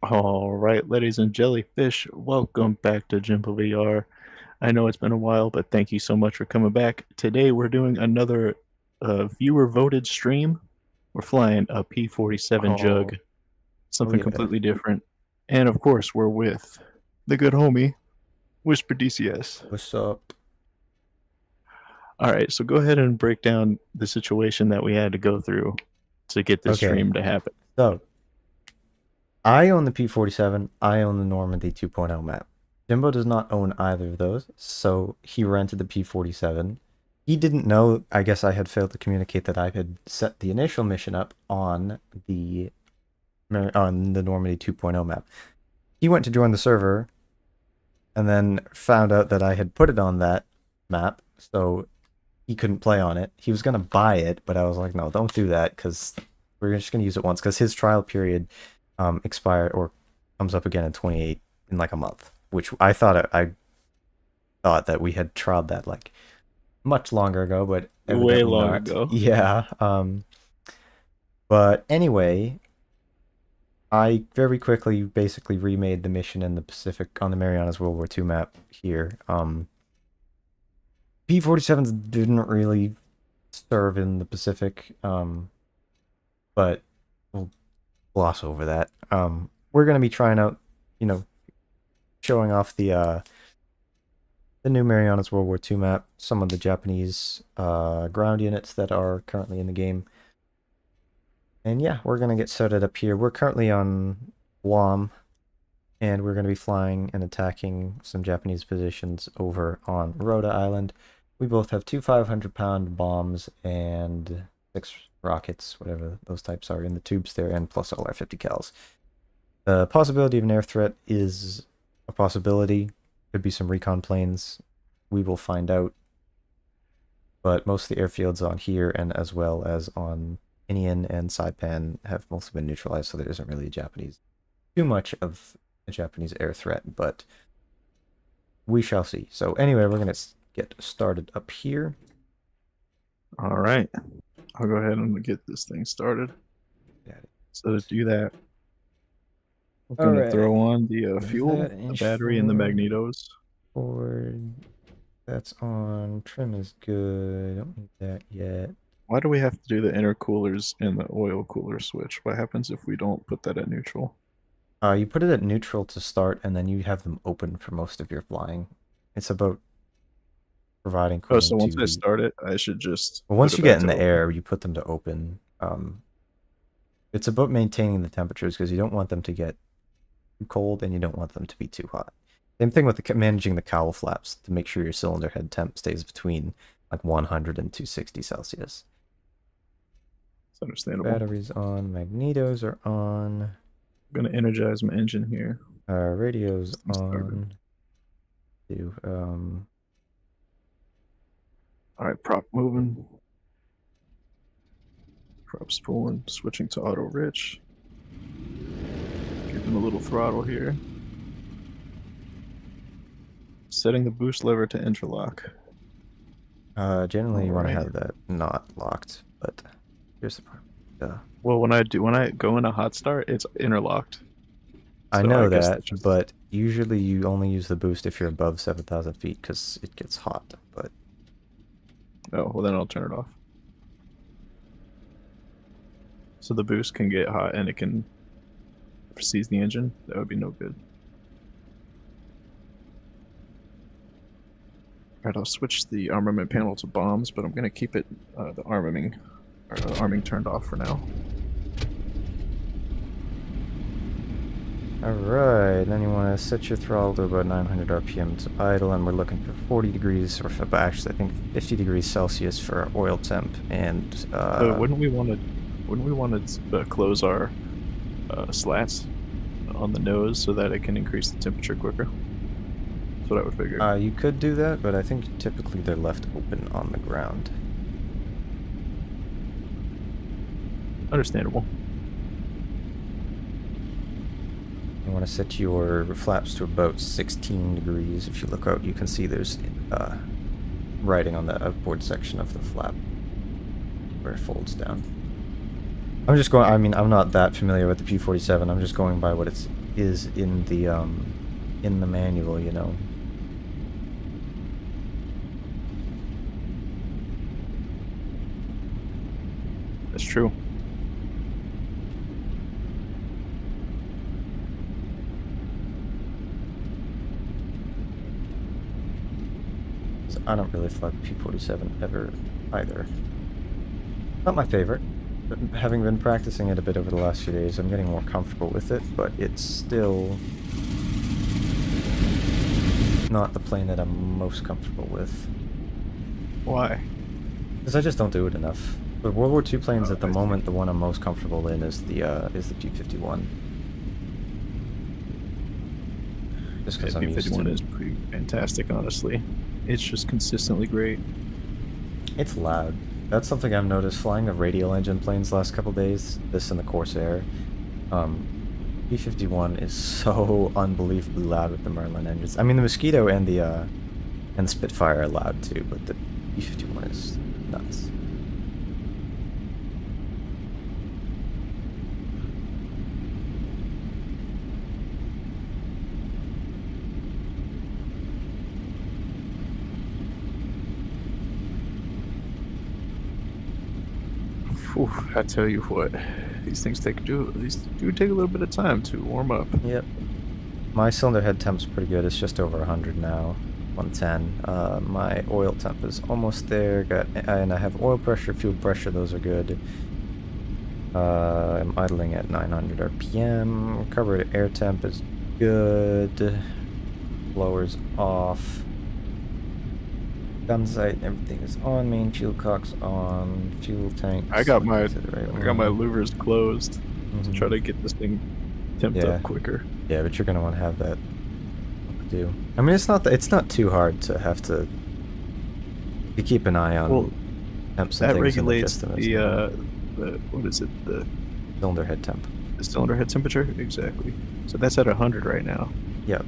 All right, ladies and jellyfish, welcome back to JimboVR. I know it's been a while, but thank you so much for coming back. Today we're doing another viewer-voted stream. We're flying a P-47 Oh, Jug, oh something yeah. completely different. And of course, we're with the good homie, Whisper DCS. What's up? All right, so go ahead and break down the situation that we had to go through to get this Okay, stream to happen. so I own the P-47. I own the Normandy 2.0 map. Jimbo does not own either of those, so he rented the P-47. He didn't know, I guess I had failed to communicate that I had set the initial mission up on the Normandy 2.0 map. He went to join the server and then found out that I had put it on that map, so he couldn't play on it. He was going to buy it, but I was like, no, don't do that, because we're just going to use it once, because his trial period expired or comes up again in 28 in like a month, which I thought that we had trialed that like much longer ago, but Way evidently long not. ago. Yeah. But anyway, I very quickly basically remade the mission in the Pacific on the Marianas World War II map here. P-47s didn't really serve in the Pacific, but we'll gloss over that. We're going to be trying out, showing off the new Marianas World War II map, some of the Japanese ground units that are currently in the game. And yeah, we're going to get started up here. We're currently on Guam, and we're going to be flying and attacking some Japanese positions over on Rota Island. We both have two 500-pound bombs and 6 rockets, whatever those types are, in the tubes there, and plus all our 50 cals. The possibility of an air threat is a possibility. Could be some recon planes. We will find out. But most of the airfields on here, and as well as on Inian and Saipan, have mostly been neutralized, so there isn't really too much of a Japanese air threat, but we shall see. So anyway, we're going to get started up here. All right. I'll go ahead and get this thing started. So to do that, I'm going to throw on the fuel, the battery, and the magnetos. Forward. That's on. Trim is good. Don't need that yet. Why do we have to do the intercoolers and the oil cooler switch? What happens if we don't put that at neutral? You put it at neutral to start, and then you have them open for most of your flying. It's about providing cooling. Oh, so once I start it, I should just... Well, once you get in the air, you put them to open. It's about maintaining the temperatures, because you don't want them to get too cold, and you don't want them to be too hot. Same thing with managing the cowl flaps, to make sure your cylinder head temp stays between like 100 and 260 Celsius. It's understandable. Batteries on, magnetos are on. I'm going to energize my engine here. Radio's on. Alright, prop moving. Prop's pulling, switching to auto rich. Giving a little throttle here. Setting the boost lever to interlock. Generally you want to have that not locked, but here's the part. Well, when I go in a hot start, it's interlocked. I know that, but usually you only use the boost if you're above 7,000 feet, because it gets hot, but... Oh, well then I'll turn it off. So the boost can get hot and it can seize the engine? That would be no good. Alright, I'll switch the armament panel to bombs, but I'm going to keep it the arming turned off for now. Alright, then you want to set your throttle to about 900 RPM to idle, and we're looking for 40 degrees, or actually I think 50 degrees Celsius for our oil temp, and... wouldn't we want to close our slats on the nose so that it can increase the temperature quicker? That's what I would figure. You could do that, but I think typically they're left open on the ground. Understandable. You want to set your flaps to about 16 degrees. If you look out, you can see there's writing on the outboard section of the flap where it folds down. I'm just going, I mean, I'm not that familiar with the P-47. I'm just going by what it's is in the manual, you know. That's true. I don't really fly the P-47 ever either. Not my favorite, but having been practicing it a bit over the last few days, I'm getting more comfortable with it, but it's still not the plane that I'm most comfortable with. Why? Because I just don't do it enough. But World War II planes at the moment, the one I'm most comfortable in is the P-51. Just because I'm used to P-51 it. is pretty fantastic, honestly. It's just consistently great. It's loud. That's something I've noticed flying the radial engine planes last couple days, this and the Corsair. P-51 is so unbelievably loud with the Merlin engines. I mean, the Mosquito and the Spitfire are loud too, but the P-51 is nuts. Whew, I tell you what, these things do take a little bit of time to warm up. Yep. My cylinder head temp's pretty good. It's just over 100 now, 110. My oil temp is almost there. And I have oil pressure, fuel pressure. Those are good. I'm idling at 900 RPM. Recovered air temp is good. Blower's off. Gun sight, everything is on. Main fuel cock's on. Fuel tank. I got my louvers closed to try to get this thing temped up quicker. Yeah, but you're gonna want to have that do. I mean, it's not too hard to have to. You keep an eye on temps and that things regulates in the what is it, the cylinder head temp. The cylinder head temperature, exactly. So that's at 100 right now. Yep.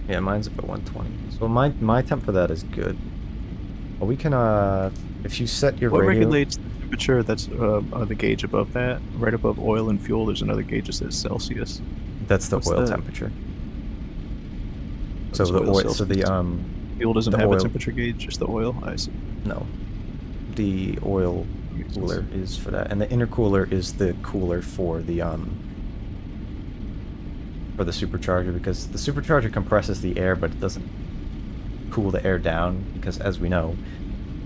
Yeah, mine's about 120. So my temp for that is good. Well, we can if you set your radio. What regulates the temperature? That's the gauge above that, right above oil and fuel. There's another gauge that says Celsius. That's the oil temperature. So the oil, so the fuel doesn't have a temperature gauge, just the oil. I see. No, the oil cooler is for that, and the intercooler is the cooler for the supercharger, because the supercharger compresses the air, but it doesn't cool the air down, because as we know,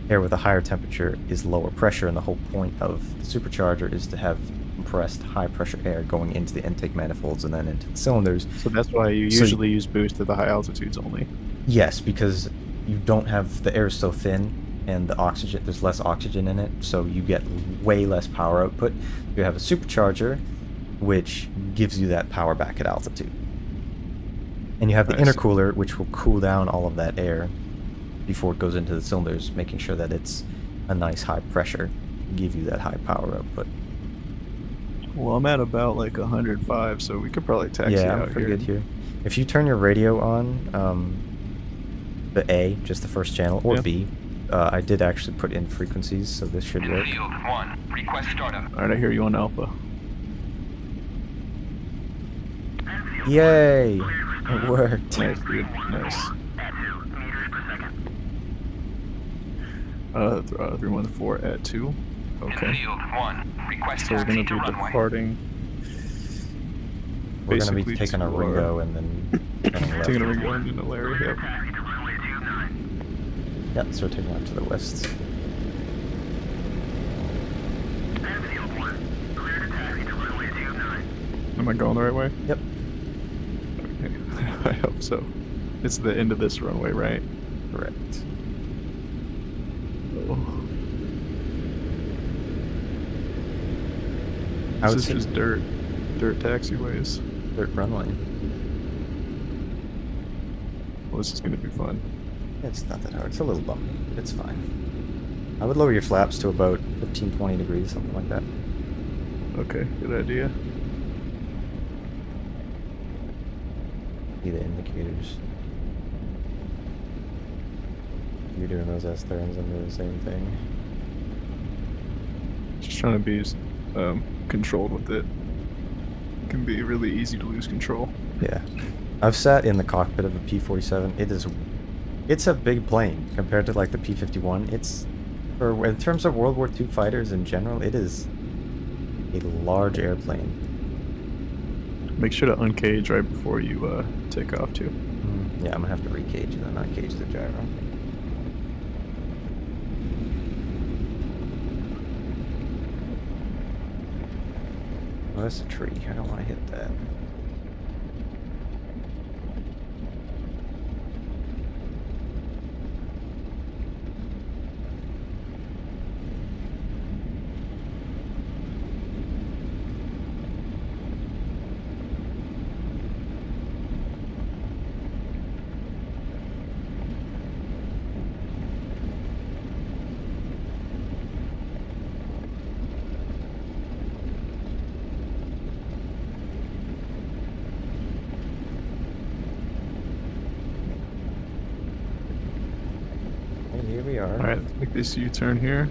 air with a higher temperature is lower pressure, and the whole point of the supercharger is to have compressed high pressure air going into the intake manifolds and then into the cylinders. So that's why you usually use boost at the high altitudes only. Yes, because you don't have, the air is so thin and the oxygen, there's less oxygen in it, so you get way less power output. You have a supercharger which gives you that power back at altitude. And you have the intercooler, which will cool down all of that air before it goes into the cylinders, making sure that it's a nice high pressure, give you that high power output. Well, I'm at about like 105, so we could probably taxi out here. Yeah, I'm pretty good here. If you turn your radio on, the A, just the first channel, or B, I did actually put in frequencies, so this should work. Field 1, request startup. Alright, I hear you on Alpha. Yay! It worked. Nice, dude. Nice. 314 at 2. Okay. Field 1, request So we're gonna taxi be to runway. departing. We're gonna be taking a Ringo and then taking a Ringo and then a Larry. Yep. Yeah, so we're taking off to the west. Am I going the right way? Yep. Okay. I hope so. It's the end of this runway, right? Correct. Oh. This is just dirt taxiways. Dirt runway. Well, this is going to be fun. It's not that hard. It's a little bumpy. It's fine. I would lower your flaps to about 15-20 degrees, something like that. Okay, good idea. See the indicators. You're doing those S-turns, I'm doing the same thing. Just trying to be controlled with it. can be really easy to lose control. Yeah. I've sat in the cockpit of a P-47. It's a big plane compared to like the P-51. In terms of World War II fighters in general, it is a large airplane. Make sure to uncage right before you take off too. Yeah, I'm gonna have to recage and then uncage the gyro. Oh, that's a tree. I don't want to hit that. And here we are. All right, let's make this U-turn here.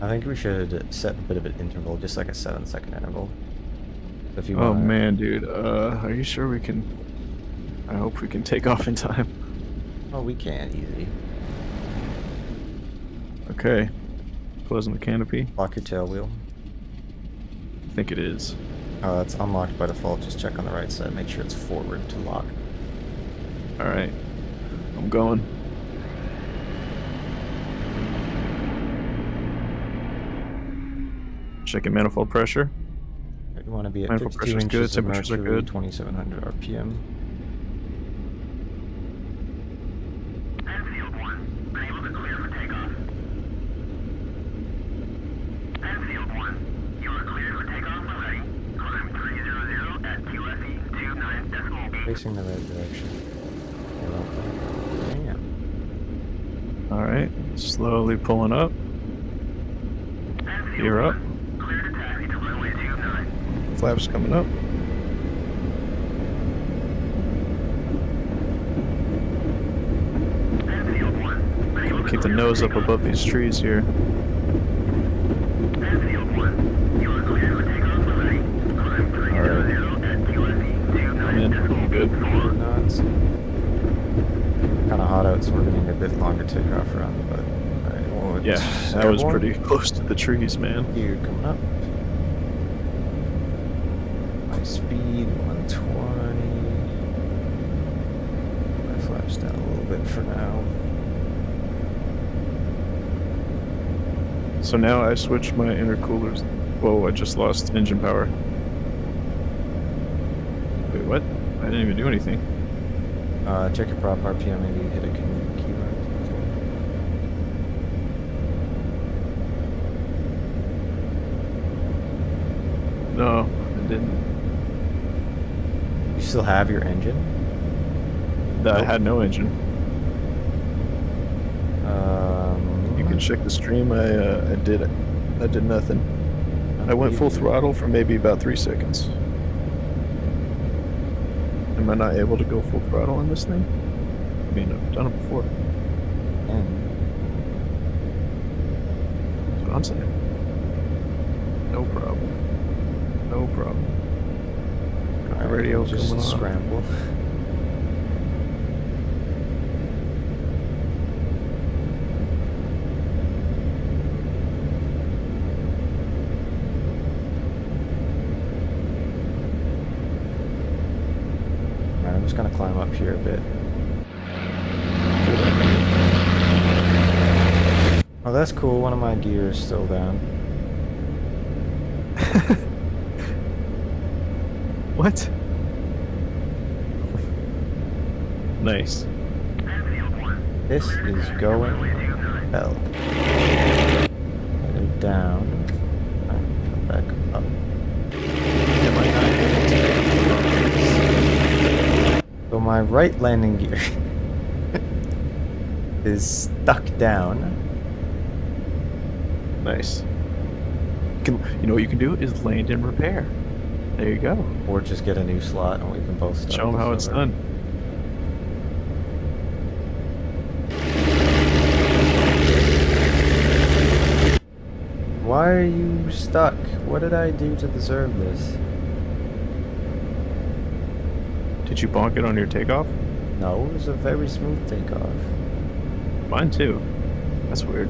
I think we should set a bit of an interval, just like a 7-second interval. So if you Oh want. man, dude, are you sure we can? I hope we can take off in time. Oh, we can easy. Okay, closing the canopy. Lock your tail wheel. I think it is. Oh, that's unlocked by default. Just check on the right side. Make sure it's forward to lock. All right, I'm going. Checking manifold pressure. You want to be at Manifold 52 pressure's good, inches of temperatures are mercury, good. 2700 RPM. Enfield 1, unable to clear for takeoff. Enfield 1, you are cleared for takeoff when ready. Climb 300 at QFE 29.8. Facing the right direction. Damn. All right, slowly pulling up. Enfield Gear up. 1, clear to taxi to runway 29. Flaps coming up. Enfield 1, unable to Keep the clear nose for up takeoff. above these trees here. Enfield 1, you are cleared for takeoff when ready. Climb 300 at QFE Man, I'm good. 29.4. Nuts. Kind of hot out, so we're getting a bit longer takeoff run, but alright, Yeah, that was pretty close to the trees, man. Here coming up. My speed 120. My flaps down a little bit for now. So now I switched my intercoolers. Whoa, I just lost engine power. Wait, what? I didn't even do anything. Check your prop RPM, maybe you hit a keyword. No, I didn't. You still have your engine? I had no engine. You can Um, check the stream. I did nothing. I went full throttle for maybe about 3 seconds. Am I not able to go full throttle on this thing? I mean, I've done it before. That's what I'm saying. No problem. No problem. Got the radio just coming on. scramble. Alright, I'm just gonna climb up here a bit. Oh, that's cool. One of my gears still down. What? Nice. Enfield 1, This is going hell. Go down. Come back up. So my right landing gear is stuck down. Nice. You know what you can do is land and repair. There you go. Or just get a new slot and we can both start Show them this how it's over. done. Why are you stuck? What did I do to deserve this? Did you bonk it on your takeoff? No, it was a very smooth takeoff. Mine too. That's weird.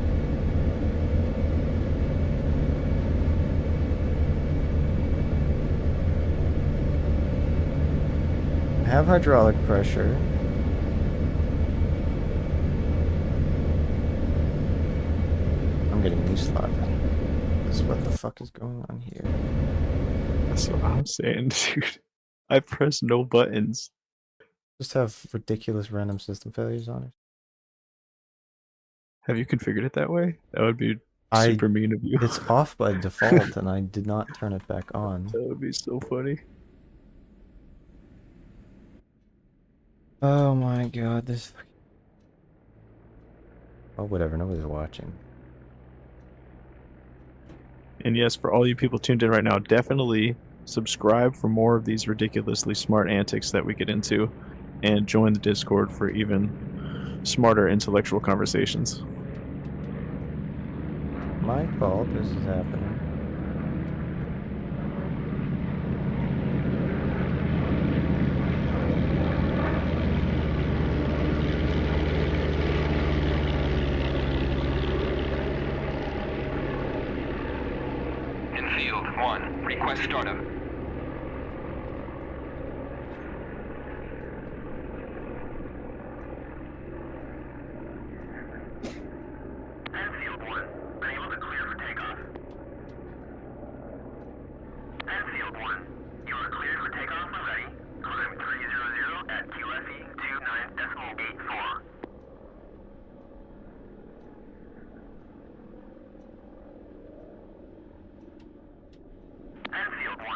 I have hydraulic pressure. I'm getting new slot. What the fuck is going on here? That's what I'm saying, dude. I pressed no buttons. Just have ridiculous random system failures on it. Have you configured it that way? That would be super mean of you. It's off by default, and I did not turn it back on. That would be so funny. Oh my god, this. Oh, whatever. Nobody's watching. And yes, for all you people tuned in right now, definitely subscribe for more of these ridiculously smart antics that we get into, and join the Discord for even smarter intellectual conversations. My fault, this is happening. In field 1, request startup. Enfield 1, unable to clear for takeoff. Enfield 1, you are cleared for takeoff when ready. Climb 300 at QFE 29.84. Enfield 1,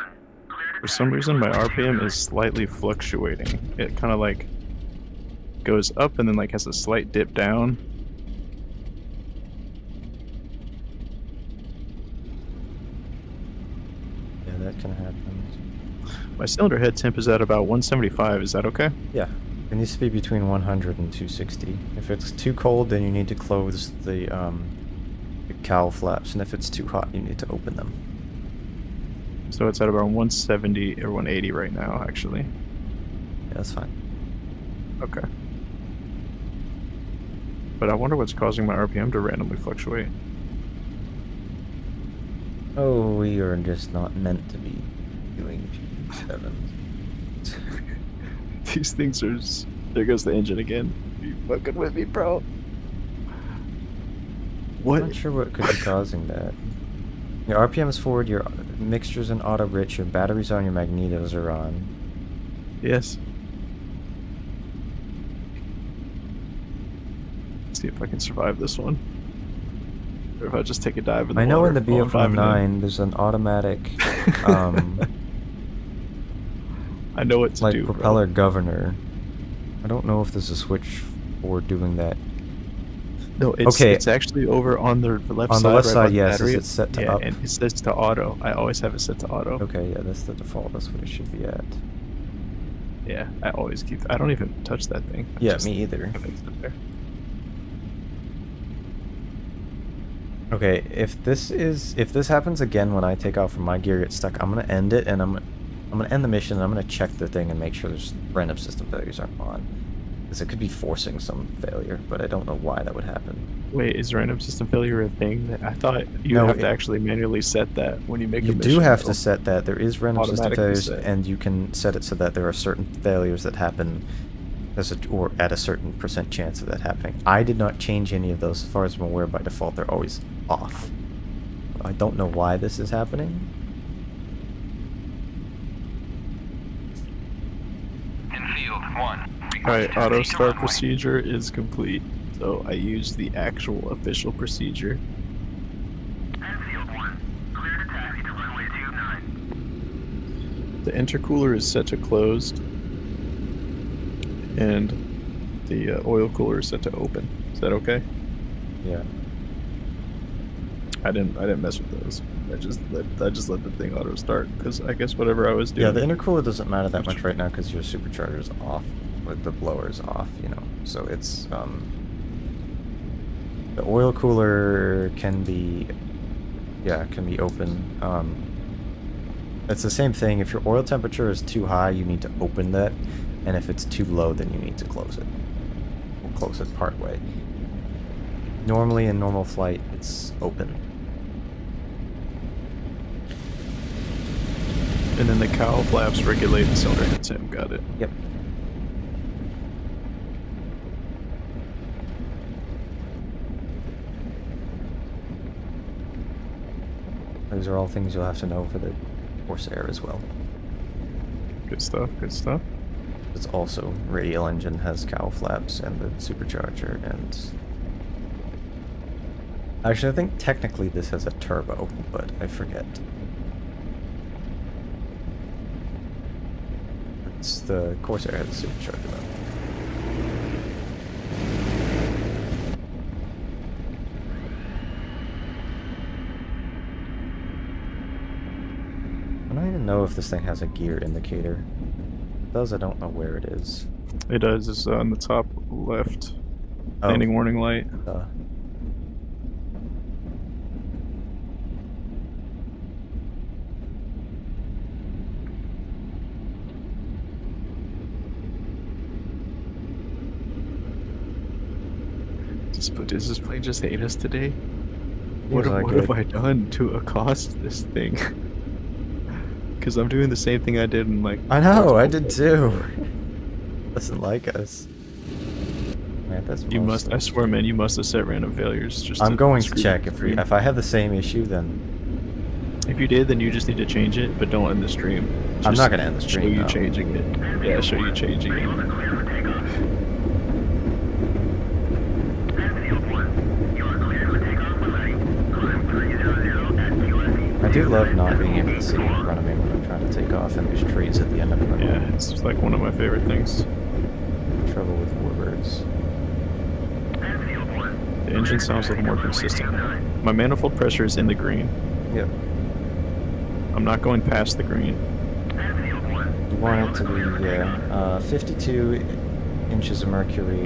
cleared to For some taxi reason, my runway RPM 29. is slightly fluctuating. It kind of like goes up and then like has a slight dip down. Yeah, that can happen. My cylinder head temp is at about 175. Is that okay? Yeah, it needs to be between 100 and 260. If it's too cold, then you need to close the cowl flaps, and if it's too hot, you need to open them. So it's at about 170 or 180 right now, actually. Yeah, that's fine. Okay. But I wonder what's causing my RPM to randomly fluctuate. Oh, we are just not meant to be doing P-47s. These things are... There goes the engine again. You fucking with me, bro? What? I'm not sure what could be causing that. Your RPM is forward, your mixture's in auto rich, your batteries on, your magnetos are on. Yes. See if I can survive this one. Or if I just take a dive in the I know water. in the while I'm diving in. BF-19 there's an automatic I know what to like do, propeller bro. governor. I don't know if there's a switch for doing that. No, it's Okay. it's actually over on the left On side. the left right side, by the yes. battery. Is it set to yeah, up? and it says to auto. I always have it set to auto. Okay, yeah, that's the default. That's what it should be at. Yeah, I always keep. I don't even touch that thing. I Yeah, just me either. have it sit there. Okay, if this happens again when I take off from my gear gets stuck, I'm gonna end it and I'm gonna end the mission and I'm gonna check the thing and make sure there's random system failures aren't on. Because it could be forcing some failure, but I don't know why that would happen. Wait, is random system failure a thing? I thought you No, have to it- actually manually set that when you make a You mission. do have though. to set that. There is random system Automatically failures, set. and you can set it so that there are certain failures that happen or at a certain % chance of that happening. I did not change any of those. As far as I'm aware, by default, they're always off. I don't know why this is happening. In field 1. Alright, auto start procedure is complete. So I use the actual official procedure. Enfield 1, clear to taxi to runway 29. The intercooler is set to closed, and the oil cooler is set to open. Is that okay? Yeah. I didn't mess with those. I just let the thing auto start because I guess whatever I was doing. Yeah, the intercooler doesn't matter that much right now because your supercharger's off, but the blower's off, you know. So it's the oil cooler can be yeah, can be open. It's the same thing. If your oil temperature is too high, you need to open that, and if it's too low, then you need to close it. We'll close it part way. Normally, in normal flight, it's open. And then the cowl flaps regulate the cylinder head temp. Got it. Yep. Those are all things you'll have to know for the Corsair as well. Good stuff. Good stuff. It's also radial engine has cowl flaps and the supercharger and... Actually, I think technically this has a turbo, but I forget. It's the Corsair has a supercharger though. I don't even know if this thing has a gear indicator. If it does, I don't know where it is. It does. It's on the top left. Landing warning light. Does this plane just hate us today? What have I done to accost this thing? Because I'm doing the same thing I did in like... I know, I did too. Doesn't like us. Man, that's you must, I swear man, you must have set random failures just I'm going to screw check. the If stream. I have the same issue, then... If you did, then you just need to change it, but don't end the stream. I'm Just not going to end the stream, show you no. changing it. Yeah, show you changing it. I do love not being able to see in front of me when I'm trying to take off, and there's trees at the end of the road. Yeah, it's like one of my favorite things. Trouble with warbirds. The engine sounds a little more consistent now. My manifold pressure is in the green. Yep. I'm not going past the green. You want it to be, yeah, 52 inches of mercury.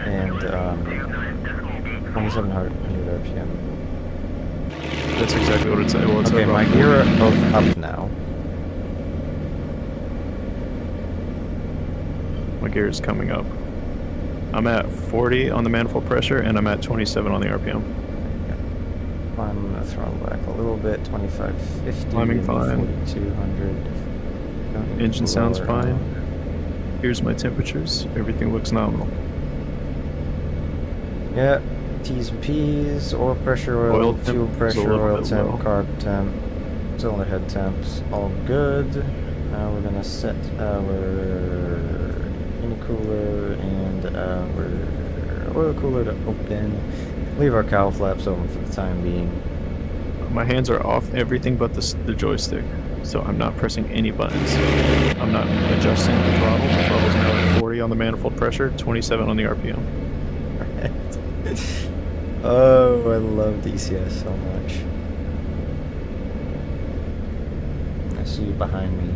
And, 2700 RPM. That's exactly what it's at. Well, it's Okay, about my 40. gear are both up now. My gear is coming up. I'm at 40 on the manifold pressure, and I'm at 27 on the RPM. I'm gonna throttle back a little bit, 2550, Climbing fine. 4200. Engine sounds fine. Here's my temperatures. Everything looks nominal. Yeah, T's and P's, oil pressure, Oil fuel temp is a pressure, little oil bit temp, low. carb temp, cylinder head temps, all good. Now we're gonna set our intercooler and our oil cooler to open. Leave our cowl flaps open for the time being. My hands are off everything but the joystick, so I'm not pressing any buttons. I'm not adjusting the throttle. The throttle's now at 40 on the manifold pressure, 27 on the RPM. Oh, I love DCS so much. I see you behind me.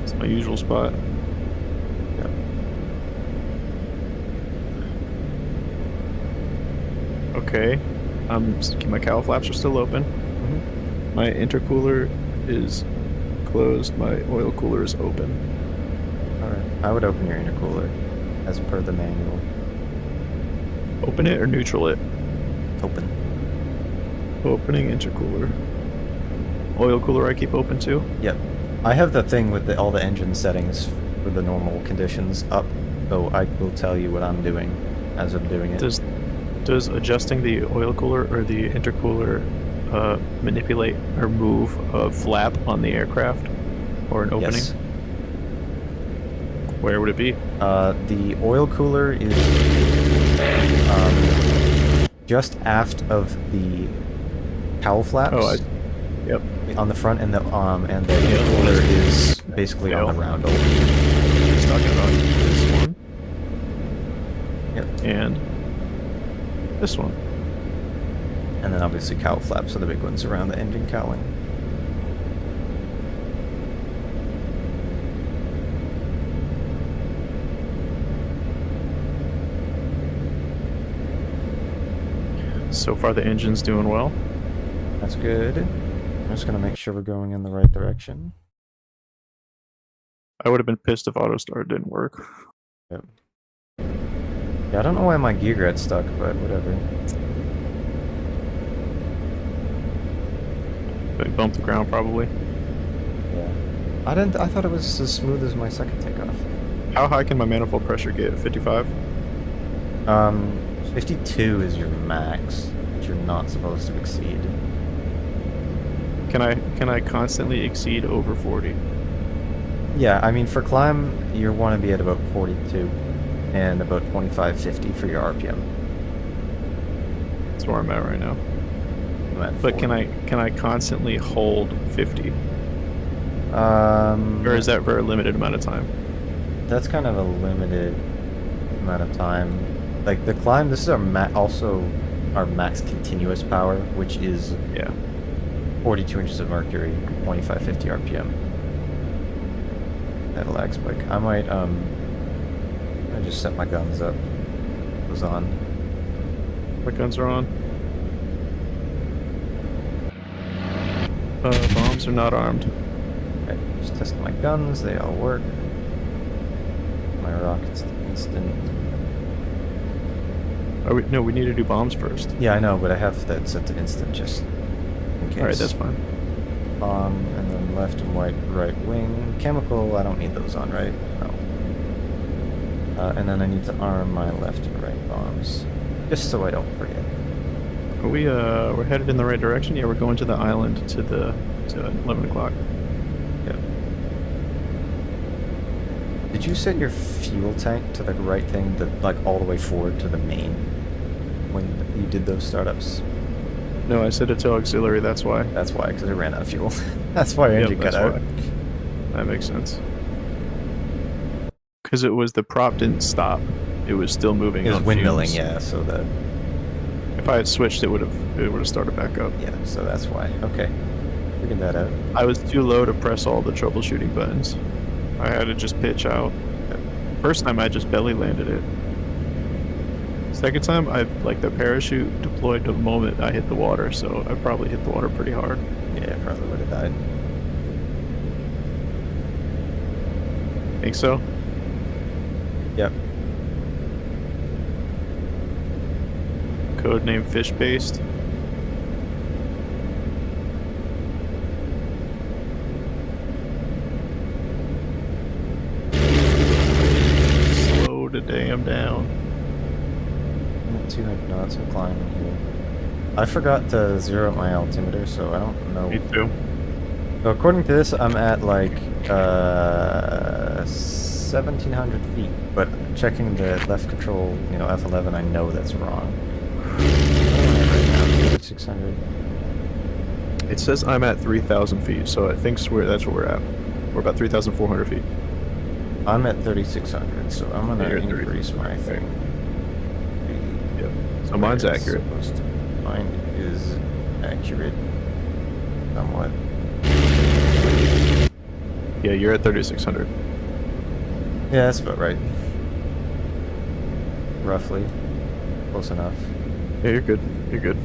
It's my usual spot. Yep. Okay, my cowl flaps are still open. Mm-hmm. My intercooler is closed. My oil cooler is open. Alright. I would open your intercooler as per the manual. Open it or neutral it? Open. Opening intercooler. Oil cooler I keep open too? Yep. I have the thing with all the engine settings for the normal conditions up, so I will tell you what I'm doing as I'm doing it. Does adjusting the oil cooler or the intercooler manipulate or move a flap on the aircraft or an opening? Yes. Where would it be? The oil cooler is just aft of the cowl flaps. Oh, yep. On the front, and the intercooler is basically on the roundel. He's talking about this one. Yep. And this one. And then obviously cowl flaps are the big ones around the engine cowling. So far the engine's doing well. That's good. I'm just gonna make sure we're going in the right direction. I would have been pissed if auto start didn't work. Yep. Yeah, I don't know why my gear got stuck, but whatever. They bumped the ground probably. Yeah. I thought it was as smooth as my second takeoff. How high can my manifold pressure get? 55? 52 is your max, which you're not supposed to exceed. Can I constantly exceed over 40? Yeah, I mean, for climb, you want to be at about 42 and about 25-50 for your RPM. That's where I'm at right now. I'm at But 40. can I constantly hold 50? Or Or is that for a limited amount of time? That's kind of a limited amount of time. Like the climb, this is our also our max continuous power, which is Yeah. 42 inches of mercury, 25-50 RPM. That lag spike. I might I just set my guns up. Those on. What guns are on? Bombs are not armed. Okay, just test my guns. They all work. My rockets instant. No, we need to do bombs first. Yeah, I know, but I have that set to instant just in case. Alright, that's fine. And then left and right wing. Chemical, I don't need those on, right? No. And then I need to arm my left and right bombs. Just so I don't forget. Are we're headed in the right direction? Yeah, we're going to the island to 11 o'clock. Yep. Did you set your fuel tank to the right thing, like all the way forward to the main when you did those startups? No, I set it to auxiliary, that's why. That's why, because it ran out of fuel. That's why your engine cut that's out. why. That makes sense. Because the prop didn't stop. It was still moving. It was on windmilling, fumes. yeah, so that... If I had switched, it would have started back up. Yeah, so that's why. Okay. Figured that out. I was too low to press all the troubleshooting buttons. I had to just pitch out. First time I just belly landed it. Second time, the parachute deployed the moment I hit the water, so I probably hit the water pretty hard. Yeah, probably would have died. Think so? Yep. Codename Fish Paste. Slow the damn down. I'm at 200 knots, I'm climbing here. I forgot to zero out my altimeter, so I don't know. Me too. So according to this, I'm at like 1,700 feet, but checking the left control, F11, I know that's wrong. Right now, 600. It says I'm at 3,000 feet, so I think that's where we're at. We're about 3,400 feet. I'm at 3,600, so I'm gonna increase my thing. Yep. So mine's accurate. Mine is accurate. Somewhat. Yeah, you're at 3,600. Yeah, that's about right. Roughly. Close enough. Yeah, you're good. You're good.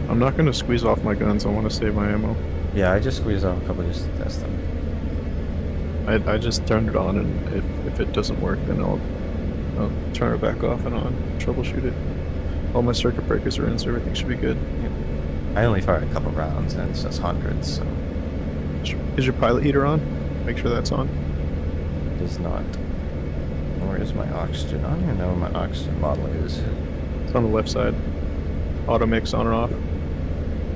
I'm not gonna squeeze off my guns. I want to save my ammo. Yeah, I just squeezed off a couple just to test them. I just turned it on, and if it doesn't work, then I'll turn it back off and on. Troubleshoot it. All my circuit breakers are in, so everything should be good. Yep. I only fired a couple rounds, and it says hundreds, so Is your pilot heater on? Make sure that's on. it is not. Where is my oxygen? I don't even know where my oxygen bottle is. It's on the left side. Auto mix on and off.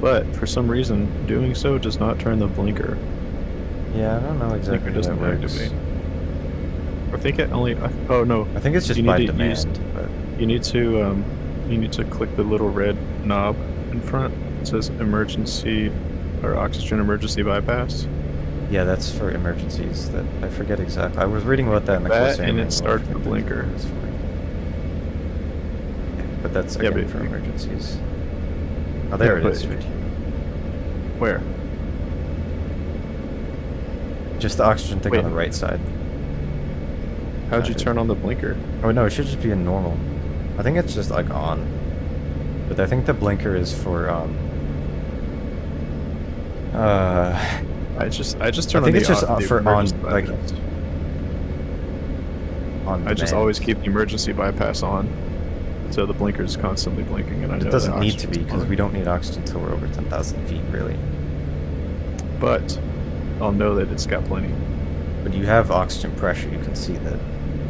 But for some reason, doing so does not turn the blinker. Yeah, I don't know exactly how that doesn't works. activate. I think it only. Oh no. I think it's just You by need to demand, use- but You need to click the little red knob in front. It says emergency or oxygen emergency bypass. yeah, that's for emergencies. That I forget exactly. I was reading about that in the That, Corsair and it manual. starts I the forget blinker. what it's for. Yeah, but that's Yeah, again but- for emergencies. Oh, there Yeah, it is. but- Right here. Where? Just the oxygen thing Wait. on the right side. How'd you turn on the blinker? Oh no, it should just be a normal. I think it's just like on. But I think the blinker is for I just turn I think on it's just the for emergency on, like, bypass. on I just demand. always keep the emergency bypass on, so the blinker is constantly blinking, and I know It that doesn't need to be oxygen's because on. we don't need oxygen until we're over 10,000 feet, really. But I'll know that it's got plenty. But you have oxygen pressure. You can see the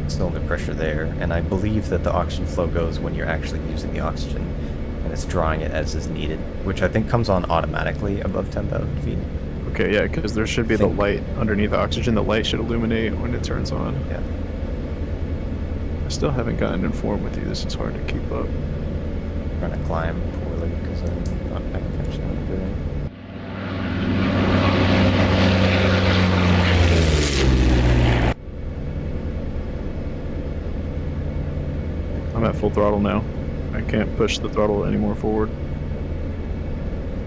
cylinder pressure there, and I believe that the oxygen flow goes when you're actually using the oxygen, and it's drawing it as is needed, which I think comes on automatically above 10,000 feet. Okay, yeah, because there should be the light underneath the oxygen. The light should illuminate when it turns on. Yeah. I still haven't gotten informed with you. This is hard to keep up. I'm trying to climb poorly because I'm not paying attention to what I'm doing. I'm at full throttle now. I can't push the throttle any more forward.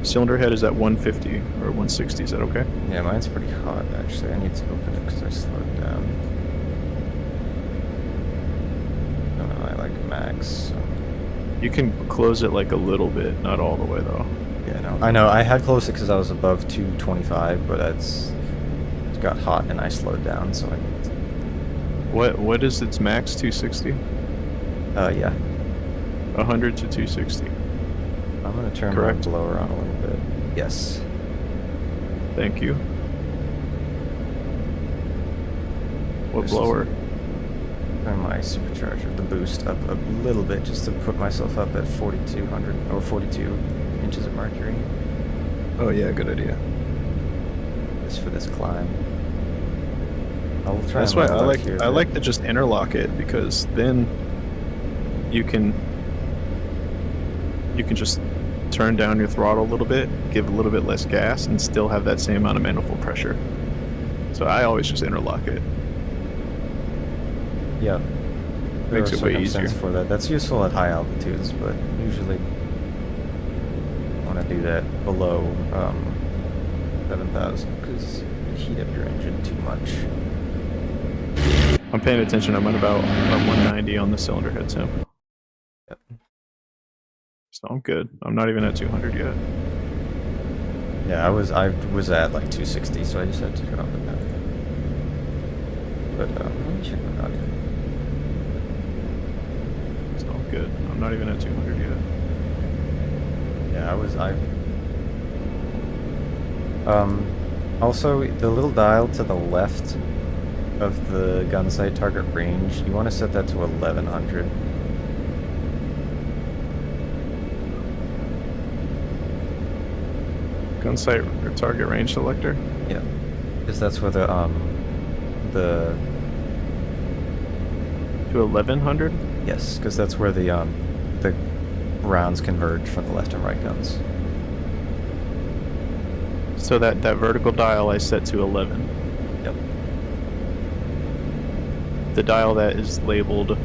Cylinder head is at 150 or 160. Is that okay? Yeah, mine's pretty hot, actually. I need to open it because I slowed down. No, I like max. So. You can close it like a little bit, not all the way though. Yeah, no. I know, I had closed it because I was above 225, but it got hot and I slowed down, so I need to... What is its max? 260? Yeah. 100 to 260. I'm going to turn Correct. my blower on a little bit. Yes. Thank you. What This blower? Turn my supercharger, the boost, up a little bit just to put myself up at 4,200 or 42 inches of mercury. Oh yeah, good idea. Just for this climb. I'll try. That's and why level out here a I bit. like to just interlock it, because then you can just turn down your throttle a little bit, give a little bit less gas, and still have that same amount of manifold pressure. So I always just interlock it. Yeah. There Makes are it way easier. circumstances for that. That's useful at high altitudes, but usually want to do that below 7,000 because you heat up your engine too much. I'm paying attention. I'm at about 190 on the cylinder head temp. Yep. So I'm good. I'm not even at 200 yet. Yeah, I was at like 260, so I just had to drop it down. But let me check my audio. So I'm good. I'm not even at 200 yet. Yeah, also, the little dial to the left of the gun sight target range, you want to set that to 1100. Gun sight or target range selector? Yeah, because that's where the To 1100? yes, because that's where the rounds converge from the left and right guns. So that vertical dial I set to 11. Yep. The dial that is labeled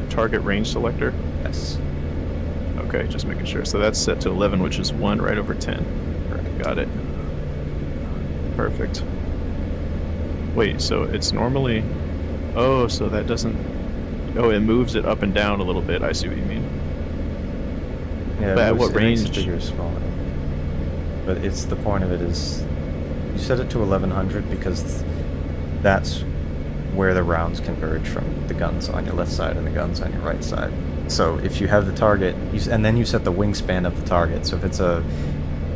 target range selector? Yes. Okay, just making sure. So that's set to 11, which is 1 right over 10. Correct. Got it. Perfect. Wait, so it's normally... Oh, so that doesn't... Oh, it moves it up and down a little bit. I see what you mean. Yeah, But at what it makes it range? bigger or smaller. But it's the point of it is, you set it to 1100 because that's where the rounds converge from the guns on your left side and the guns on your right side. So if you have the target, and then you set the wingspan of the target. So if it's a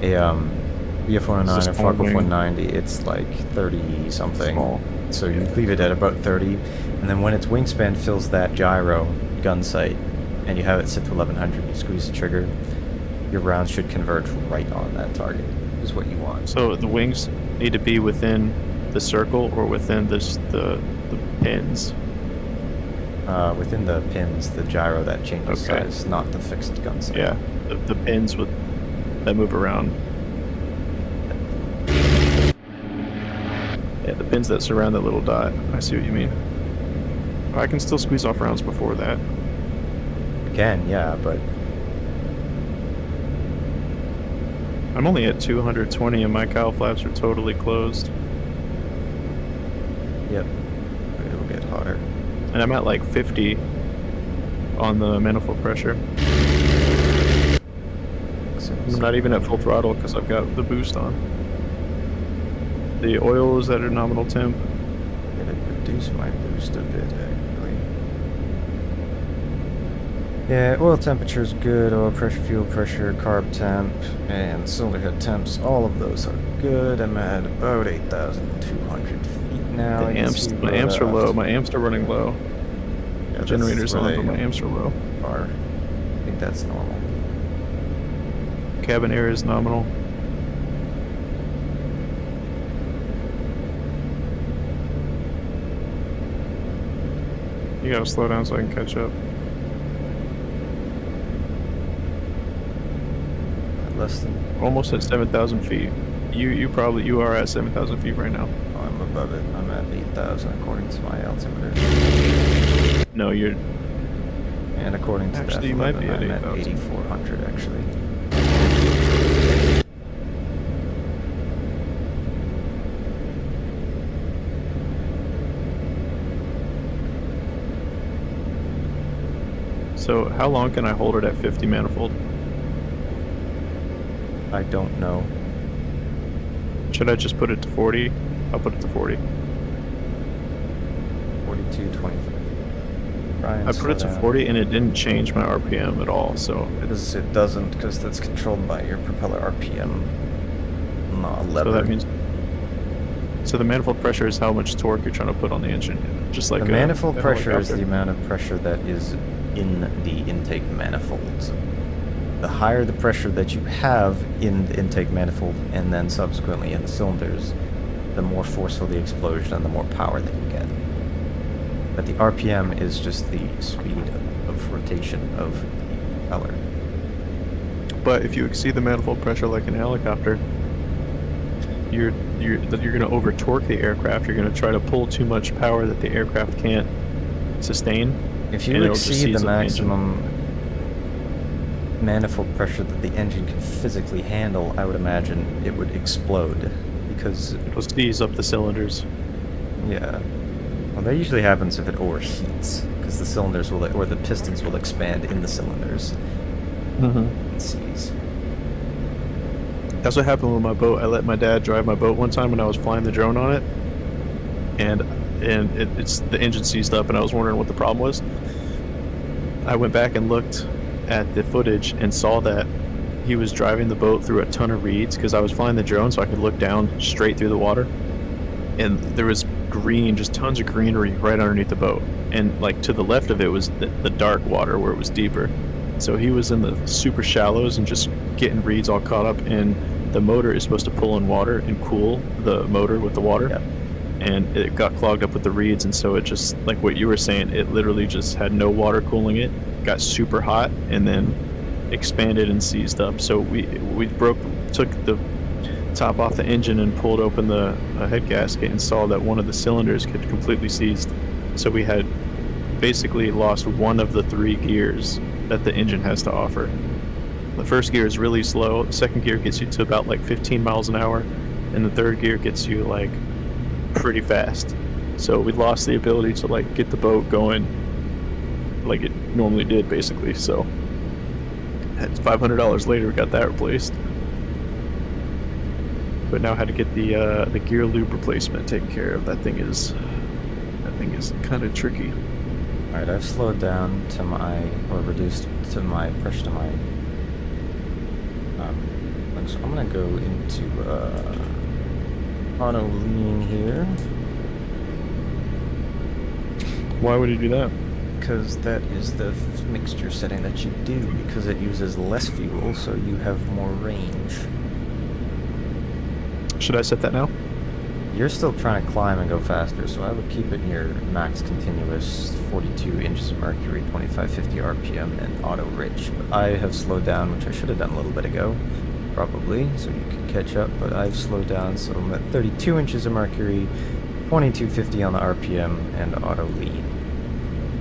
BF-109 or Focke 190, it's like 30 something. Small. So you leave it at about 30, and then when its wingspan fills that gyro gun sight, and you have it set to 1100, you squeeze the trigger, your rounds should converge right on that target, is what you want. So the wings need to be within the circle or within the pins? Within the pins, the gyro that changes Okay. size, not the fixed gun sight. Yeah, the pins that move around. Yeah, the pins that surround that little dot. I see what you mean. I can still squeeze off rounds before that. You can, yeah, but I'm only at 220 and my cowl flaps are totally closed. yep, it'll get hotter. And I'm at like 50 on the manifold pressure. I'm not even at full throttle because I've got the boost on. The oil is at a nominal temp. I'm gonna reduce my boost a bit, actually. Yeah, oil temperature is good, oil pressure, fuel pressure, carb temp, and cylinder head temps. All of those are good. I'm at about 8,200 feet now. The amps, my amps are low. My amps are running low. Yeah, The generator's on, but my amps are low. I think that's normal. Cabin air is nominal. You gotta slow down so I can catch up. Less than. Almost at 7,000 feet. You are at 7,000 feet right now. Oh, I'm above it. I'm at 8,000 according to my altimeter. No, you're. And according to Actually, that, you might be at I'm at 8,000. 8,400 actually. So how long can I hold it at 50 manifold? I don't know. Should I just put it to 40? I'll put it to 40. 42.25. I put it to 40 and it didn't change my RPM at all, so Because it doesn't, because that's controlled by your propeller RPM, not a lever. so that means. So the manifold pressure is how much torque you're trying to put on the engine, just like the manifold a pressure is helicopter. the amount of pressure that is in the intake manifolds. The higher the pressure that you have in the intake manifold and then subsequently in the cylinders, the more forceful the explosion and the more power that you get. But the RPM is just the speed of rotation of the propeller. But if you exceed the manifold pressure like in a helicopter, you're going to over torque the aircraft. You're going to try to pull too much power that the aircraft can't sustain. If you and it'll just exceed seize the up the engine. maximum manifold pressure that the engine can physically handle, I would imagine it would explode. Because, It'll seize up the cylinders. yeah. Well, that usually happens if it overheats, because the cylinders will, or the pistons will expand in the cylinders Mm-hmm. and seize. That's what happened with my boat. I let my dad drive my boat one time when I was flying the drone on it, and it's the engine seized up, and I was wondering what the problem was. I went back and looked at the footage and saw that he was driving the boat through a ton of reeds because I was flying the drone, so I could look down straight through the water, and there was green, just tons of greenery right underneath the boat, and like to the left of it was the dark water where it was deeper. So he was in the super shallows and just getting reeds all caught up, and the motor is supposed to pull in water and cool the motor with the water. Yep. And it got clogged up with the reeds, and so it just, like what you were saying, it literally just had no water cooling it, got super hot, and then expanded and seized up. So we took the top off the engine and pulled open the head gasket and saw that one of the cylinders had completely seized. So we had basically lost one of the 3 gears that the engine has to offer. The first gear is really slow, the second gear gets you to about like 15 miles an hour, and the third gear gets you like pretty fast. So we lost the ability to like get the boat going like it normally did, basically. So $500 later we got that replaced, but now had to get the gear lube replacement taken care of. That thing is kind of tricky. Alright, I've slowed down to my, or reduced to my pressure to my, so I'm gonna go into, auto lean here. Why would you do that? Because that is the mixture setting that you do, because it uses less fuel, so you have more range. Should I set that now? You're still trying to climb and go faster, so I would keep it near max continuous 42 inches of mercury, 2550 RPM, and auto rich. But I have slowed down, which I should have done a little bit ago, probably, so you could catch up, but I've slowed down, so I'm at 32 inches of mercury, 2250 on the RPM, and auto lean.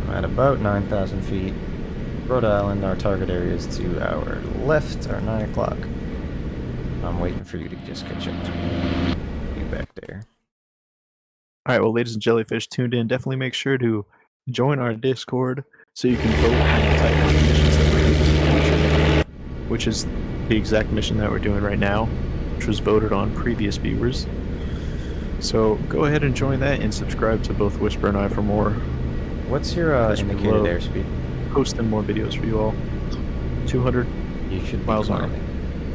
I'm at about 9,000 feet. Rhode Island, our target area is to our left, or 9 o'clock. I'm waiting for you to just catch up to me. You back there. All right, well, ladies and jellyfish tuned in, definitely make sure to join our Discord so you can vote on the type of missions that we're doing in the future, which is the exact mission that we're doing right now, which was voted on previous viewers. So go ahead and join that and subscribe to both Whisper and I for more. What's your Because we indicated love airspeed? posting more videos for you all. 200. You should be miles an hour. climbing.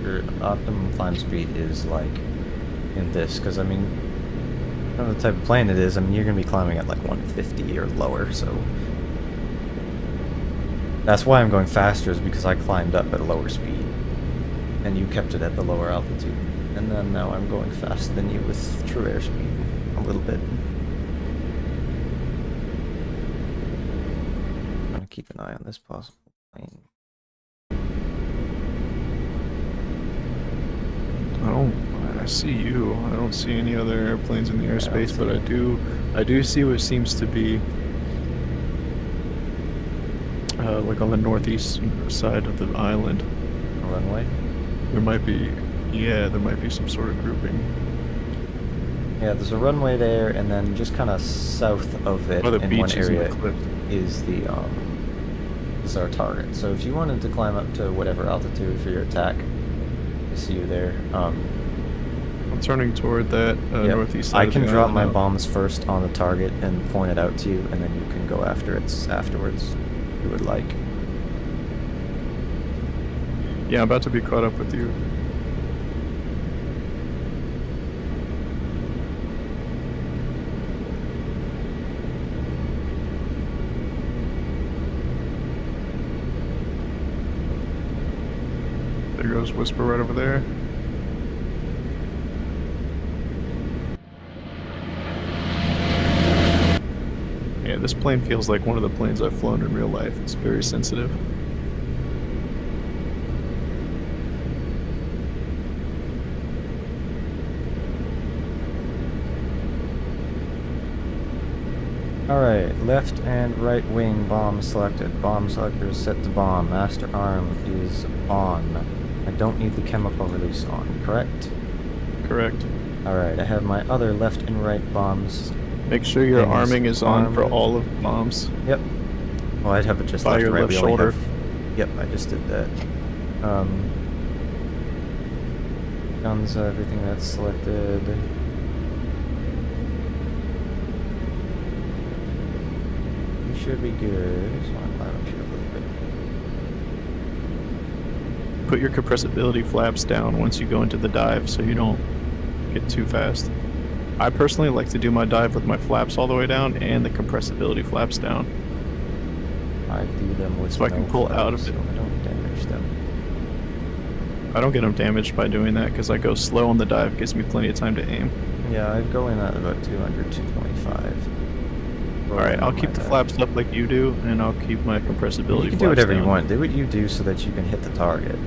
Your optimum climb speed is like in this, because I mean, I don't know the type of plane it is. I mean, you're gonna be climbing at like 150 or lower, so that's why I'm going faster, is because I climbed up at a lower speed, and you kept it at the lower altitude, and then now I'm going faster than you with true airspeed a little bit. I'm gonna keep an eye on this possible plane. I see you. I don't see any other airplanes in the airspace, but I do see what seems to be like on the northeast side of the island. A runway? There might be, yeah, there might be some sort of grouping. Yeah, there's a runway there, and then just kind of south of it Oh, the in one beaches and the area cliffs. is our target. So if you wanted to climb up to whatever altitude for your attack, I see you there. I'm turning toward that Yep. northeast side. I of can the drop island my now. bombs first on the target and point it out to you, and then you can go after it afterwards. If you would like. Yeah, I'm about to be caught up with you. There goes Whisper right over there. Yeah, this plane feels like one of the planes I've flown in real life. It's very sensitive. Alright, left and right wing bomb selected. Bomb selector is set to bomb. Master arm is on. I don't need the chemical release on, correct? Correct. Alright, I have my other left and right bombs. Make sure your Things arming is on for armed. all of the bombs. Yep. Well, I'd have it just By left your and right. left We only shoulder. have... Yep, I just did that. Guns, everything that's selected. You should be good. Just want to climb up here a little bit. Put your compressibility flaps down once you go into the dive so you don't get too fast. I personally like to do my dive with my flaps all the way down and the compressibility flaps down. I do them with So I can no pull out of flaps, it. so I don't damage them. I don't get them damaged by doing that because I go slow on the dive, gives me plenty of time to aim. Yeah, I'd go in at about 200, 225. Alright, I'll keep the flaps up like you do, and I'll keep my compressibility You can flaps do whatever down. you want. Do what you do so that you can hit the target.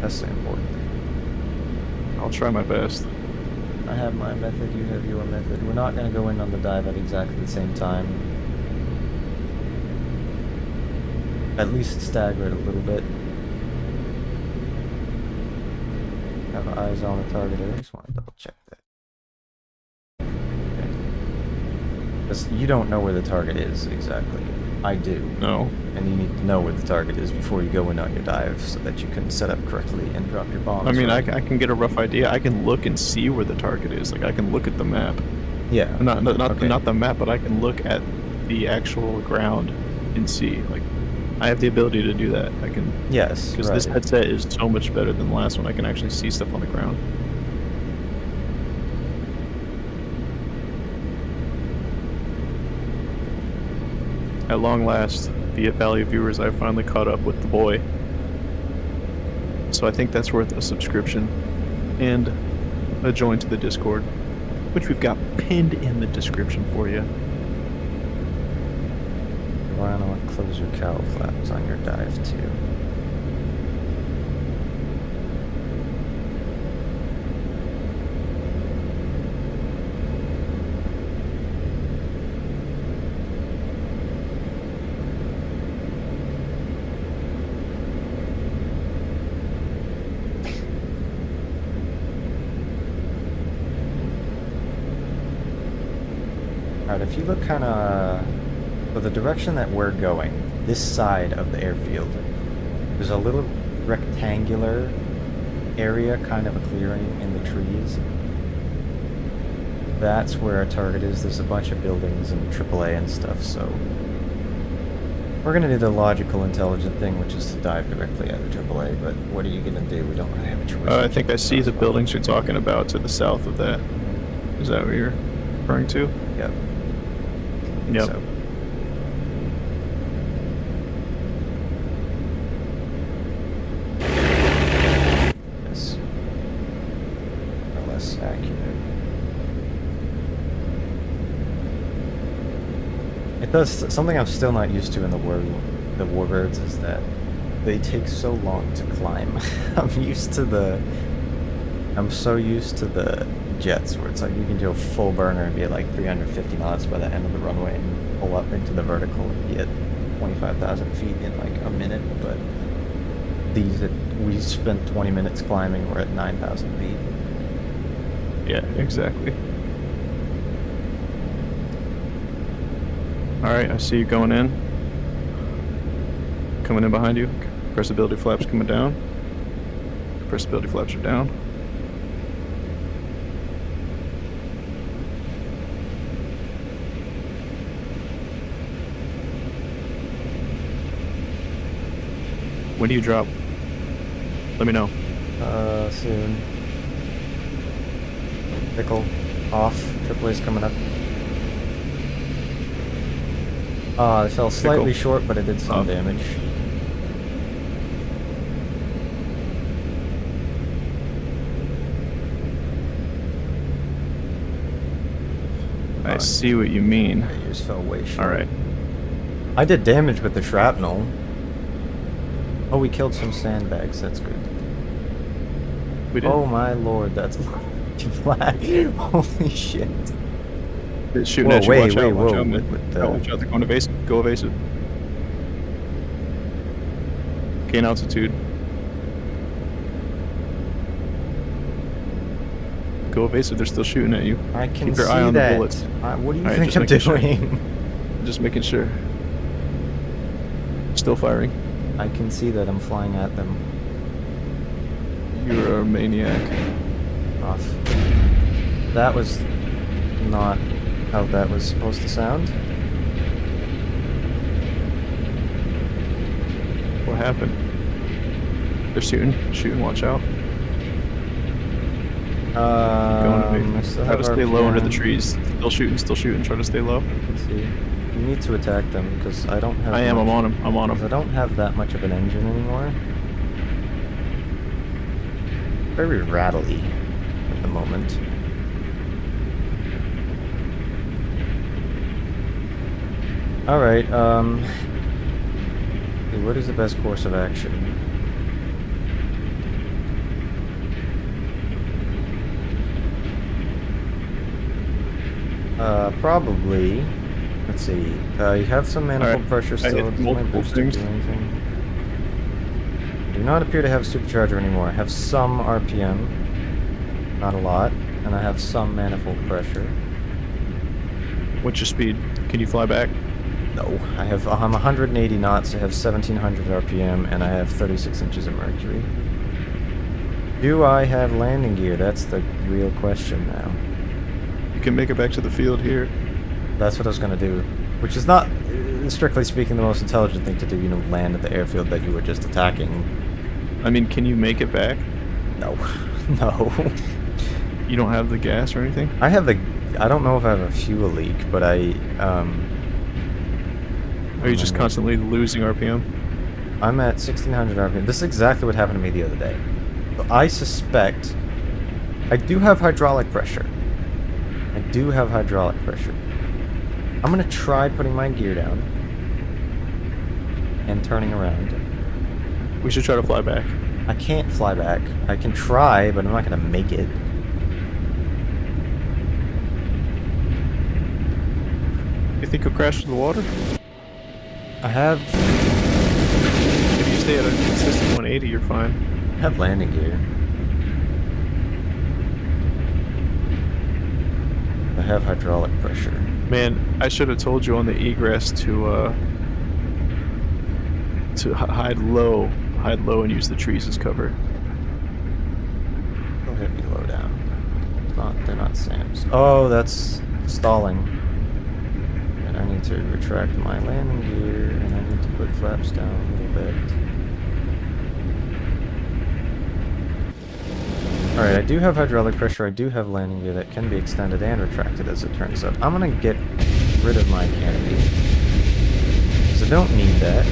That's the important thing. I'll try my best. I have my method, you have your method. We're not going to go in on the dive at exactly the same time. At least stagger it a little bit. Have eyes on the target. I just want to double check that. Okay. Because you don't know where the target is exactly. I do. No. And you need to know where the target is before you go in on your dive so that you can set up correctly and drop your bombs. I mean, I right. can get a rough idea. I can look and see where the target is. Like, I can look at the map. Yeah. Not Okay. the map, but I can look at the actual ground and see. Like, I have the ability to do that. I can, Yes, because right. this headset is so much better than the last one. I can actually see stuff on the ground. At long last, the Valley viewers, I finally caught up with the boy. So I think that's worth a subscription and a join to the Discord, which we've got pinned in the description for you. You want to close your cowl flaps on your dive too. Alright, if you look kind of So the direction that we're going, this side of the airfield, there's a little rectangular area, kind of a clearing in the trees. That's where our target is. There's a bunch of buildings and AAA and stuff, so we're gonna do the logical, intelligent thing, which is to dive directly at the AAA, but what are you gonna do? We don't really have a choice. I think I see the buildings you're talking about to the south of that. Is that what you're referring to? Yep. Yep. So, yes. Or less accurate. It does something I'm still not used to in the warbirds is that they take so long to climb. I'm so used to the jets where it's like you can do a full burner and be at like 350 knots by the end of the runway and pull up into the vertical and be at 25,000 feet in like a minute, but we spent 20 minutes climbing, we're at 9,000 feet. Yeah, exactly. Alright, I see you going in. Coming in behind you. Compressibility flaps coming down. Compressibility flaps are down. When do you drop? Let me know. Soon. Pickle off. AAA's coming up. It fell slightly Pickle. short, but it did some damage. I see what you mean. Yeah, you just fell way short. Alright. I did damage with the shrapnel. Oh, we killed some sandbags. That's good. We did. Oh my lord, that's flag. Holy shit. It's shooting Whoa, at you. wait, Watch wait, out, watch whoa, out, man. what the- Watch out, they're going evasive. Go evasive. Gain altitude. Go evasive, they're still shooting at you. I can Keep your see eye on the that. bullets. What do you Alright, think just I'm making sure. doing? Just making sure. Still firing. I can see that I'm flying at them. You're a maniac. Off. That was not how that was supposed to sound. What happened? They're shooting, watch out. I still Try have to stay low under the RPM. trees. Still shooting, try to stay low. I can see. You need to attack them because I don't have. I am, much, I'm on him, I'm on because I him. don't have that much of an engine anymore. Very rattly at the moment. Alright, what is the best course of action? Probably. Let's see. You have some manifold Alright, pressure I still. hit Does my multiple booster things. do anything? Do not appear to have supercharger anymore. I have some RPM. Not a lot. And I have some manifold pressure. What's your speed? Can you fly back? No, I'm 180 knots, I have 1700 RPM, and I have 36 inches of mercury. Do I have landing gear? That's the real question now. You can make it back to the field here. That's what I was gonna do. Which is not, strictly speaking, the most intelligent thing to do, you know, land at the airfield that you were just attacking. I mean, can you make it back? No. No. You don't have the gas or anything? I don't know if I have a fuel leak, but Are you just constantly losing RPM? I'm at 1600 RPM. This is exactly what happened to me the other day. So I suspect I do have hydraulic pressure. I'm gonna try putting my gear down and turning around. We should try to fly back. I can't fly back. I can try, but I'm not gonna make it. You think you'll crash into the water? I have If you stay at a consistent 180, you're fine. landing gear. I have hydraulic pressure. Man, I should have told you on the egress to hide low and use the trees as cover. Go hit me low down. They're not SAMs. Oh, that's stalling. And I need to retract my landing gear, and I need to put flaps down a little bit. Alright, I do have hydraulic pressure, I do have landing gear that can be extended and retracted as it turns out. I'm gonna get rid of my canopy, because I don't need that.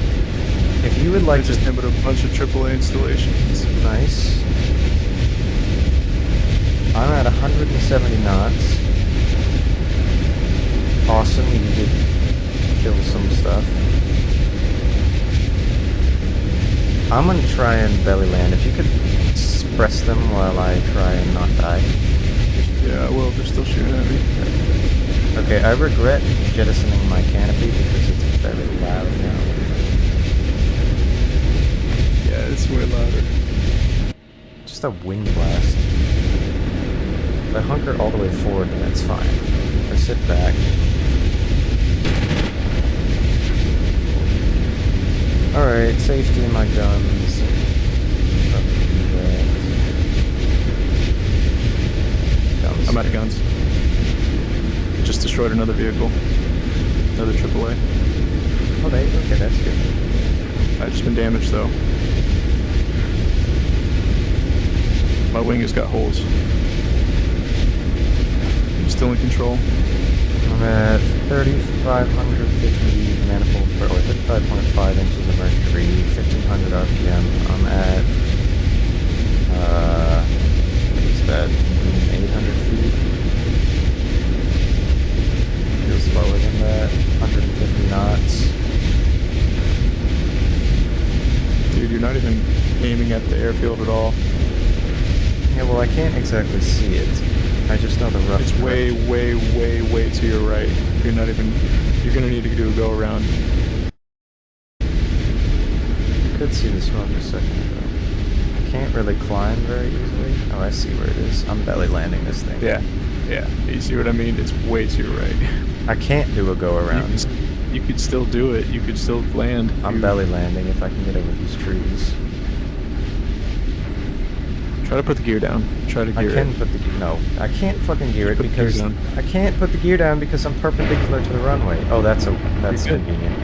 If you would like I just hammered a bunch of AAA installations. Nice. I'm at 170 knots. Awesome, you did kill some stuff. I'm gonna try and belly land. If you could suppress them while I try and not die. Yeah, well, they're still shooting at me. Okay, I regret jettisoning my canopy because it's very loud now. Yeah, it's way louder. Just a wind blast. If I hunker all the way forward, then it's fine. If I sit back... Alright, safety in my guns. I'm out of guns. Just destroyed another vehicle. Another AAA. Oh, okay, that's good. I've just been damaged though. My wing has got holes. I'm still in control. I'm at 3,550 manifold per, or 35.5 inches of mercury, 1,500 RPM. I'm at, what is that, 800 feet? Feels lower than that, 150 knots. Dude, you're not even aiming at the airfield at all. Yeah, well, I can't exactly see it. I just know the rough It's way, direction. way to your right. You're not even... You're gonna need to do a go around. I could see the smoke a second ago. I can't really climb very easily. Oh, I see where it is. I'm belly landing this thing. Yeah. You see what I mean? It's way to your right. I can't do a go around. You could still do it. You could still land. I'm belly landing if I can get over these trees. Try to put the gear down. Try to gear it. I can put the gear... No, I can't fucking gear it Put the gear because... down. I can't put the gear down because I'm perpendicular to the runway. Oh, that's You're good. convenient.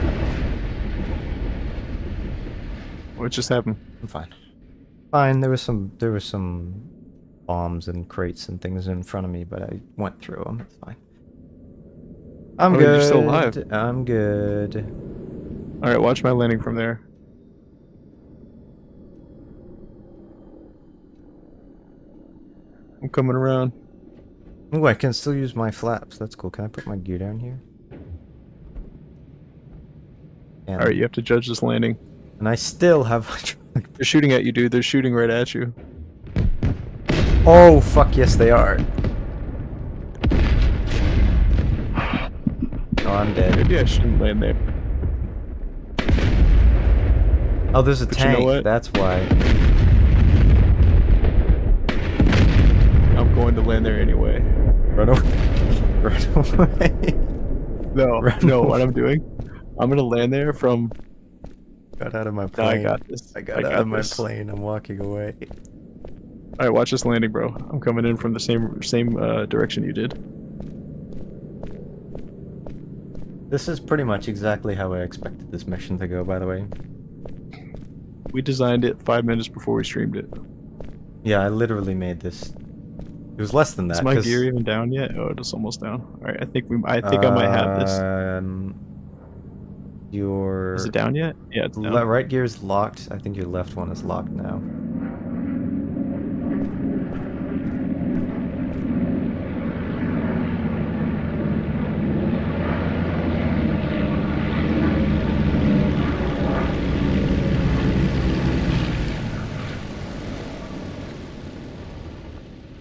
What just happened? I'm fine. Fine, there was some bombs and crates and things in front of me, but I went through them. It's fine. I'm good. You're still alive. I'm good. Alright, watch my landing from there. I'm coming around. Ooh, I can still use my flaps. That's cool. Can I put my gear down here? And, Alright, you have to judge this landing. and I still have... They're shooting at you, dude. They're shooting right at you. Oh, fuck yes they are. Oh, I'm dead. Maybe I shouldn't land there. Oh, there's a But you know tank. what? That's why. I'm going to land there anyway. Run away. Run away. No, Run no, away. what I'm doing, I'm gonna land there from... Got out of my No, plane. I got this. I got out of my plane. I'm walking away. Alright, watch this landing, bro. I'm coming in from the same direction you did. This is pretty much exactly how I expected this mission to go, by the way. We designed it 5 minutes before we streamed it. Yeah, I literally made this. It was less than that. Is my 'cause, gear even down yet? Oh, it's almost down. Alright, I think I might have this. Your Is it down yet? Yeah, it's down. right gear is locked. I think your left one is locked now.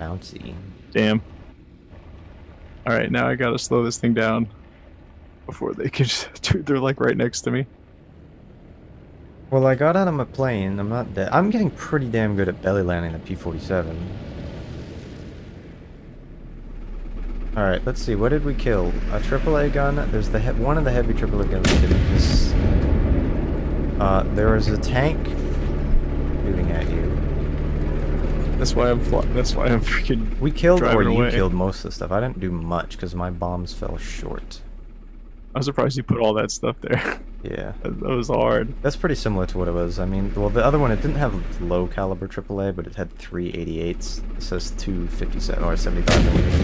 Bouncy. Damn. Alright, now I gotta slow this thing down before they can just... Dude, they're like right next to me. Well, I got out of my plane. I'm not dead. I'm getting pretty damn good at belly landing the P-47. Alright, let's see. What did we kill? A AAA gun. There's the one of the heavy AAA guns we didn't miss. There was a tank shooting at you. That's why I'm freaking. We killed, or driving you away. killed most of the stuff. I didn't do much because my bombs fell short. I'm surprised you put all that stuff there. Yeah. That was hard. That's pretty similar to what it was. I mean, well, the other one, it didn't have low caliber AAA, but it had 3 88s. It says 257 or 75 millimeters.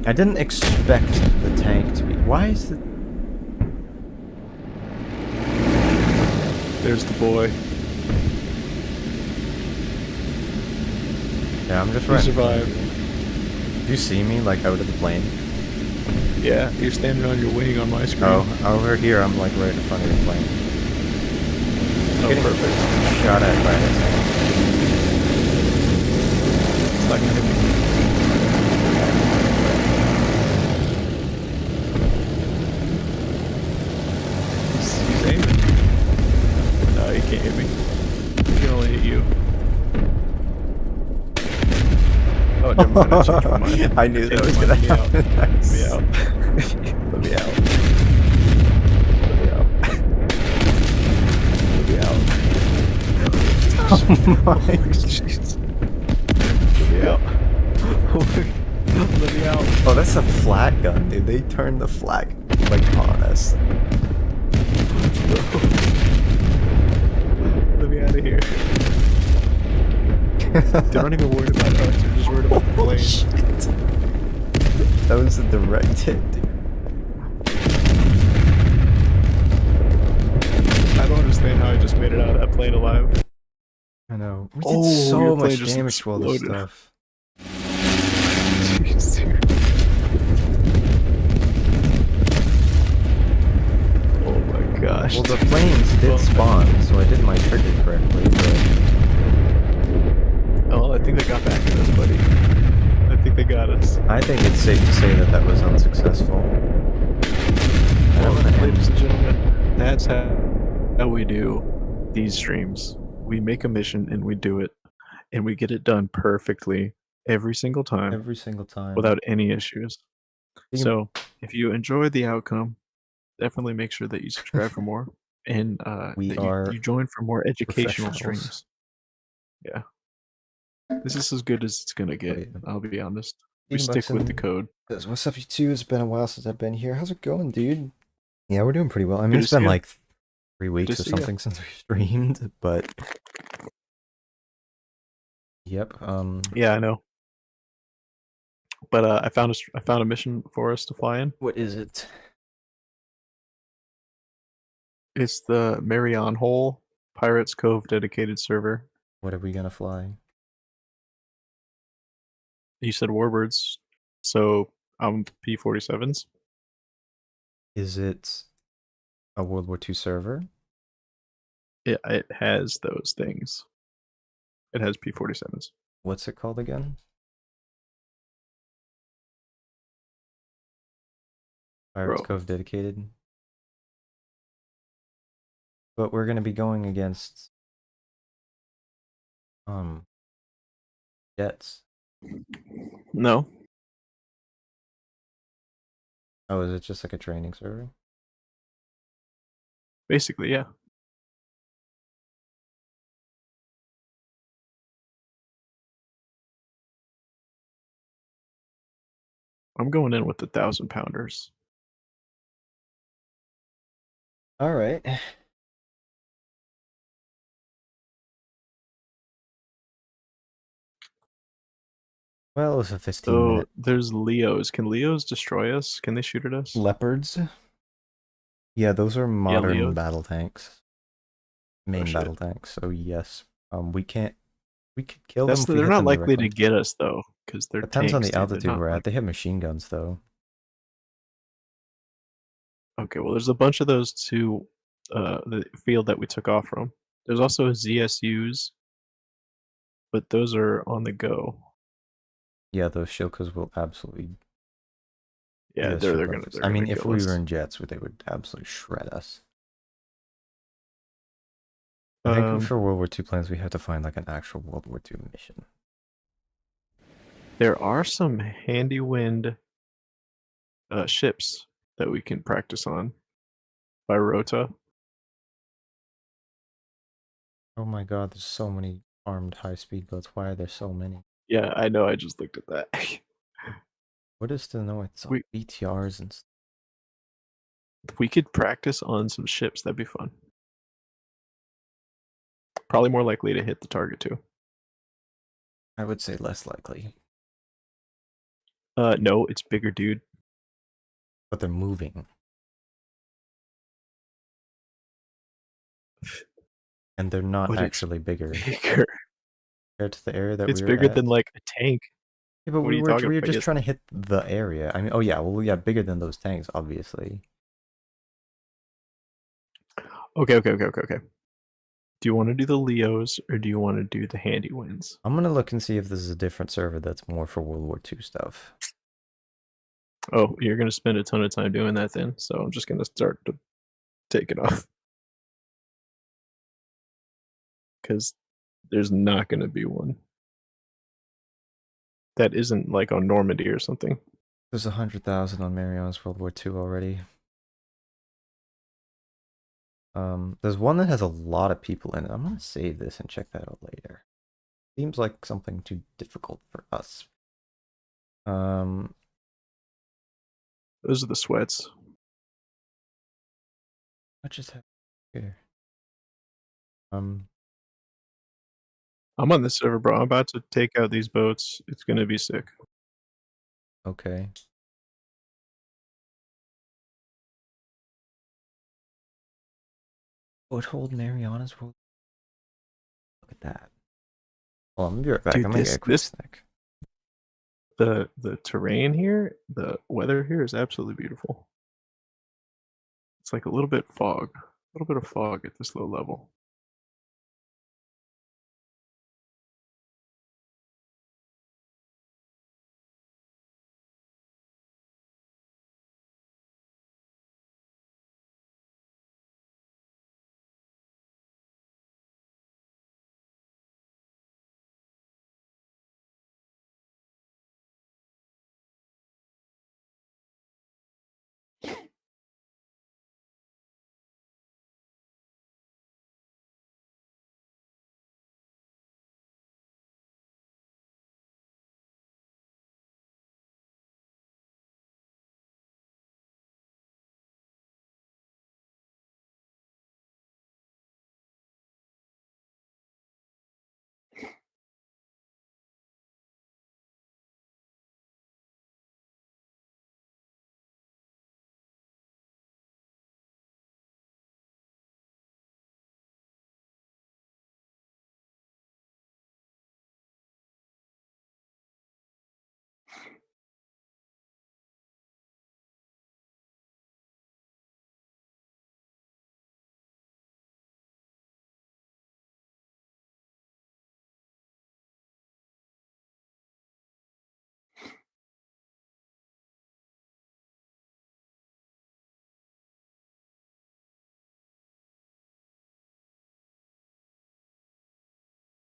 I didn't expect the tank to be. Why is the. There's the boy. Yeah, I'm just He right. survived. Do you see me like out of the plane? Yeah, you're standing on your wing on my screen. Oh, over here, I'm like right in front of the plane. Oh, Getting perfect. shot at by a tank. It's not gonna hit me. He's aiming. No, he can't hit me. He can only hit you. Oh, never mind. I changed my mind. I knew that Changed was my gonna mind. happen. Let me out. Let me out. Let me out. Let me out. Oh my. Jeez. Let me out. Let me out. Oh, that's a flat gun, dude. They turned the flag like on us. Let me out of here. They're not even worried about us. They're just worried about the Oh, plane. shit. That was a direct hit, dude. I don't understand how I just made it out of that plane alive. I know. We did Oh, so your much plane just damage to all this exploded. stuff. Jeez, dude. Oh my gosh. Well, the planes did Well, spawn, so I did my trigger correctly, but. Oh, I think they got back at us, buddy. I think they got us. I think it's safe to say that that was unsuccessful. Well, ladies and gentlemen, that's how we do these streams. We make a mission and we do it, and we get it done perfectly every single time Every single time. without any issues. You- So, if you enjoy the outcome, definitely make sure that you subscribe for more, and We that are you join for more educational professionals. streams. Yeah. This is as good as it's gonna get, yeah. I'll be honest. We Steven stick with the Buxton code. says, "What's up, you two? It's been a while since I've been here. How's it going, dude?" Yeah, we're doing pretty well. I mean, Good it's to been see ya. like 3 weeks to or see ya. something since we streamed, but yep. Yeah, I know. But I found a mission for us to fly in. What is it? It's the Marion Hole Pirates Cove dedicated server. What are we gonna fly? You said warbirds, so P-47s. Is it a World War II server? It has those things. It has P-47s. What's it called again? Pirates Bro. Cove dedicated. But we're gonna be going against jets. No. Oh, is it just like a training server? Basically, yeah. I'm going in with the 1,000-pounders. All right. Well, it was a 15 So minute. there's Leos. Can Leos destroy us? Can they shoot at us? Leopards? Yeah, those are modern Leos. battle tanks. Main shit. battle tanks. So yes, we can't. We could kill them. That's If we they're hit not them likely to directly. get us though, because they're Depends on tanks, the dude. They're altitude not we're at. like- They have machine guns though. Okay, well, there's a bunch of those to the field that we took off from. There's also ZSUs, but those are on the go. Yeah, those Shilkas will absolutely. Yeah, eat us they're for gonna. breakfast. They're I mean, gonna if kill we us. were in jets, they would absolutely shred us. I think for World War II plans, we have to find like an actual World War II mission. There are some handy wind ships that we can practice on by Rota. Oh my god, there's so many armed high-speed boats. Why are there so many? Yeah, I know. I just looked at that. What is to know it's all we BTRs and we could practice on some ships. That'd be fun. Probably more likely to hit the target too. I would say less likely. No, it's bigger, dude. But they're moving. And they're not But actually bigger bigger. compared to the area that It's we were bigger at. than like a tank. Yeah, but What are you talking we were about? just Yes. trying to hit the area. I mean, oh yeah, well, yeah, bigger than those tanks, obviously. Okay. Do you want to do the Leos or do you want to do the handy winds? I'm gonna look and see if this is a different server that's more for World War II stuff. Oh, you're gonna spend a ton of time doing that then, so I'm just gonna start to take it off. Because there's not gonna be one. That isn't like on Normandy or something. There's 100,000 on Marion's World War II already. There's one that has a lot of people in it. I'm gonna save this and check that out later. Seems like something too difficult for us. Those are the sweats. What just happened here? I'm on this server, bro. I'm about to take out these boats. It's gonna be sick. Okay. Foothold Mariana's World. Look at that. Well, I'm gonna be right back. Dude, I'm gonna get a quick snack. The terrain here, the weather here is absolutely beautiful. It's like a little bit fog. A little bit of fog at this low level.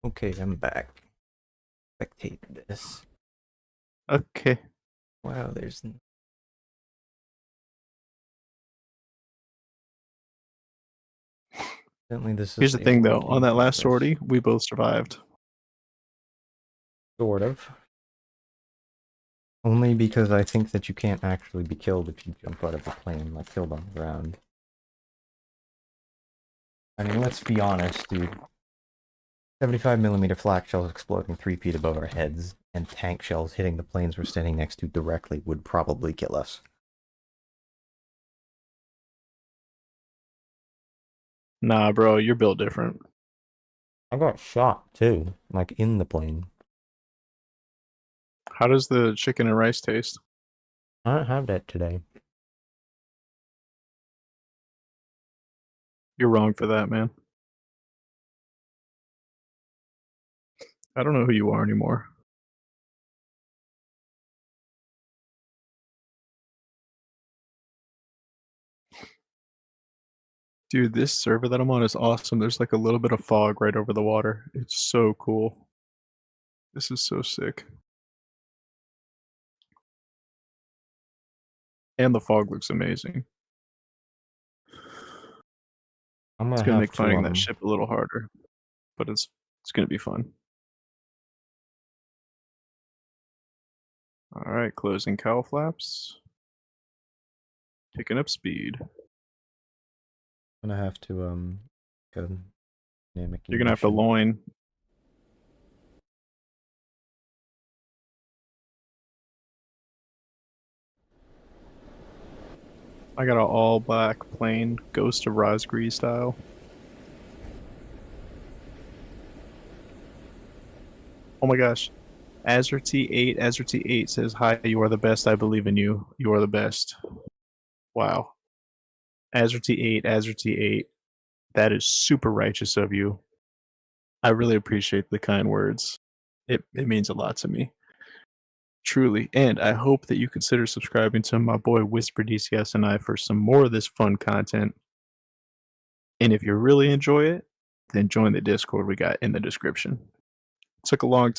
Okay, I'm back. Spectate this. Okay. Wow, there's. Certainly, this is. Here's the thing, though. On that last sortie, we both survived. Sort of. Only because I think that you can't actually be killed if you jump out of a plane, like killed on the ground. I mean, let's be honest, dude. 75mm flak shells exploding 3 feet above our heads, and tank shells hitting the planes we're standing next to directly would probably kill us. Nah, bro, you're built different. I got shot, too. Like, in the plane. How does the chicken and rice taste? I don't have that today. You're wrong for that, man. I don't know who you are anymore. Dude, this server that I'm on is awesome. There's like a little bit of fog right over the water. It's so cool. This is so sick. And the fog looks amazing. I'm It's gonna gonna have make to finding that ship a little harder, but it's gonna be fun. All right, closing cowl flaps. Picking up speed. I'm gonna have to go dynamic You're gonna have to ignition. loin. I got an all black plane, Ghost of Rosgri style. Oh my gosh. Azure T8 says, "Hi, you are the best. I believe in you. You are the best." Wow. Azure T8. That is super righteous of you. I really appreciate the kind words. It means a lot to me. Truly. And I hope that you consider subscribing to my boy Whisper DCS and I for some more of this fun content. And if you really enjoy it, then join the Discord we got in the description. It took a long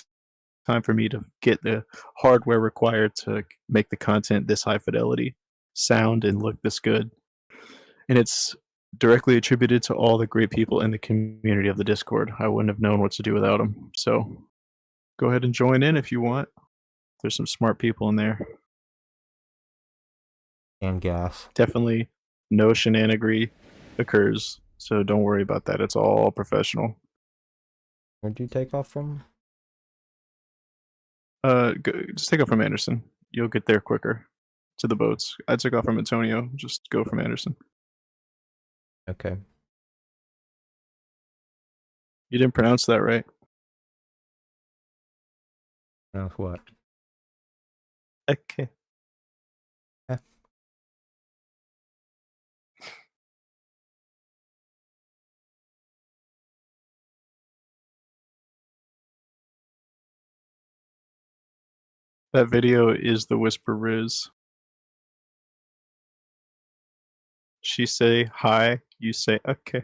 time for me to get the hardware required to make the content this high fidelity, sound and look this good. And it's directly attributed to all the great people in the community of the Discord. I wouldn't have known what to do without them. So go ahead and join in if you want. There's some smart people in there. And gas. Definitely no shenanigery occurs, so don't worry about that. It's all professional. Where'd you take off from? Just take off from Anderson. You'll get there quicker to the boats. I took off from Antonio. Just go from Anderson. Okay. You didn't pronounce that right. Now what? Okay. That video is the Whisper Riz. She say hi, you say okay.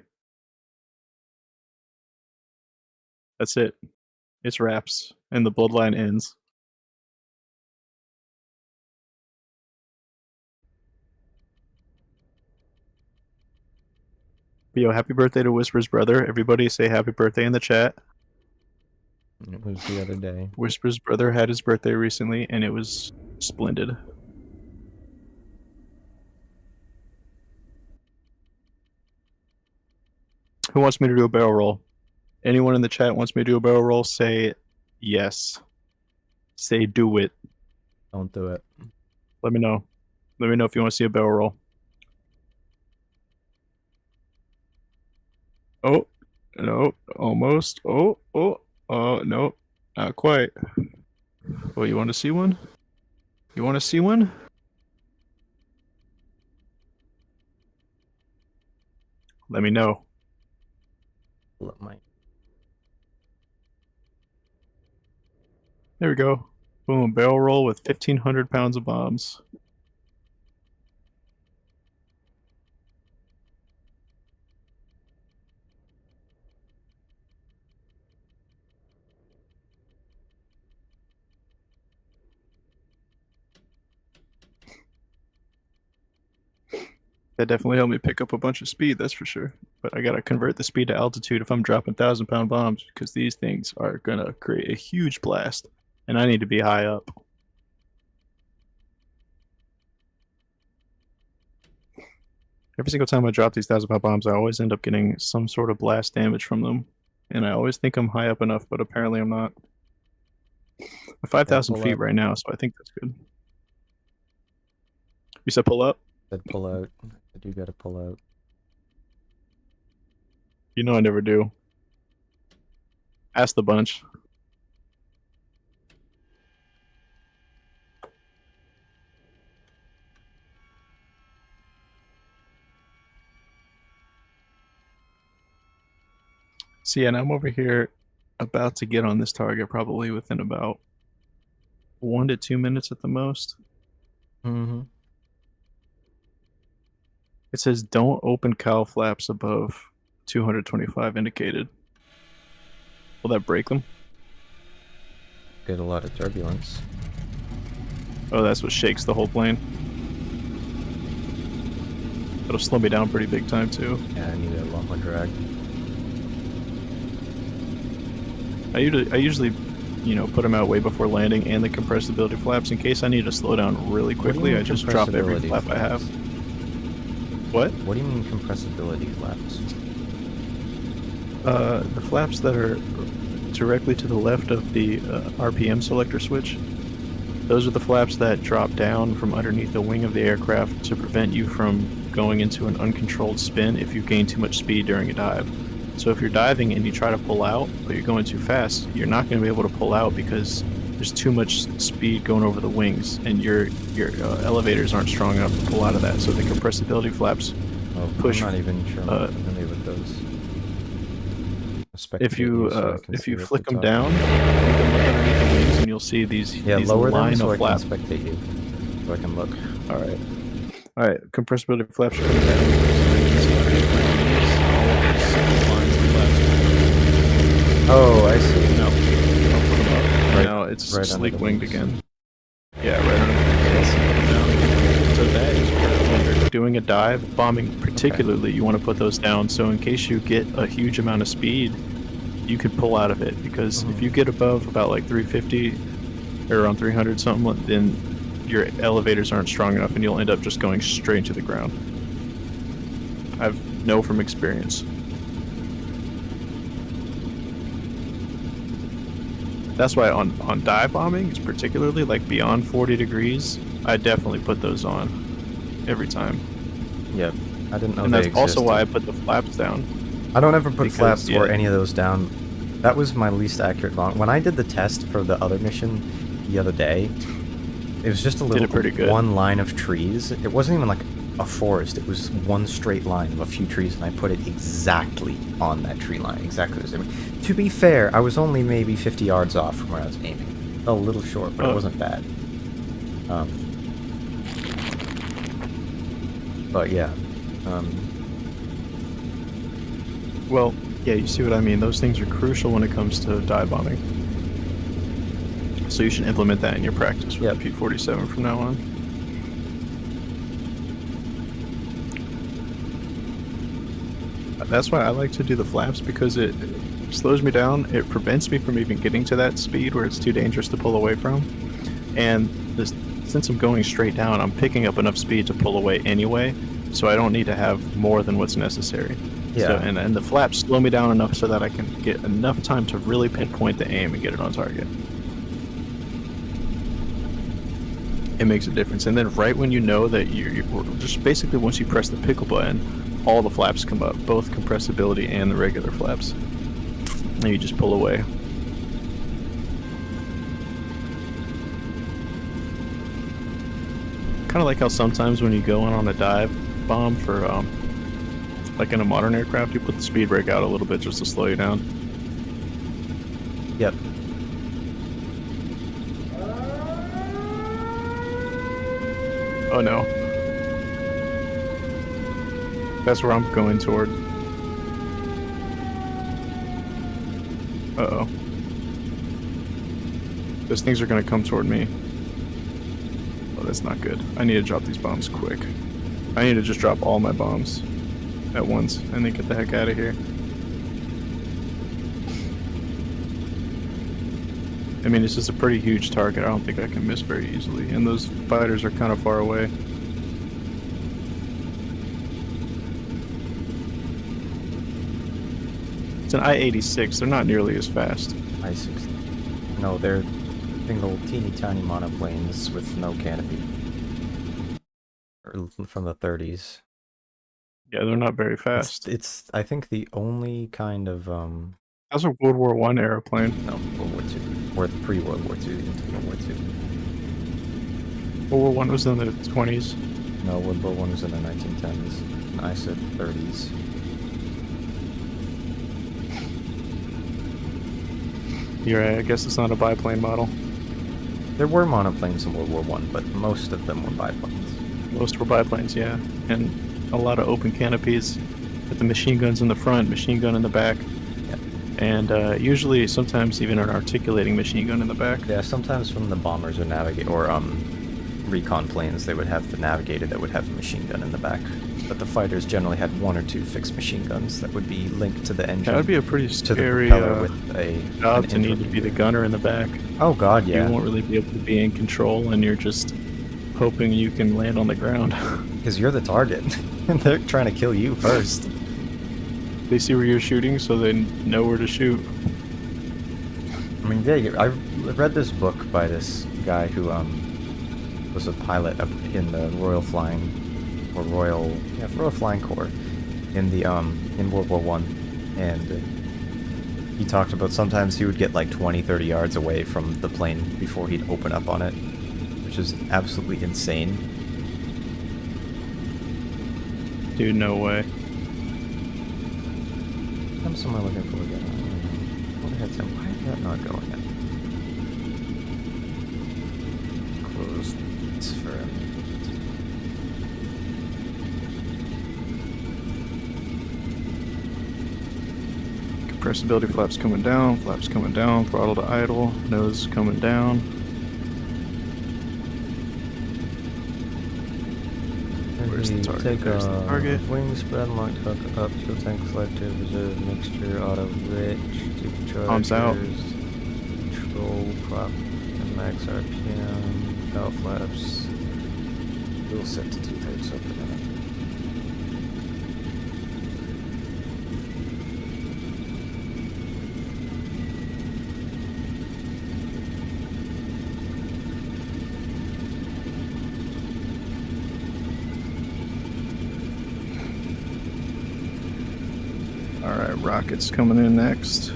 That's it. It's wraps, and the bloodline ends. Yo, happy birthday to Whisper's brother. Everybody say happy birthday in the chat. It was the other day. Whisper's brother had his birthday recently, and it was splendid. Who wants me to do a barrel roll? Anyone in the chat wants me to do a barrel roll? Say yes. Say do it. Don't do it. Let me know. Let me know if you want to see a barrel roll. Oh, no, almost. Oh, no, not quite. Oh, you want to see one? You want to see one? Let me know. Let my There we go. Boom, barrel roll with 1,500 pounds of bombs. That definitely helped me pick up a bunch of speed, that's for sure. But I gotta convert the speed to altitude if I'm dropping 1,000-pound bombs, because these things are gonna create a huge blast, and I need to be high up. Every single time I drop these 1,000-pound bombs, I always end up getting some sort of blast damage from them, and I always think I'm high up enough, but apparently I'm not. I'm 5,000 pull feet up. right now, so I think that's good. You said pull up? said pull out. I do gotta pull out. You know I never do. Ask the bunch. See, and I'm over here about to get on this target probably within about 1 to 2 minutes at the most. Mm-hmm. It says don't open cowl flaps above 225 indicated. Will that break them? Get a lot of turbulence. Oh, that's what shakes the whole plane. It'll slow me down pretty big time too. Yeah, I need a lot more drag. I usually, you know, put them out way before landing and the compressibility flaps in case I need to slow down really What do you quickly. mean I just drop every compressibility flap I have. flaps? What? What do you mean compressibility flaps? The flaps that are directly to the left of the RPM selector switch. Those are the flaps that drop down from underneath the wing of the aircraft to prevent you from going into an uncontrolled spin if you gain too much speed during a dive. So if you're diving and you try to pull out, but you're going too fast, you're not going to be able to pull out because there's too much speed going over the wings, and your elevators aren't strong enough to pull out of that. So the compressibility flaps Oh, push. I'm not even sure I'm familiar with those. If you flick them down. down, flick them up underneath the wings, and you'll see these Yeah, these lower them line so of I can flaps. spectate you. So I can look. All right. Compressibility flaps are coming down. So you can see all of these lines of flaps. Oh, I see. Now, I'll put them up. Right- Now it's right under sleek the winged wings. again. Yeah, right under the wings. So that is for when you're doing a dive, bombing particularly, you want to put those down. So in case you get a huge amount of speed, you could pull out of it. Because if you get above about like 350 or around 300 something, then your elevators aren't strong enough and you'll end up just going straight to the ground. I know from experience. That's why on dive bombing, it's particularly like beyond 40 degrees, I definitely put those on every time. Yep. I didn't know And they that's also why I existed. put the flaps down. I don't ever put because, flaps or yeah. any of those down. That was my least accurate bomb. When I did the test for the other mission the other day, it was just a little pretty good. one line of trees. It wasn't even like a forest. It was one straight line of a few trees, and I put it exactly on that tree line, exactly the same. To be fair, I was only maybe 50 yards off from where I was aiming. A little short, but it wasn't bad. But yeah. Well, yeah, you see what I mean. Those things are crucial when it comes to dive bombing. So you should implement that in your practice with the P-47 from now on. That's why I like to do the flaps, because it slows me down. It prevents me from even getting to that speed where it's too dangerous to pull away from. And since I'm going straight down, I'm picking up enough speed to pull away anyway, so I don't need to have more than what's necessary. Yeah. So, and the flaps slow me down enough so that I can get enough time to really pinpoint the aim and get it on target. It makes a difference. And then right when you know that you're just basically once you press the pickle button, all the flaps come up, both compressibility and the regular flaps. And you just pull away. Kind of like how sometimes when you go on a dive bomb for, like in a modern aircraft, you put the speed brake out a little bit just to slow you down. Yep. Oh no. That's where I'm going toward. Uh-oh. Those things are gonna come toward me. Oh, that's not good. I need to drop these bombs quick. I need to just drop all my bombs at once and then get the heck out of here. I mean, this is a pretty huge target. I don't think I can miss very easily. And those fighters are kind of far away. It's an I-86. They're not nearly as fast. I-60. No, they're single teeny tiny monoplanes with no canopy. From the 30s. Yeah, they're not very fast. It's I think the only kind of That's a World War I airplane. no, World War II. Or the pre-World War II into World War II. World War I was in the 20s. No, World War I was in the 1910s. And I said 30s. You're right, I guess it's not a biplane model. There were monoplanes in World War I, but most of them were biplanes. Most were biplanes, yeah. And a lot of open canopies with the machine guns in the front, machine gun in the back. Yep. And usually, sometimes even an articulating machine gun in the back. Yeah, sometimes from the bombers or recon planes, they would have the navigator that would have a machine gun in the back. But the fighters generally had 1 or 2 fixed machine guns that would be linked to the engine. That would be a pretty to the scary propeller with a job an to need to be the interleader. gunner in the back. Oh god, yeah. You won't really be able to be in control, and you're just hoping you can land on the ground. Because you're the target. And they're trying to kill you first. They see where you're shooting, so they know where to shoot. I mean, I read this book by this guy who was a pilot up in the Royal Flying Corps in the in World War One, and he talked about sometimes he would get like 20-30 yards away from the plane before he'd open up on it, which is absolutely insane. Dude, no way. I'm somewhere looking for it. What the heck's that? Why is that not going up? Close this for a minute. Compressibility flaps coming down, throttle to idle, nose coming down. Where's the target? Take There's the target. Wing spread, lock tuck up, fuel tank selector, reserve mixture, auto rich, superchargers, Bombs out. control prop, and max RPM, valve flaps, fuel set to 2/3 up and then Alright, rockets coming in next.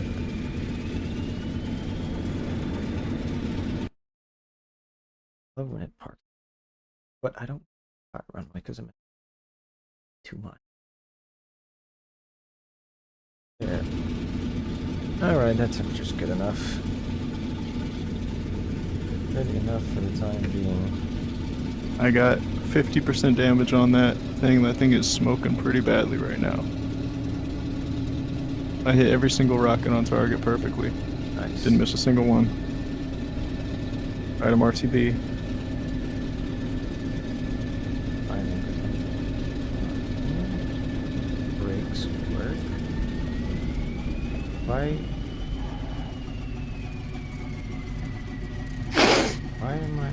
love when it parks. But I don't park runway because I'm too much. Yeah. Alright, that temperature's good enough. Good enough for the time being. I got 50% damage on that thing. That thing is smoking pretty badly right now. I hit every single rocket on target perfectly. Nice. Didn't miss a single one. Item RTB. Brakes work. Why am I...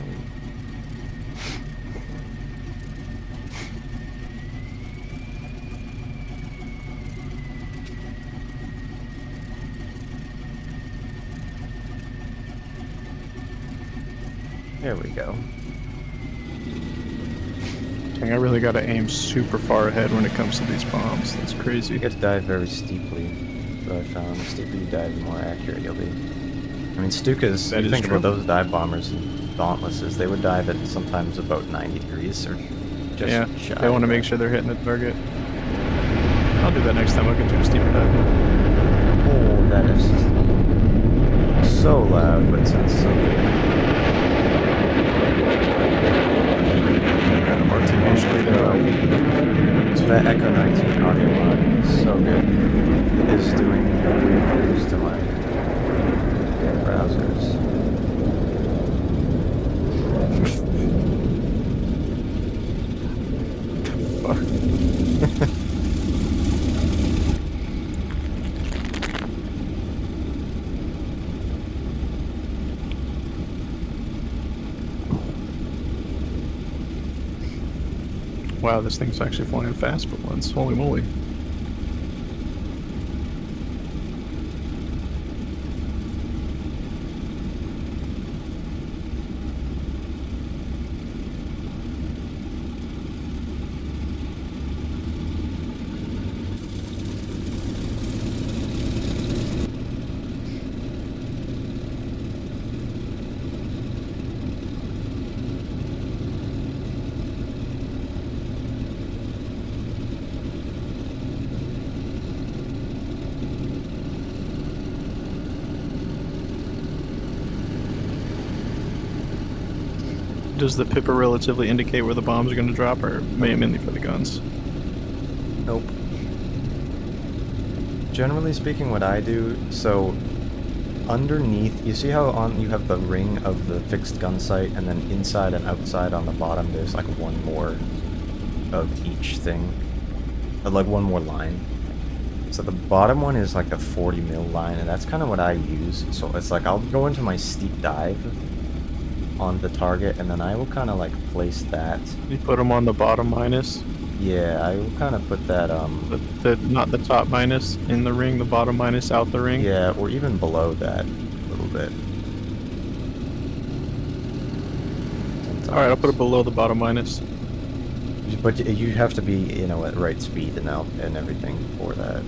There we go. Dang, I really gotta aim super far ahead when it comes to these bombs. That's crazy. You get to dive very steeply. That's what I found. The steeper you dive, the more accurate you'll be. I mean, Stukas, That you is think true. about those dive bombers and Dauntlesses, they would dive at sometimes about 90 degrees or just Yeah, shy they want to of make that. sure they're hitting the target. I'll do that next time. I'll get you a steeper dive. Oh, that is so loud, but it sounds so good. Item RTB should be there. So that Echo 19 audio mod is so good. It is doing weird things to my browsers. Fuck. Wow, this thing's actually flying fast for once. Holy moly. Does the Pipper relatively indicate where the bombs are going to drop, or mainly for the guns? Nope. Generally speaking, what I do, so underneath, you see how on you have the ring of the fixed gun sight, and then inside and outside on the bottom there's like one more of each thing, like one more line. So the bottom one is like the 40 mil line, and that's kind of what I use. So it's like I'll go into my steep dive on the target, and then I will kind of like place that. You put them on the bottom minus. Yeah, I will kind of put that Not the top minus in the ring, the bottom minus out the ring. yeah, or even below that a little bit. All right, I'll put it below the bottom minus. But you have to be, you know, at right speed and out and everything for that.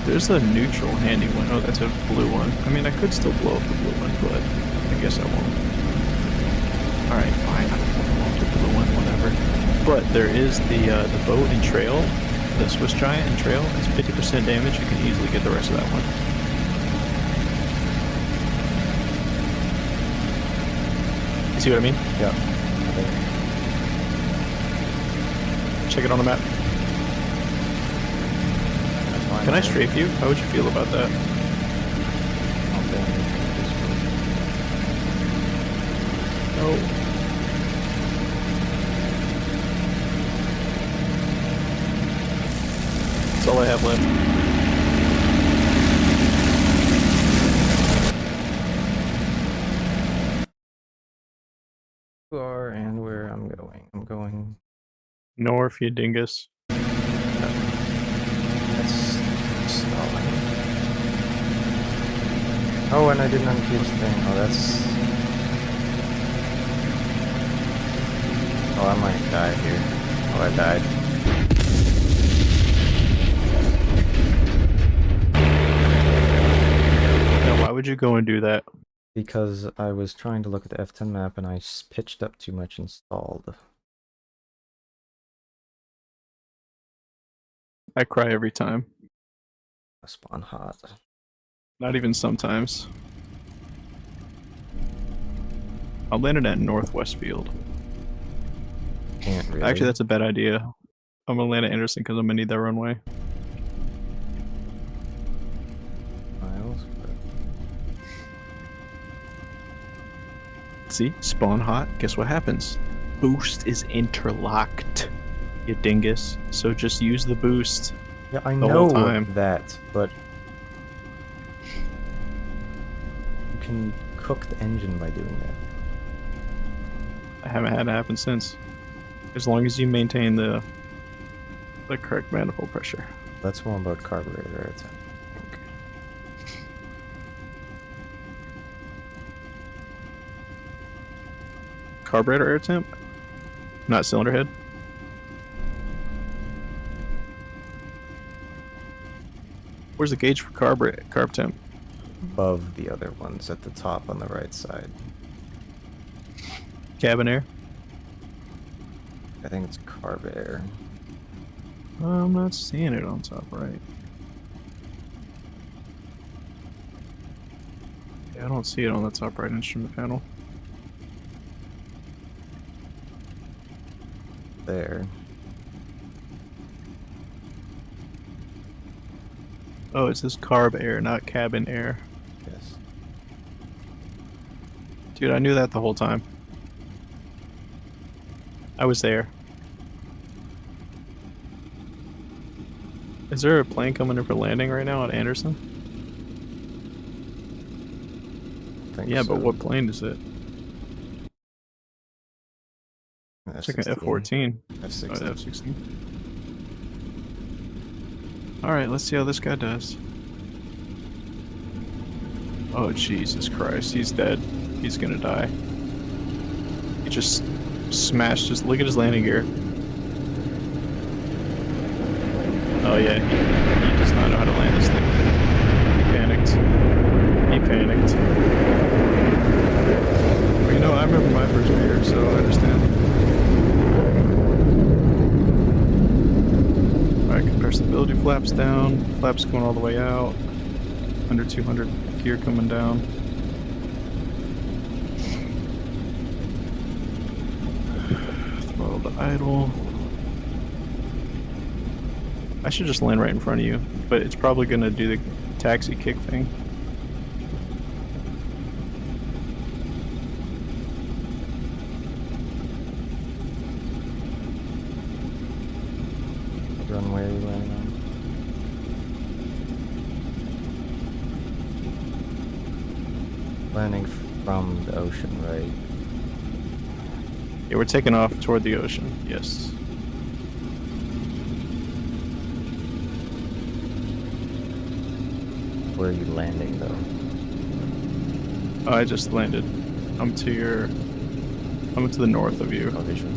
There's a neutral handy one. Oh, that's a blue one. I mean, I could still blow up the blue one, but I guess I won't. Alright, fine. I'll blow up the blue one, whatever. But there is the boat and trail. The Swiss Giant and trail. It's 50% damage. You can easily get the rest of that one. You see what I mean? Yeah. Check it on the map. Can I strafe you? How would you feel about that? No. That's all I have left. You are and where I'm going. I'm going. North, you dingus. That's stalling. Oh, and I didn't unkey this thing. Oh, that's. Oh, I might die here. Oh, I died. Now, why would you go and do that? Because I was trying to look at the F10 map and I pitched up too much and stalled. I cry every time. I spawn hot. Not even sometimes. I'll land it at Northwest Field. Can't really. Actually, that's a bad idea. I'm gonna land at Anderson because I'm gonna need that runway. Miles, but... See? Spawn hot. Guess what happens? Boost is interlocked, you dingus. So just use the boost. Yeah, I the know whole time. that, but... You can cook the engine by doing that. I haven't had it happen since. As long as you maintain the correct manifold pressure. That's more about carburetor air temp, I think. Carburetor air temp? Not cylinder head? Where's the gauge for carb temp? Above the other ones at the top on the right side. Cabin air? I think it's carb air. I'm not seeing it on top right. Yeah, I don't see it on the top right instrument panel. There. Oh, it says carb air, not cabin air. Yes. Dude, I knew that the whole time. I was there. Is there a plane coming in for landing right now at Anderson? Yeah, So. but what plane is it? It's like an F-14. F-16. Oh, F-16. Alright, let's see how this guy does. Oh, Jesus Christ. He's dead. He's gonna die. He just smashed his... Look at his landing gear. Oh, yeah. He does not know how to land this thing. He panicked. He panicked. Well, you know, I remember my first beer, so I understand. Alright, compressibility flaps down. Flaps going all the way out. Under 200 gear coming down. Hold idle. I should just land right in front of you, but it's probably gonna do the taxi kick thing. What runway are you landing on? Landing from the ocean, right? Yeah, we're taking off toward the ocean. Yes. Where are you landing, though? Oh, I just landed. I'm to the north of you. Oh, visual.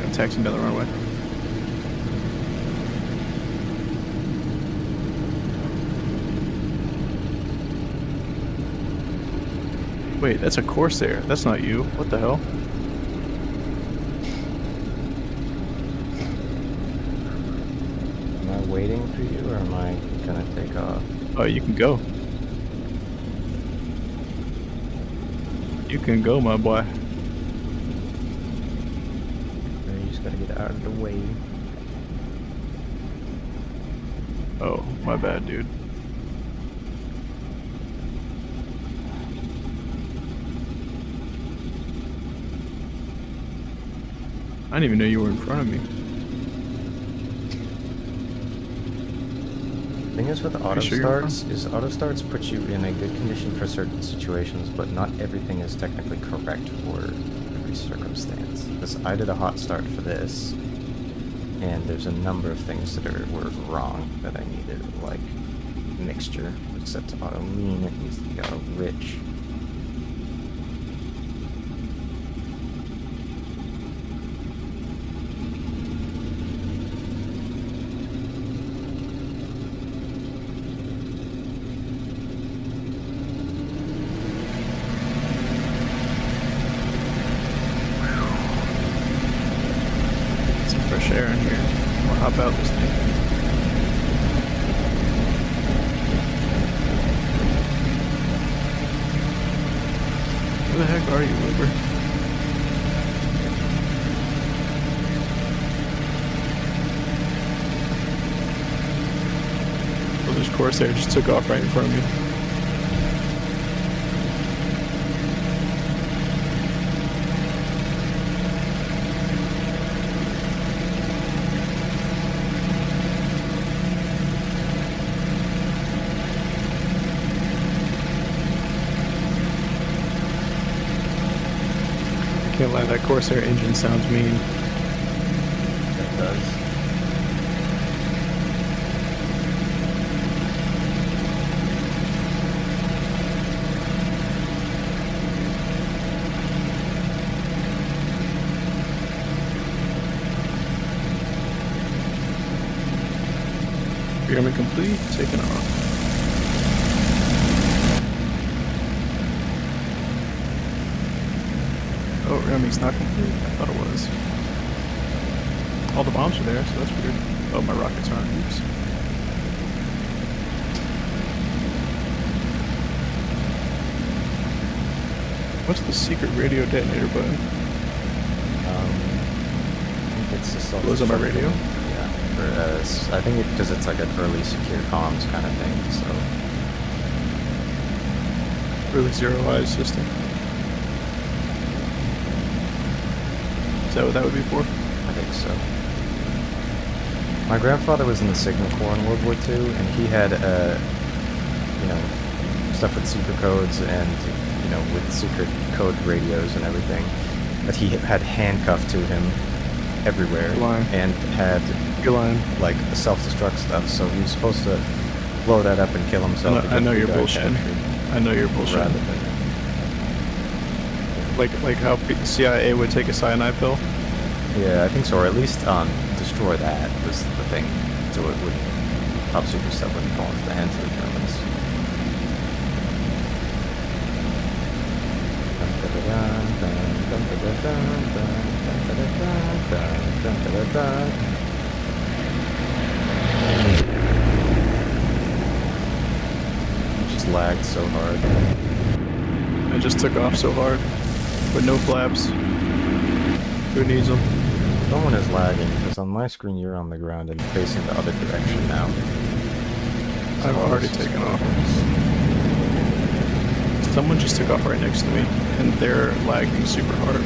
I'm taxiing down the runway. Wait, that's a Corsair. That's not you. What the hell? Am I waiting for you, or am I gonna take off? Oh, you can go. You can go, my boy. You just gotta get out of the way. Oh, my bad, dude. I didn't even know you were in front of me. The thing is with auto sure you're starts is auto starts put you in a good condition for certain situations, but not everything is technically correct for every circumstance. Because I did a hot start for this, and there's a number of things that were wrong that I needed, like mixture was set to auto lean, it needs to be auto rich. Some fresh air in here. We'll hop out this thing. Where the heck are you, Uber? Well, this Corsair just took off right in front of me. Can't lie, that Corsair engine sounds mean. It does. Rearming complete, taking off. Oh, rearming's not complete. I thought it was. All the bombs are there, so that's weird. Oh, my rockets aren't. Oops. What's the secret radio detonator button? I think it's just Blows up my radio? Yeah. I think because it's like an early secure comms kind of thing, so. Really zero-eyes system. Is that what that would be for? I think so. My grandfather was in the Signal Corps in World War II, and he had, stuff with secret codes and, with secret code radios and everything that he had handcuffed to him everywhere. You're lying. And had, You're lying. like, self-destruct stuff, so he was supposed to blow that up and kill himself. I know if he you're got bullshitting. captured, I know you're bullshitting. rather than Like how CIA would take a cyanide pill? Yeah, I think so, or at least destroy that was the thing, so it wouldn't, top secret stuff wouldn't fall into the hands of the Germans. It just lagged so hard. I just took off so hard, with no flaps. Who needs them? Someone is lagging, because on my screen you're on the ground and facing the other direction now. So I've already this is taken what off. it is. Someone just took off right next to me, and they're lagging super hard.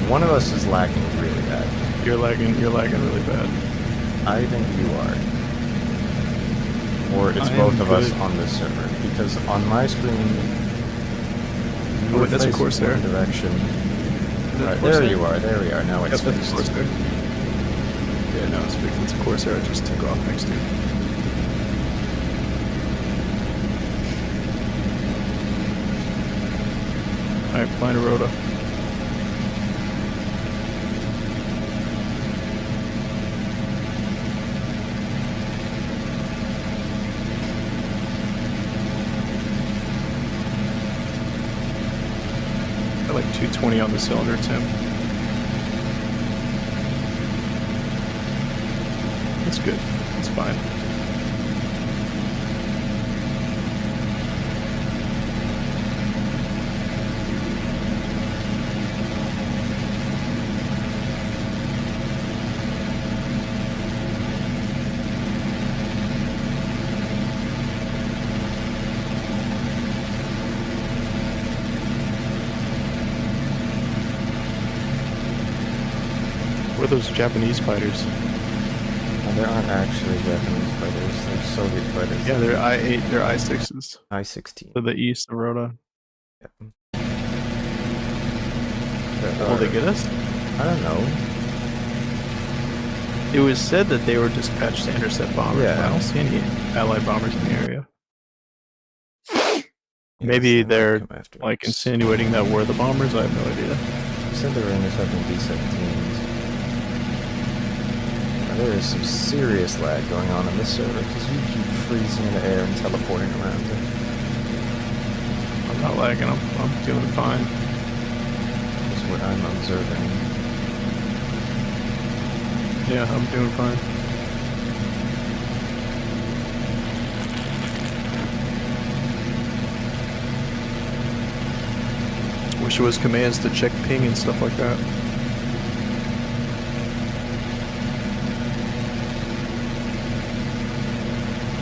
One of us is lagging really bad. You're lagging really bad. I think you are. Or it's I both am of us good. on this server. Because on my screen, you Oh, were wait, that's a facing Corsair. one direction. Is that a Right, there Corsair? you are, there we are. Now it's Yep, that's a fixed. Corsair. Yeah, no, it's fixed. It's a Corsair I just took off next to. Alright, find a rota. Got like 220 on the cylinder, Tim. That's good. That's fine. What are those Japanese fighters? There aren't actually Japanese fighters, they're Soviet fighters. Yeah, they're I-8, they're I-6s. I-16. To the east of Rota. Yep. Will they get us? I don't know. It was said that they were dispatched to intercept bombers, but I Yeah. don't see any Allied bombers in the area. Yes, Maybe they might they're come after like us. insinuating that we're the bombers. I have no idea. They said they were intercepting B-17s. There is some serious lag going on in this server because you keep freezing in the air and teleporting around it. I'm not lagging. I'm doing fine. That's what I'm observing. Yeah, I'm doing fine. Wish it was commands to check ping and stuff like that.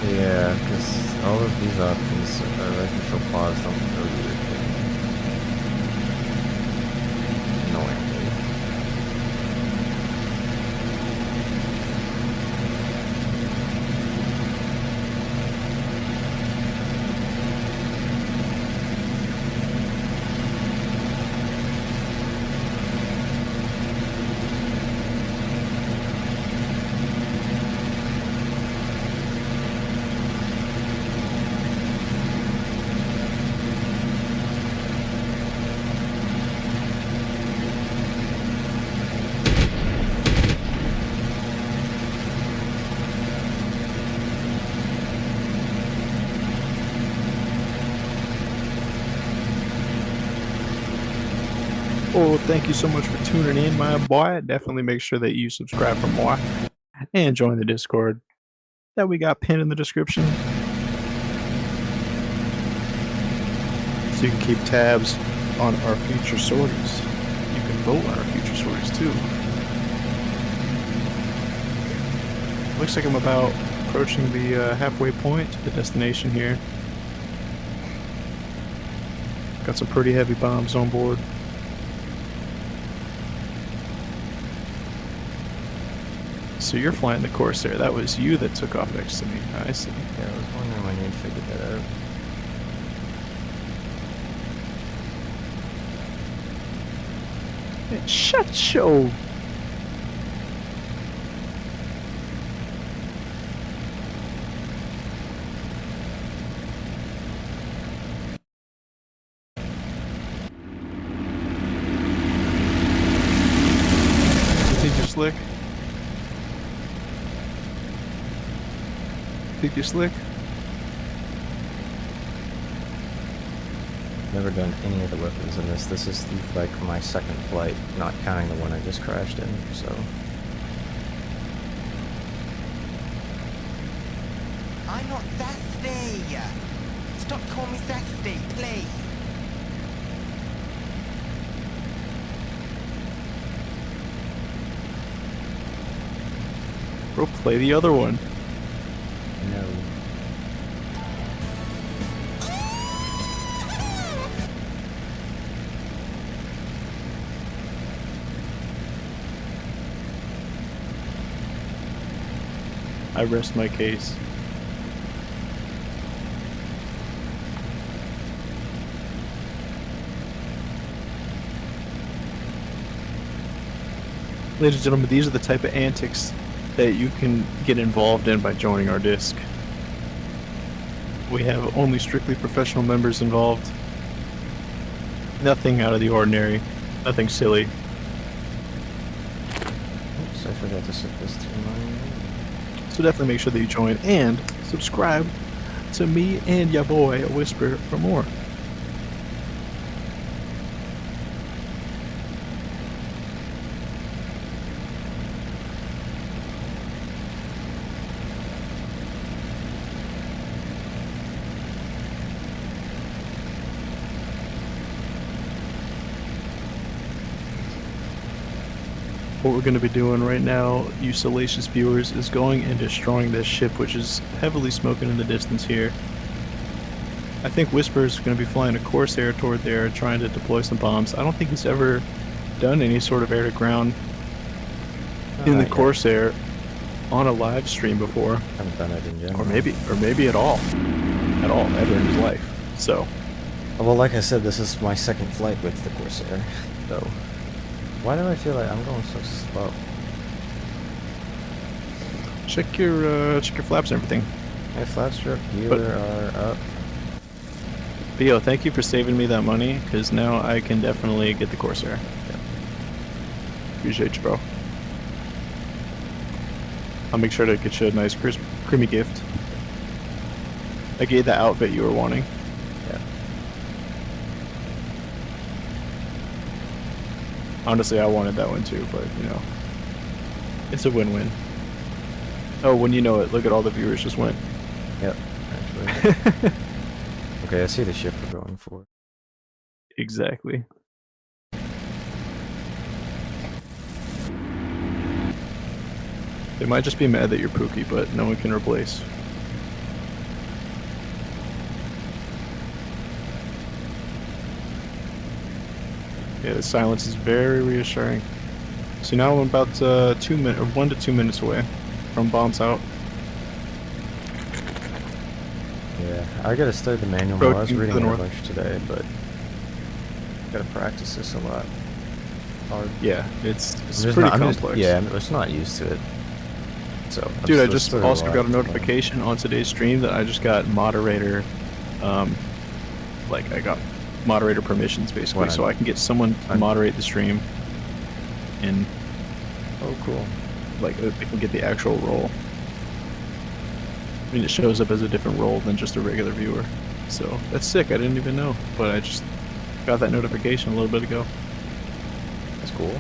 Yeah, because all of these options are right control pause don't show you your ping. Annoyingly. Oh, thank you so much for tuning in, my boy. Definitely make sure that you subscribe for more and join the Discord that we got pinned in the description. So you can keep tabs on our future sorties. You can vote on our future sorties too. Looks like I'm about approaching the halfway point to the destination here. Got some pretty heavy bombs on board. So you're flying the Corsair. That was you that took off next to me. I see. Yeah, I was wondering when you'd figured that out. Hey, shut your... You think you're slick? Think you're slick? Never done any of the weapons in this. This is like my second flight, not counting the one I just crashed in, so. I'm not thirsty. Stop calling me thirsty, please. Bro, play the other one. No. I rest my case. Ladies and gentlemen, these are the type of antics that you can get involved in by joining our disc. We have only strictly professional members involved. Nothing out of the ordinary. Nothing silly. Oops, I forgot to set this to my... So definitely make sure that you join and subscribe to me and ya boy Whisper for more. What we're going to be doing right now, you salacious viewers, is going and destroying this ship, which is heavily smoking in the distance here. I think Whisper's going to be flying a Corsair toward there, trying to deploy some bombs. I don't think he's ever done any sort of air-to-ground in the Corsair on a live stream before, Haven't done it in general. or maybe at all, ever in his life. So, Well, like I said, this is my second flight with the Corsair, so... Why do I feel like I'm going so slow? check your flaps and everything. My flat strip gear But- are up. Theo, thank you for saving me that money, because now I can definitely get the Corsair. Yep. Appreciate you, bro. I'll make sure to get you a nice creamy gift. I gave the outfit you were wanting. Yeah. Honestly, I wanted that one too, but, you know, it's a win-win. Oh, when you know it, look at all the viewers just went. Yep, actually. Okay, I see the ship we're going for. Exactly. They might just be mad that you're Pookie, but no one can replace. Yeah, the silence is very reassuring. So now I'm about 1 to 2 minutes away from bombs out. Yeah, I gotta study the manual Bro, more. I was to the reading it a north. bunch today, but... Gotta practice this a lot. Hard. Yeah, it's I'm pretty just not- I'm complex. just, yeah, I'm just not used to it. So, Dude, I I'm just still also a got a lot to learn. notification on today's stream that I just got moderator, like I got moderator permissions basically, What, so I can get someone to on- moderate the stream, and Oh, cool. like they can get the actual role. I mean, it shows up as a different role than just a regular viewer, so that's sick. I didn't even know, but I just got that notification a little bit ago. That's cool.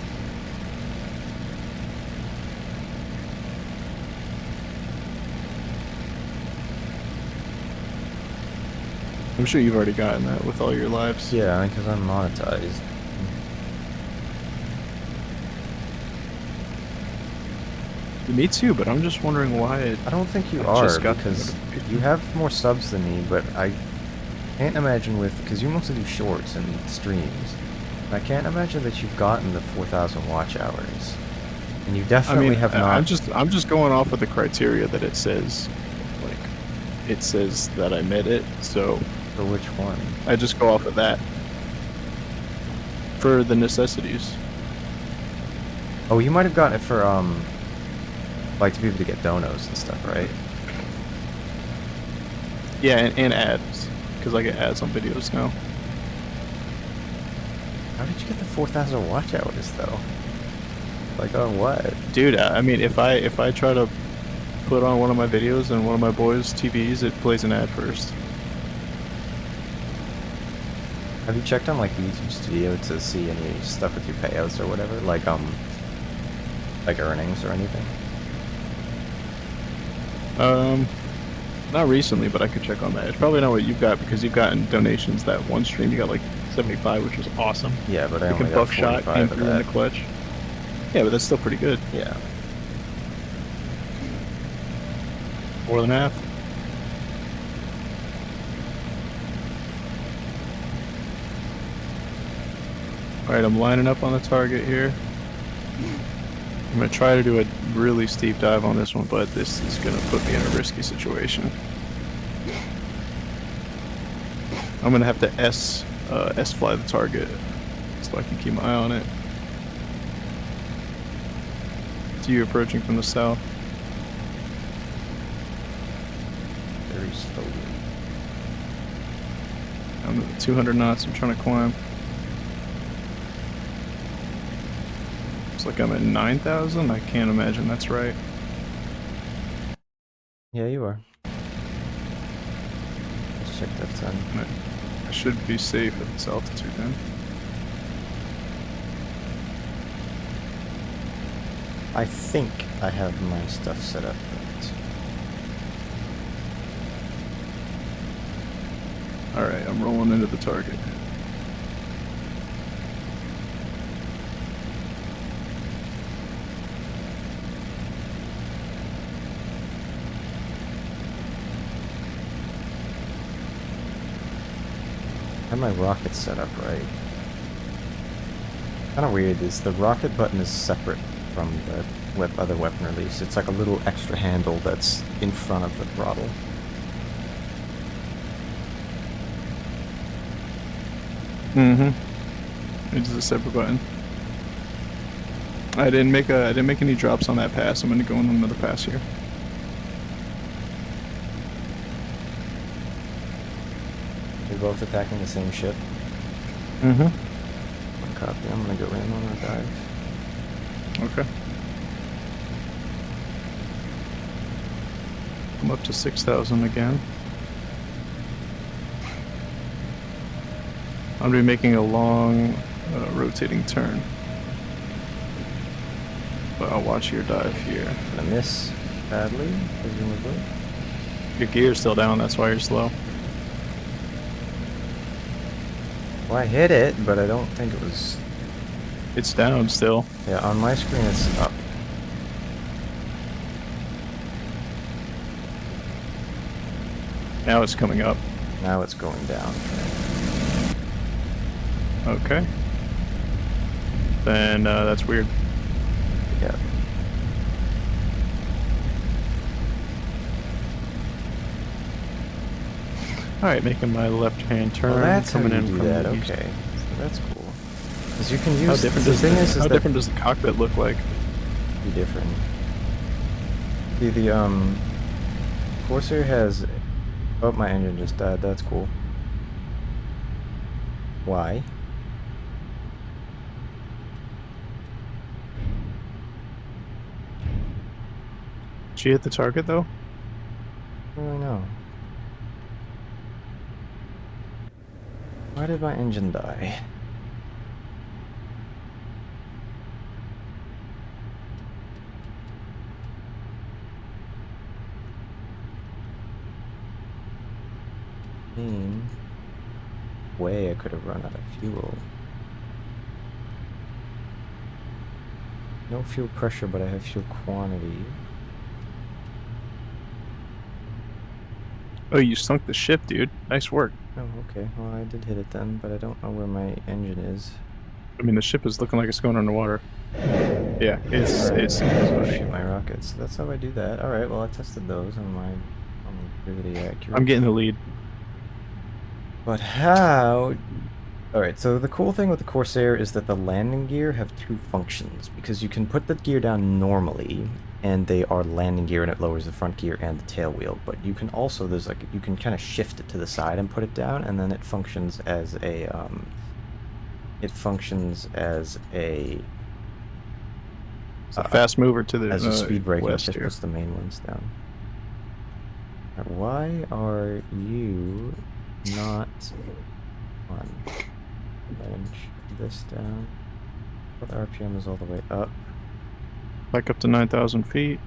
I'm sure you've already gotten that with all your lives. Yeah, because I'm monetized. Me too, but I'm just wondering why it. I don't think you I are, just got the because notification. you have more subs than me, but I can't imagine because you mostly do shorts and streams. I can't imagine that you've gotten the 4,000 watch hours. And you I definitely mean, have not. I'm just going off of the criteria that it says, like, it says that I met it, so For which one? I just go off of that. For the necessities. Oh, you might have gotten it for, like, to be able to get donos and stuff, right? Yeah, and ads, because I get ads on videos now. How did you get the 4,000 watch hours, though? Like, on what? Dude, I mean, if I try to put on one of my videos and one of my boys' TVs, it plays an ad first. Have you checked on, like, the YouTube Studio to see any stuff with your payouts or whatever? Like earnings or anything? Not recently, but I could check on that. It's probably not what you've got, because you've gotten donations. That one stream, you got like 75, which was awesome. Yeah, but I Like only a got buckshot 45 came of through in the that. clutch. Yeah, but that's still pretty good. Yeah. More than half. Alright, I'm lining up on the target here. I'm going to try to do a really steep dive on this one, but this is going to put me in a risky situation. I'm going to have to S-fly the target so I can keep my eye on it. It's you approaching from the south. Very slowly. I'm at 200 knots, I'm trying to climb. Looks like I'm at 9,000? I can't imagine that's right. Yeah, you are. Let's check that time. I should be safe at this altitude then. I think I have my stuff set up right. Alright, I'm rolling into the target. I have my rocket set up right. Kind of weird is the rocket button is separate from the other weapon release. It's like a little extra handle that's in front of the throttle. Mm-hmm. It's a separate button. I didn't make any drops on that pass. I'm gonna go on another pass here. We're both attacking the same ship. Mm-hmm. One copy. I'm gonna go in on a dive. Okay. I'm up to 6,000 again. I'm gonna be making a long, rotating turn. But I'll watch your dive here. Gonna miss badly, presumably. Your gear's still down, that's why you're slow. Well, I hit it, but I don't think it was... It's down still. Yeah, on my screen it's up. Now it's coming up. Now it's going down. Okay. Then that's weird. Yeah. Alright, making my left-hand turn. Well, that's coming how you in do from that. the east. Okay, so that's cool. Because you can use... How different the does thing is how that different does the cockpit look like? be different. See, the Corsair has... Oh, my engine just died. That's cool. Why? Did you hit the target though? I don't really know. Why did my engine die? Way I could have run out of fuel. No fuel pressure, but I have fuel quantity. Oh, you sunk the ship, dude. Nice work. Oh, okay. Well, I did hit it then, but I don't know where my engine is. I mean, the ship is looking like it's going underwater. Yeah, it's Oh, shoot my rockets. That's how I do that. All right. Well, I tested those, and I'm pretty accurate. I'm getting the lead. But how... Alright, so the cool thing with the Corsair is that the landing gear have two functions, because you can put the gear down normally, and they are landing gear and it lowers the front gear and the tail wheel, but you can also, you can kind of shift it to the side and put it down, and then it functions as a, It's a fast mover to the as a speed brake, and it west just here. puts the main ones down. Why are you not on? Bench this down. The RPM is all the way up. Back up to 9,000 feet.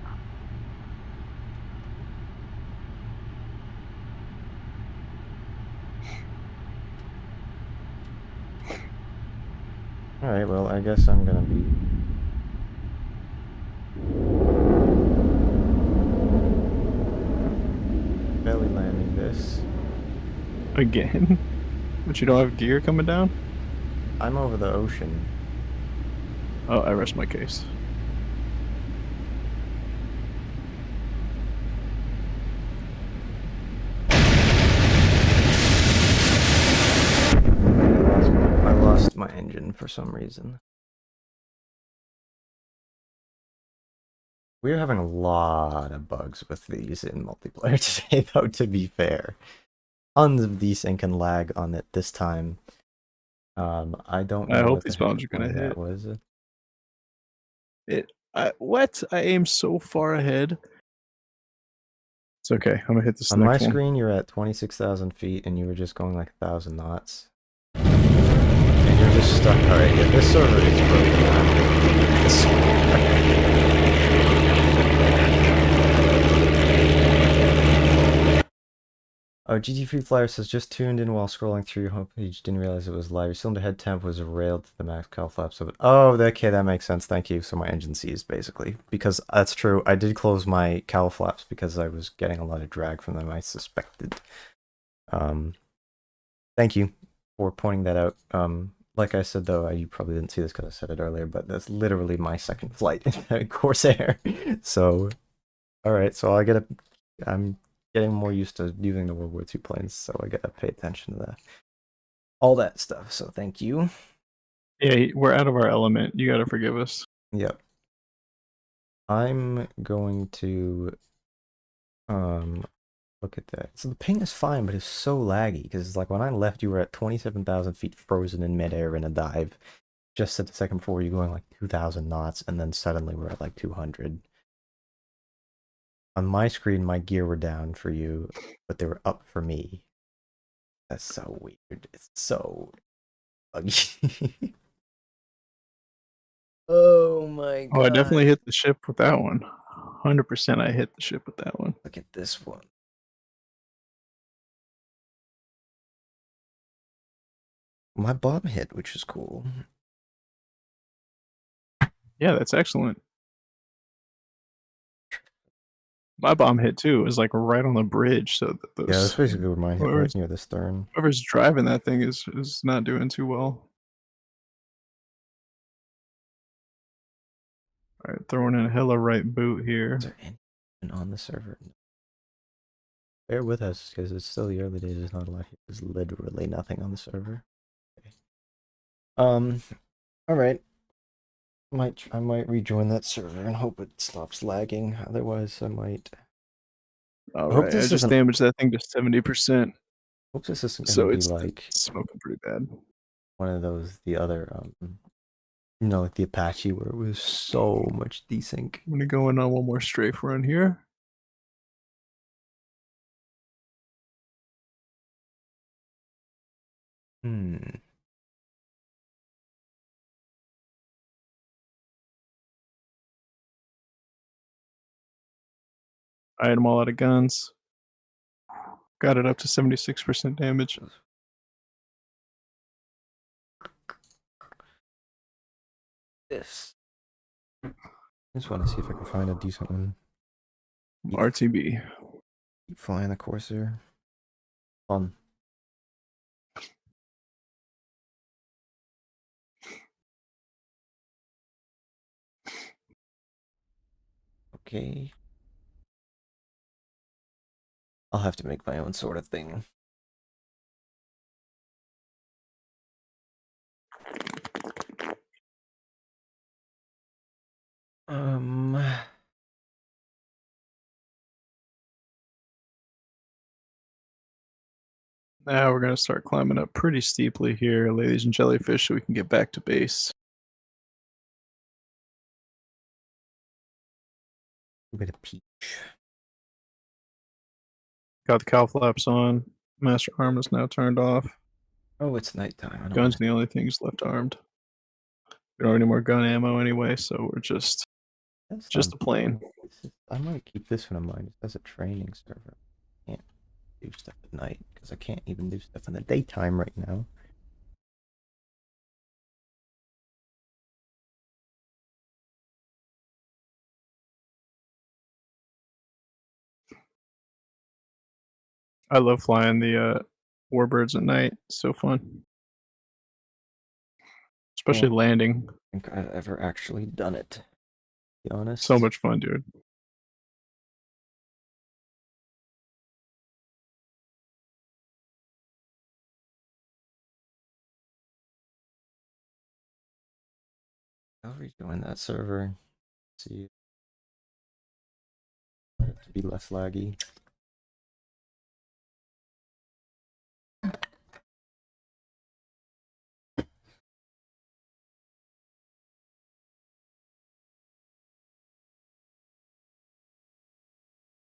Alright, well, I guess I'm gonna be... Again? But you don't have gear coming down? I'm over the ocean. Oh, I rest my case. I lost my engine for some reason. We're having a lot of bugs with these in multiplayer today, though, to be fair. Tons of desync and lag on it this time. I don't know I hope what the these heck bombs are why gonna that hit. was. What? I aim so far ahead. It's okay. I'm gonna hit this On my next one. screen, you're at 26,000 feet, and you were just going like 1,000 knots. And you're just stuck. Alright, yeah, this server is broken. Oh, GT Free Flyer says, just tuned in while scrolling through your homepage, didn't realize it was live. Your cylinder head temp was railed to the max cowl flaps of it. Oh, okay, that makes sense. Thank you. So my engine seized, basically. Because that's true. I did close my cowl flaps because I was getting a lot of drag from them, I suspected. Thank you for pointing that out. Like I said, though, you probably didn't see this because I said it earlier, but that's literally my second flight in Corsair. So, alright, so I'm getting more used to using the World War II planes, so I gotta pay attention to that. All that stuff, so thank you. Yeah, we're out of our element. You gotta forgive us. Yep. I'm going to look at that. So the ping is fine, but it's so laggy because like when I left, you were at 27,000 feet frozen in midair in a dive. Just at the second before you going like 2,000 knots, and then suddenly we're at like 200. On my screen, my gear were down for you, but they were up for me. That's so weird. It's so buggy. Oh my god. Oh, I definitely hit the ship with that one. 100% I hit the ship with that one. Look at this one. My bomb hit, which is cool. Yeah, that's excellent. My bomb hit too. It was like right on the bridge, so that those Yeah, that's basically where mine hit, right whoever's, near the stern. whoever's driving that thing is not doing too well. Alright, throwing in a hella right boot here. Is there anything on the server? Bear with us, because it's still the early days. There's not a lot here. There's literally nothing on the server. Okay. Alright. I might rejoin that server and hope it stops lagging. Otherwise, I might. Alright, I just damaged that thing to 70%. Hope this isn't So gonna be it's like smoking pretty bad. one of those, the other, you know, like the Apache where it was so much desync. I'm gonna go in on one more strafe run here. I had them all out of guns. Got it up to 76% damage. This. I just want to see if I can find a decent one. RTB. Keep flying the Corsair. Fun. Okay. I'll have to make my own sort of thing. Now we're gonna start climbing up pretty steeply here, ladies and jellyfish, so we can get back to base. A bit of peach. Got the cow flaps on. Master arm is now turned off. Oh, it's nighttime. Gun's the only things left armed. We don't have any more gun ammo anyway, so we're just a plane. I might keep this one in mind. It says a training server. Can't do stuff at night because I can't even do stuff in the daytime right now. I love flying the warbirds at night. So fun. Especially landing. I think I've ever actually done it, to be honest. So much fun, dude. I'll rejoin that server. See it to be less laggy.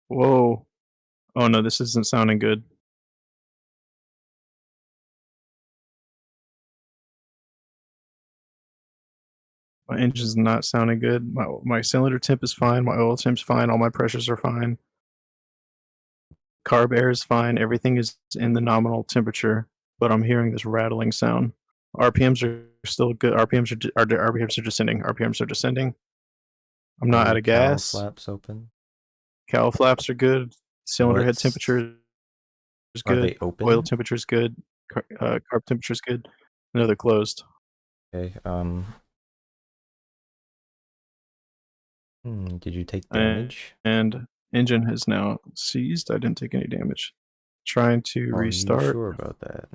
Whoa. Oh no, this isn't sounding good. My engine's not sounding good. My cylinder temp is fine. My oil temp's fine. All my pressures are fine. Carb air is fine. Everything is in the nominal temperature, but I'm hearing this rattling sound. RPMs are still good. RPMs are descending. RPMs are descending. I'm not out of gas. Flaps open. Cowl flaps are good. Cylinder head What's- temperature is Are good. they open? Oil temperature is good. Carb temperature is good. No, they're closed. Okay. Did you take damage? And engine has now seized. I didn't take any damage. Trying to Are restart. you sure about that?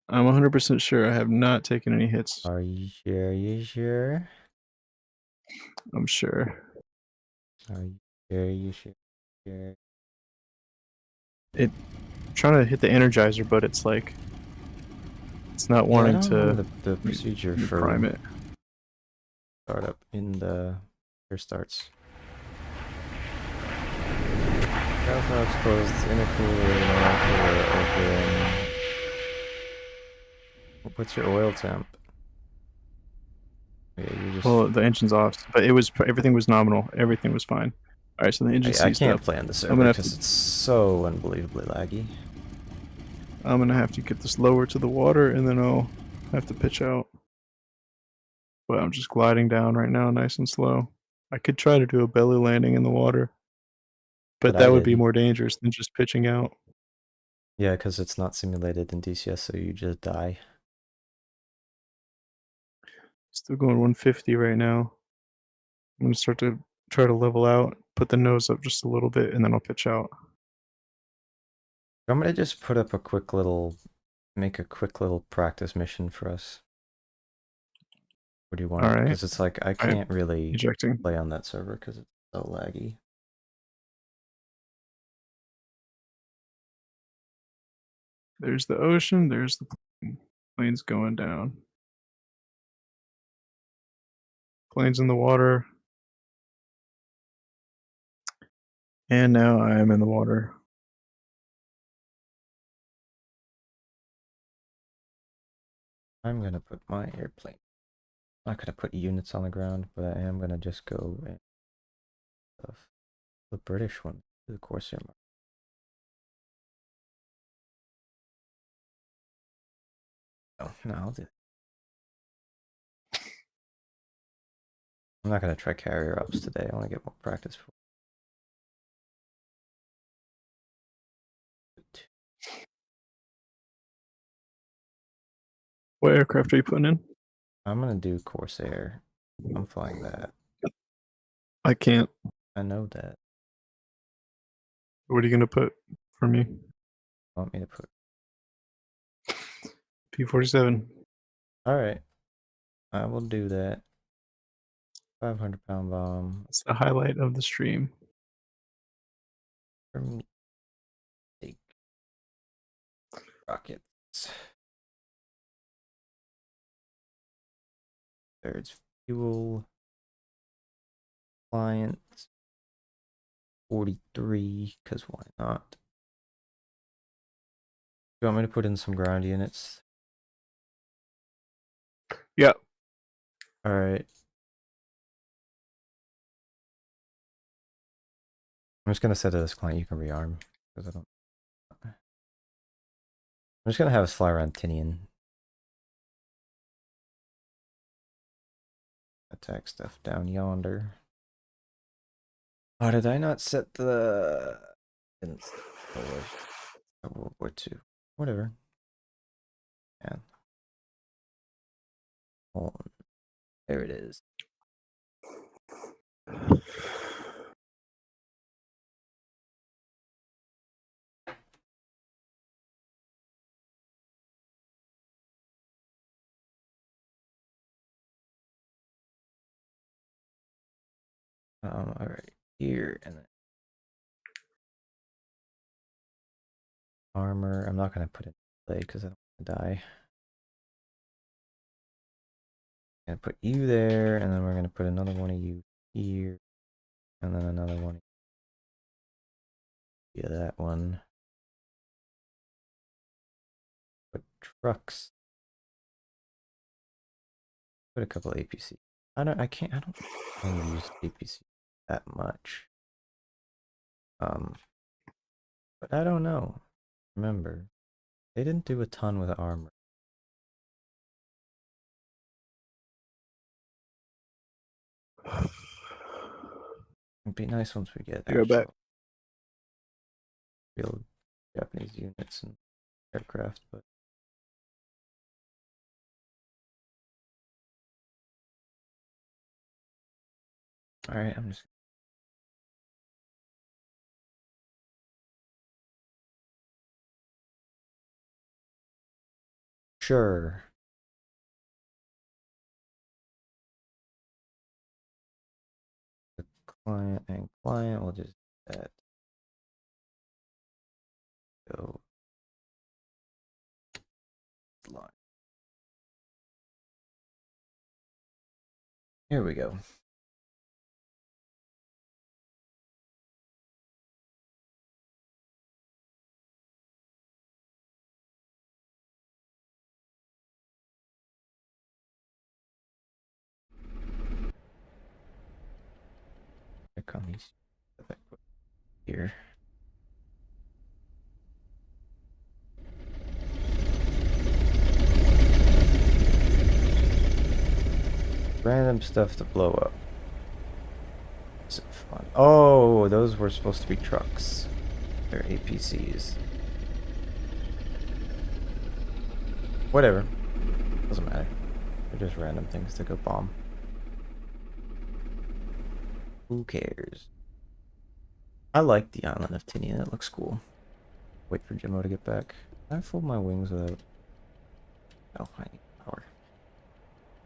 I'm 100% sure I have not taken any hits. Are you sure? Are you sure? I'm sure. Are you sure? Are you sure? Sure. I'm trying to hit the energizer, but it's like it's not wanting I don't know to the procedure for prime it. startup in the here starts. Cowl flaps closed, intercooler open. What's your oil temp? Yeah, you just. Well, the engine's off, but everything was nominal. Everything was fine. All right, so the engine I seized can't up. play on the server gonna have because to- it's so unbelievably laggy. I'm gonna have to get this lower to the water, and then I'll have to pitch out. But I'm just gliding down right now, nice and slow. I could try to do a belly landing in the water, but But that I would be did. more dangerous than just pitching out. Yeah, because it's not simulated in DCS, so you just die. Still going 150 right now. I'm gonna start to try to level out, put the nose up just a little bit, and then I'll pitch out. I'm gonna just put up a quick little, make a quick little practice mission for us. What do you want? All right. Because it's like I can't really Ejecting. play on that server because it's so laggy. There's the ocean. There's the plane. Plane's going down. Plane's in the water. And now I am in the water. I'm gonna put my airplane. I'm not gonna put units on the ground, but I am gonna just go and stuff. The British one, the Corsair. Oh, no, I'll do. I'm not gonna try carrier ups today. I want to get more practice. What aircraft are you putting in? I'm gonna do Corsair. I'm flying that. I can't. I know that. What are you gonna put for me? Want me to put? P-47. All right, I will do that. 500-pound bomb. It's the highlight of the stream. From take rockets. There's fuel. Client 43, because why not? You want me to put in some ground units? Yeah. All right. I'm just gonna set to this client. You can rearm because I don't. I'm just gonna have us fly around Tinian. Attack stuff down yonder. Oh, did I not set the? Didn't set the World War II. whatever. Yeah. Oh, there it is. All right, here and then armor. I'm not gonna put it in play because I don't want to die. I'm gonna put you there, and then we're gonna put another one of you here, and then another one. Yeah, that one. Put trucks. Put a couple APC. I don't use APC that much. But I don't know. Remember, they didn't do a ton with armor. It'd be nice once we get I go back. actual real Japanese units and aircraft, but alright, I'm just sure. The client and client will just that go line. Here we go. Here comes here. Random stuff to blow up. So fun. Oh, those were supposed to be trucks. They're APCs. Whatever. Doesn't matter. They're just random things to go bomb. Who cares? I like the island of Tinian. It looks cool. Wait for Jimbo to get back. Can I fold my wings without... Oh, I need power.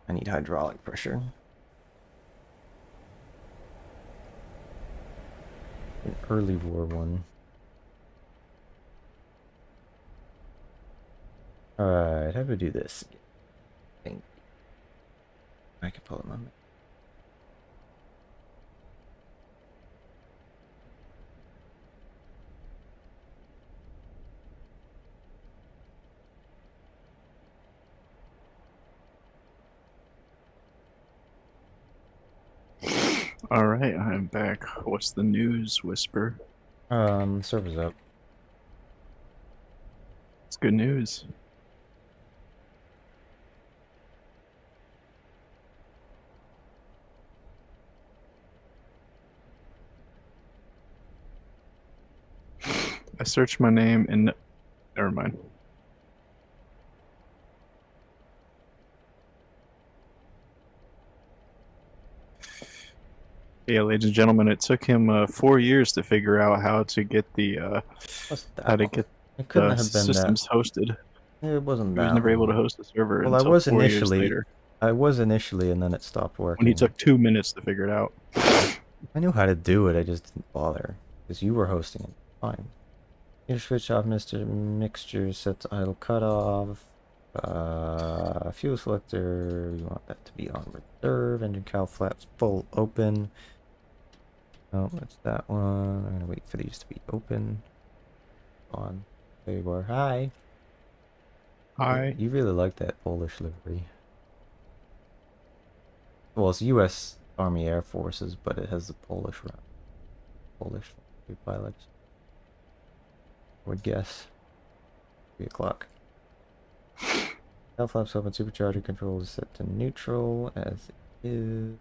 I need hydraulic pressure. An early war one. Alright, how do we do this? I think I can pull it on. All right, I'm back. What's the news, Whisper? Server's up. It's good news. I searched my name and never mind. Yeah, ladies and gentlemen, it took him 4 years to figure out how to get the What's that? how to get It couldn't the have been systems hosted. that. It wasn't He that was never able to long. host the server Well, until 4 years later. I was initially, and then it stopped working. When he took 2 minutes to figure it out. I knew how to do it, I just didn't bother. Because you were hosting it. Fine. You switch off Mr. Mixture, set to idle cutoff. Fuel selector, you want that to be on reserve. Engine cowl flaps full open. No, that's that one. I'm gonna wait for these to be open. On. There you are. Hi. Hi. You really like that Polish livery. Well, it's U.S. Army Air Forces, but it has the Polish pilots. I would guess. 3 o'clock. Tail flaps open. Supercharger control is set to neutral as it is.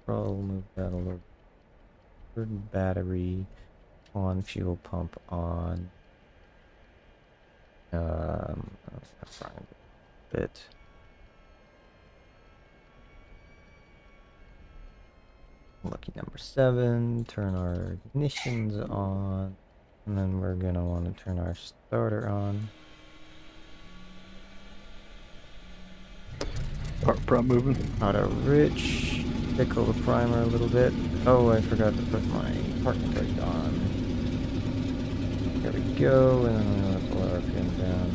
Throttle move down a little. Battery on. Fuel pump on. Find a bit. Lucky number 7. Turn our ignitions on, and then we're gonna want to turn our starter on. Prop moving. Auto rich. Tickle the primer a little bit. Oh, I forgot to put my parking brake on. There we go, and then I'm gonna pull our RPM down.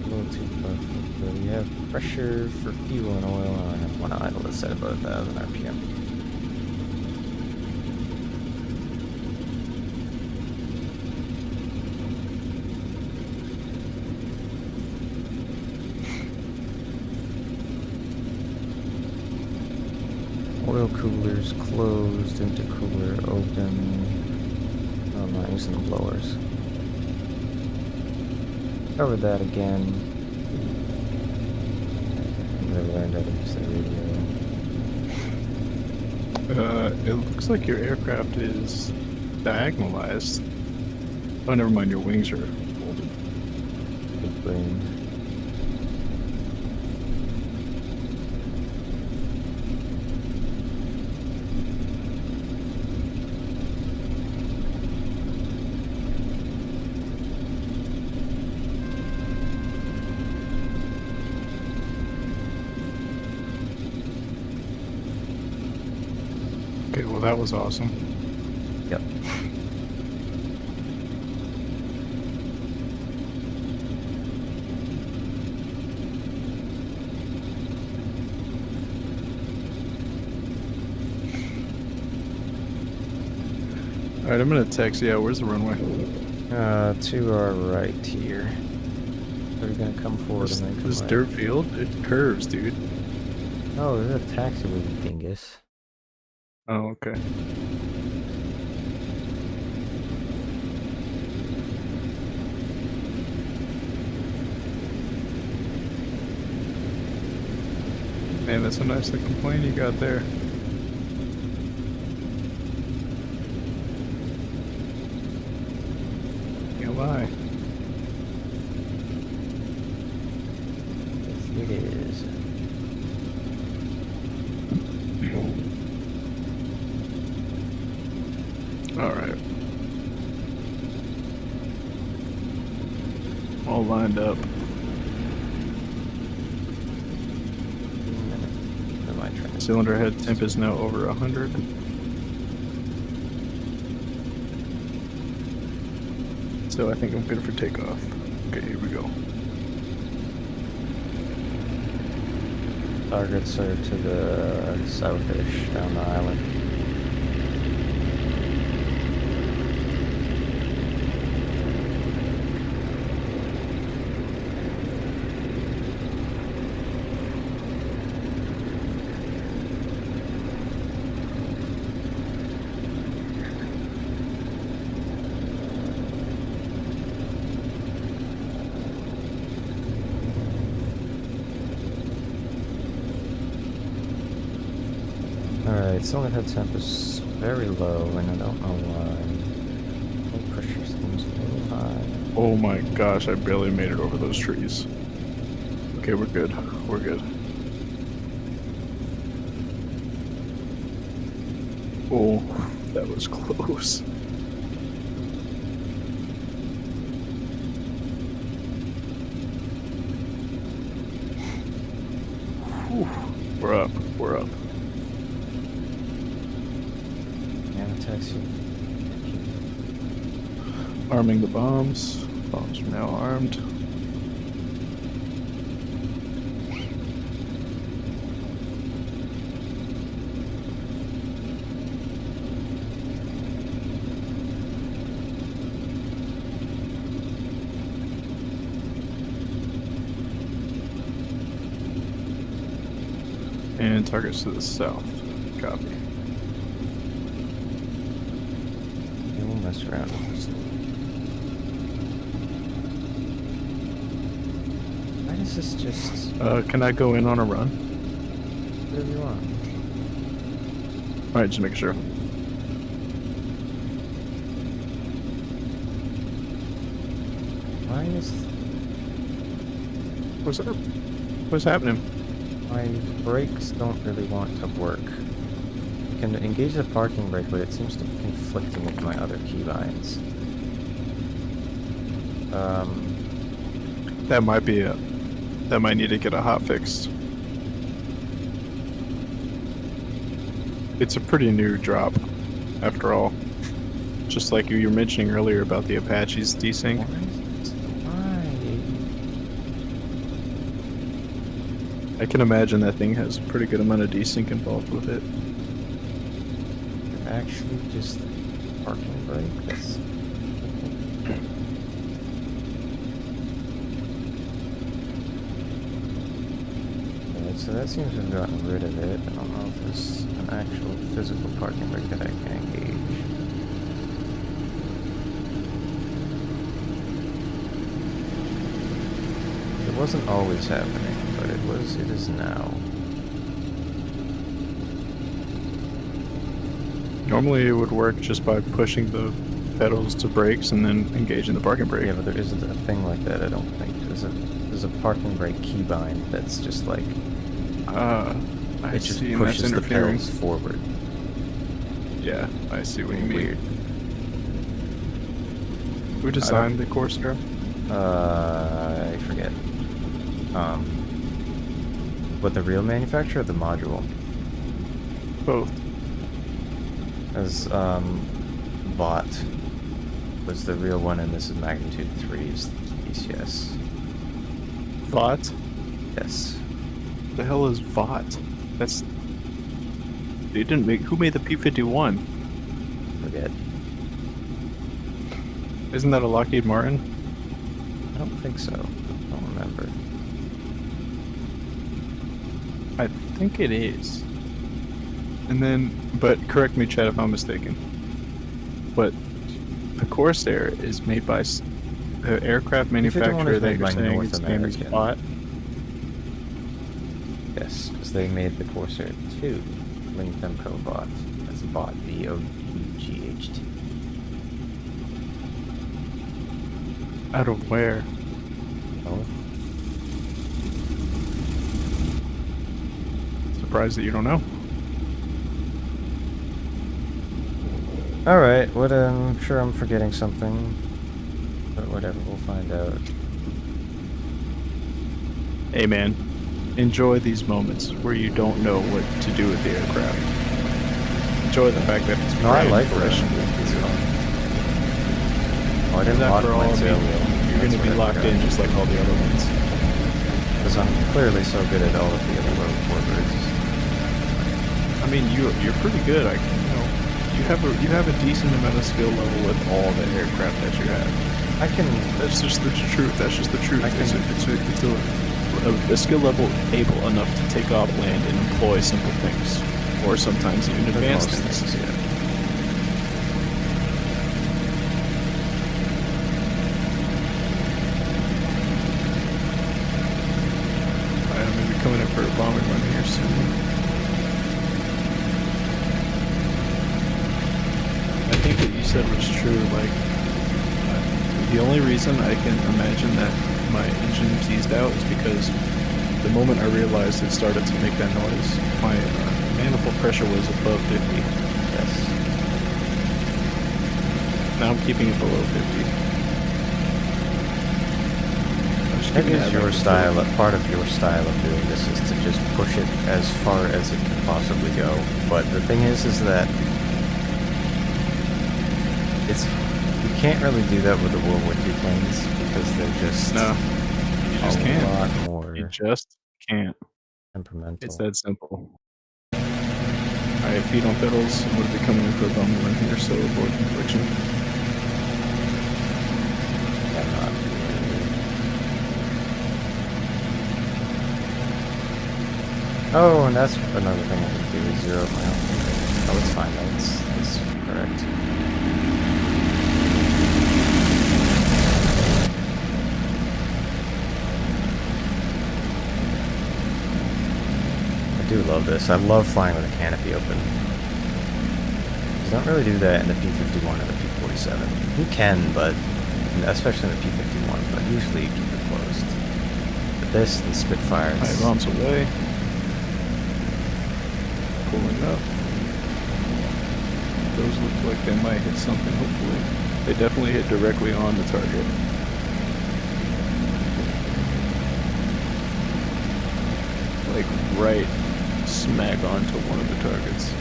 A little too far from good. We have pressure for fuel and oil, and I have one idle to set above 1,000 RPM. Oil coolers closed, intercooler open. Oh, I'm not using the blowers. Covered that again. Never learned how to use the radio. It looks like your aircraft is diagonalized. Oh, never mind. Your wings are folded. Big brain. Okay, well that was awesome. Yep. Alright, I'm gonna taxi out. Where's the runway? To our right here. They're gonna come forward This, and then come this right. dirt field, it curves, dude. Oh, there's a taxi with a dingus. Oh, okay. Man, that's a nice looking plane you got there. Can't lie. Yes, it is. Alright. All lined up. Cylinder head temp is now over 100. So I think I'm good for takeoff. Okay, here we go. Targets are to the southish down the island. Alright, cylinder head temp is very low, and I don't know why. Oil pressure seems a little high. Oh my gosh, I barely made it over those trees. Okay, we're good. We're good. Oh, that was close. Whew. We're up. We're up. Taxi. Arming the bombs. Bombs are now armed. And targets to the south. Copy. We'll mess around with this. Why is this just Can I go in on a run? whatever you want? Alright, just make sure. Why is What's up? What's happening? my brakes don't really want to work? I can engage the parking brake, but it seems to be conflicting with my other keybinds. That might be it. That might need to get a hot fix. It's a pretty new drop, after all. Just like you were mentioning earlier about the Apache's desync. Why? I can imagine that thing has a pretty good amount of desync involved with it. Actually, just parking brake. That's okay, so that seems to have gotten rid of it. I don't know if there's an actual physical parking brake that I can engage. It wasn't always happening, but it is now. Normally it would work just by pushing the pedals to brakes and then engaging the parking brake. Yeah, but there isn't a thing like that, I don't think. There's a parking brake keybind that's just like I it just see, and that's pushes the interfering. pedals forward. Yeah, I see what you mean. Weird. Who designed the Corsair? I forget. What, the real manufacturer or the module? Both. As Bot was the real one, and this is magnitude 3's DCS. VOT? Yes. The hell is VOT? That's... They didn't make... Who made the P-51? Forget. Isn't that a Lockheed Martin? I don't think so. I don't remember. I think it is. And then... But correct me, Chad, if I'm mistaken. But the Corsair is made by the aircraft manufacturer that you're saying North its name is American. VOT. Yes, because they made the Corsair 2. Link them co-bot. That's bot, B-O-U-G-H-T. Out of where? Oh, Surprised that you don't know. alright, what, I'm sure I'm forgetting something. But whatever, we'll find out. Hey man, enjoy these moments where you don't know what to do with the aircraft. Enjoy the fact that it's No, I brand like fresh. that. It's fun. Oh, I didn't lock After all, my I tail mean, wheel. you're going to be locked in just like all the other ones. Because I'm clearly so good at all of the other warbirds. I mean, you're pretty good. You have a decent amount of skill level with all the aircraft that you have. I can... That's just the truth. That's just the truth. I can- It's a skill level able enough to take off land and employ simple things, or sometimes even with advanced most things. yeah. I'm going to be coming in for a bombing run here soon. I think what you said was true. Like, the only reason I can imagine that my engine teased out is because the moment I realized it started to make that noise, my manifold pressure was above 50. Yes. Now I'm keeping it below 50. I'm just That keeping it is at your like style. Part of your style of doing this is to just push it as far as it can possibly go. But the thing is that you can't really do that with the World War II planes because they're just No, you just a can't. lot more You just can't. temperamental. It's that simple. Alright, feet on pedals. I'm going to be coming in for a bum run here, so avoid confliction. I'm not. Oh, and that's another thing I can do is zero my own thing. Oh, it's fine though. It's correct. I do love this. I love flying with a canopy open. You don't really do that in the P-51 or the P-47. You can, but especially in the P-51, but usually you keep it closed. But this, the Spitfire, Alright, it's... bombs away. Pulling up. Those look like they might hit something, hopefully. They definitely hit directly on the target. Like right smack onto one of the targets.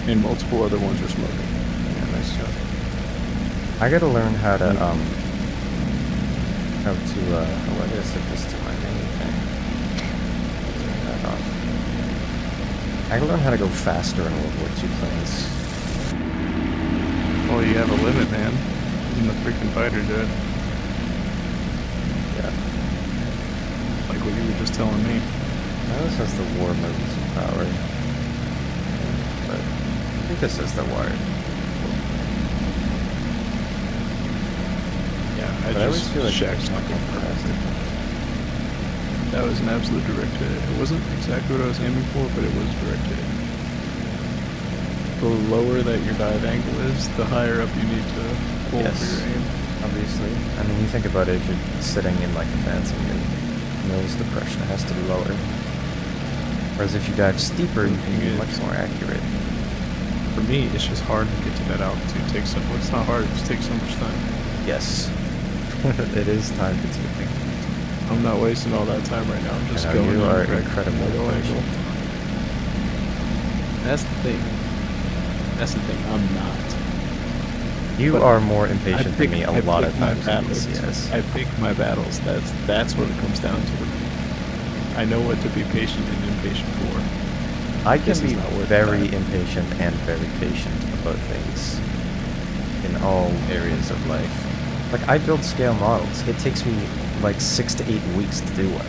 And multiple other ones are smoking. Yeah, nice job. I gotta learn how to, oh, I gotta set this to my main thing. Turn that off. I gotta learn how to go faster in World War II planes. Oh, you have a limit, man. In the freaking fighter jet. Yeah. Like what you were just telling me. Now this has the warbirds power. But I think this has the wired. Yeah, But I always feel like Shaq's not going fast. That was an absolute direct hit. It wasn't exactly what I was aiming for, but it was direct hit. The lower that your dive angle is, the higher up you need to pull for your aim. Obviously. I mean, you think about it, if you're sitting in like the fence and your nose depression has to be lower. Whereas if you dive steeper, you can be much more accurate. For me, it's just hard to get to that altitude. It's not hard, it just takes so much time. Yes. It is time consuming. I'm not wasting all that time right now. I'm just going. You are direct incredibly middle angle. patient. That's the thing. That's the thing. I'm not. You But are more impatient than me a I lot pick of my times in battles. DCS. I pick my battles. That's what it comes down to. I know what to be patient and impatient for. I can This is be not worth very the time. impatient and very patient about things in all areas of life. Like, I build scale models. It takes me like 6 to 8 weeks to do one.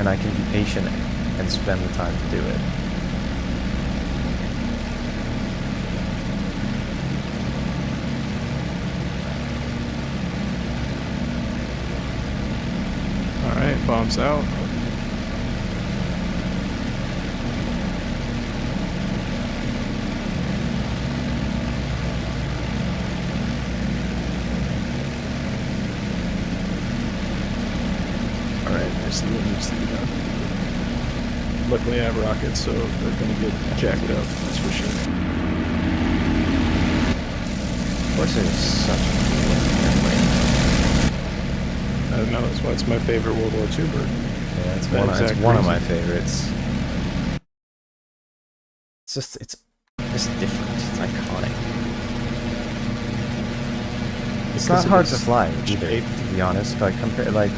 And I can be patient and spend the time to do it. Alright, bombs out. Alright, I see what needs to be done. Luckily I have rockets, so they're gonna get jacked up, that's for sure. Corsair is such a cool airplane. I don't know, that's why it's my favorite World War II bird. Yeah, it's That one, it's exact one of my reason. favorites. It's just different. It's iconic. It's Because not it hard to is fly either, shaped- to be honest. Like compare, like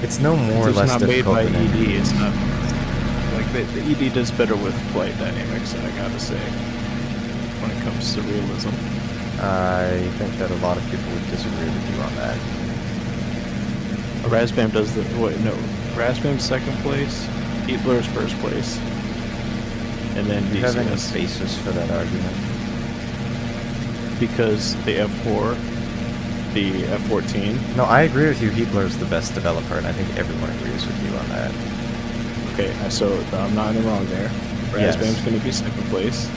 it's no more or It's less not made difficult by than ED, any- it's not... Like, the ED does better with flight dynamics, I gotta say, when it comes to realism. I think that a lot of people would disagree with you on that. Razbam does the... Wait, no. Razbam's second place, Heatblur's first place, and then Do you have any DCS. basis for that argument? Because the F4, the F14... No, I agree with you. Heatblur's the best developer, and I think everyone agrees with you on that. Okay, so I'm not in the wrong there. Yes. Razbam's gonna be second place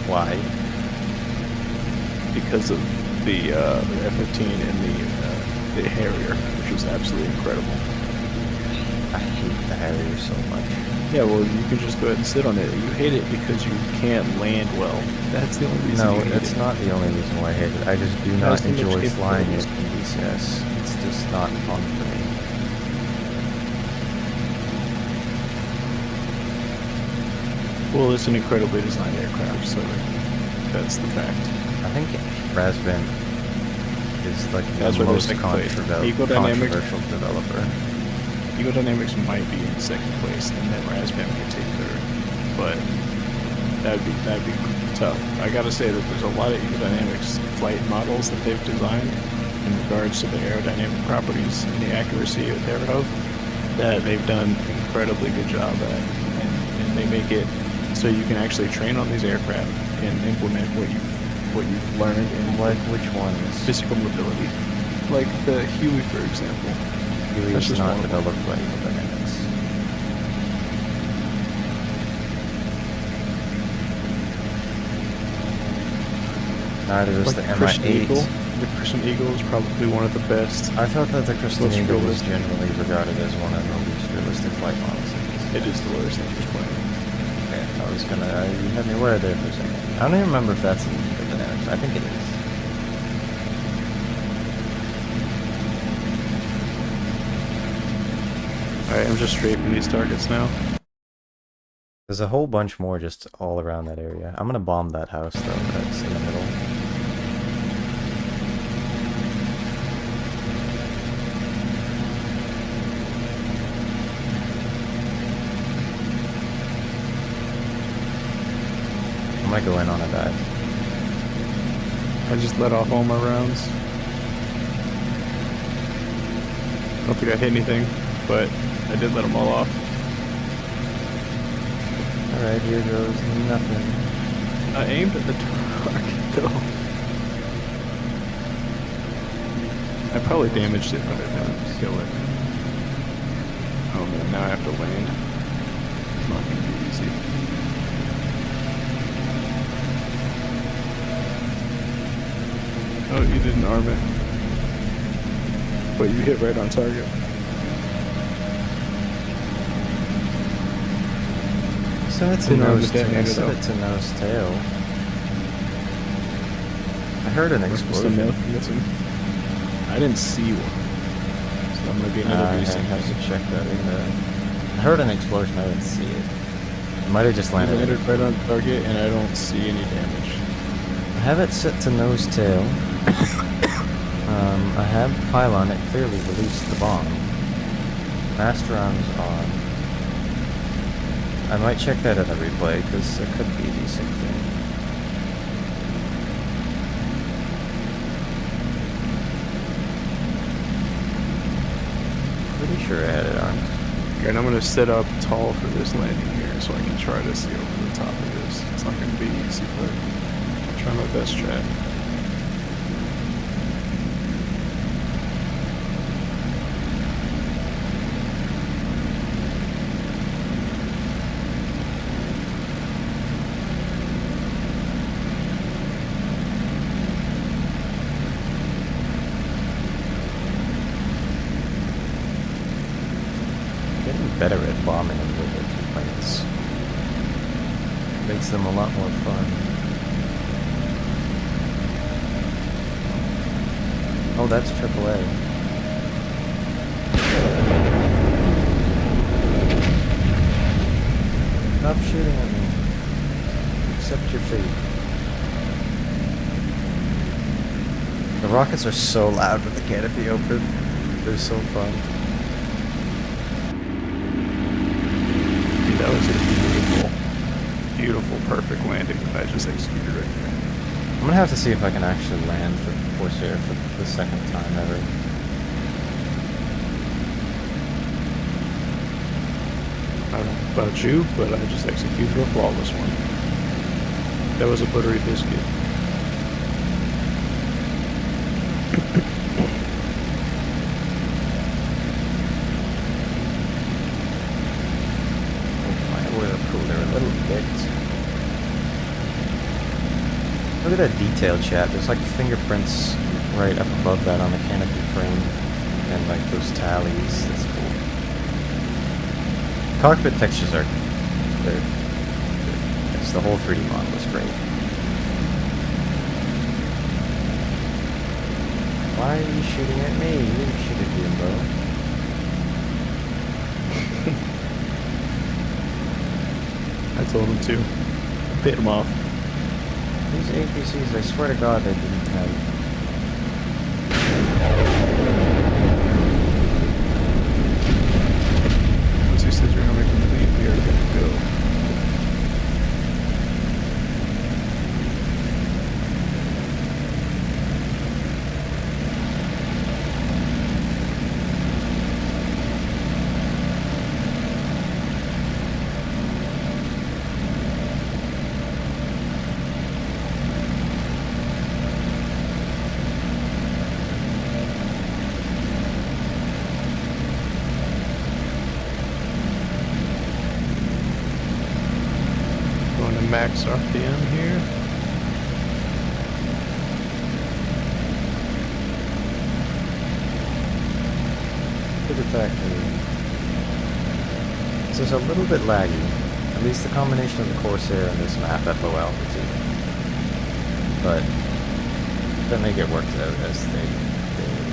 Why? because of the F15 and the Harrier, which was absolutely incredible. I hate the Harrier so much. Yeah, well, you can just go ahead and sit on it. You hate it because you can't land well. That's the only reason No, you hate that's it. not the only reason why I hate it. I just do It not has too much enjoy flying it capabilities. in DCS. It's just not fun for me. Well, it's an incredibly designed aircraft, so that's the fact. I think Razbam is like That's the why they're most second place. Eco-Dynamics- controversial developer. Eco-Dynamics might be in second place, and then Razbam can take third. But that'd be tough. I gotta say that there's a lot of Eco-Dynamics flight models that they've designed in regards to the aerodynamic properties and the accuracy thereof that they've done an incredibly good job at, and they make it so you can actually train on these aircraft and implement what you've learned in Like which ones? physical mobility, like the Huey, for example. Huey That's is just not one of them. developed by Eco-Dynamics. Neither is Like the the Christian Eagle. MI8. The Christian Eagle is probably one of the best. I thought that the Christian Most Eagle was realistic. generally regarded as one of the least realistic flight models. It is the worst thing this plane. Okay, I was gonna. You had me worried there for a second. I don't even remember if that's in the dynamics. I think it is. Alright, I'm just strafing these targets now. There's a whole bunch more just all around that area. I'm gonna bomb that house though. That's in the middle. I might go in on a dive. I just let off all my rounds. I don't think I hit anything, but I did let them all off. Alright, here goes nothing. I aimed at the target though. I probably damaged it, but I didn't kill it. Oh man, now I have to land. It's not gonna be easy. Oh, you didn't arm it. But you hit right on target. Send it to Didn't arm nose the tail. detonator, Send though. it to nose tail. I heard an explosion. Missing. I didn't see one. So I'm gonna be another I recent. have to check that in the... I heard an explosion, I didn't see it. It might have just landed. Landed right on target, and I don't see any damage. I have it set to nose tail. I have pylon, it clearly released the bomb. Master arms on. I might check that in the replay, because it could be the same thing. Pretty sure I had it armed. And I'm gonna set up tall for this landing here, so I can try to see over the top of this. It's not gonna be easy, but I'll try my best, chat. Getting better at bombing in World War II planes. Makes them a lot more fun. Oh, that's AAA. Stop shooting at me. Accept your fate. The rockets are so loud with the canopy open. They're so fun. That was a beautiful, beautiful, perfect landing that I just executed right there. I'm gonna have to see if I can actually land the Corsair for the second time ever. I don't know about you, but I just executed a flawless one. That was a buttery biscuit. Look at that detail, chat. There's like fingerprints right up above that on the canopy frame. And like those tallies. That's cool. Cockpit textures are... they're... It's the whole 3D model is great. Why are you shooting at me? You didn't shoot at Jimbo. I told him to. I paid him off. These APCs, I swear to God, they didn't have... Once he says you're gonna complete, we are good to go. Going to max RPM here. factory. This is a little bit laggy. At least the combination of the Corsair and this map at low altitude. But that may get worked out as they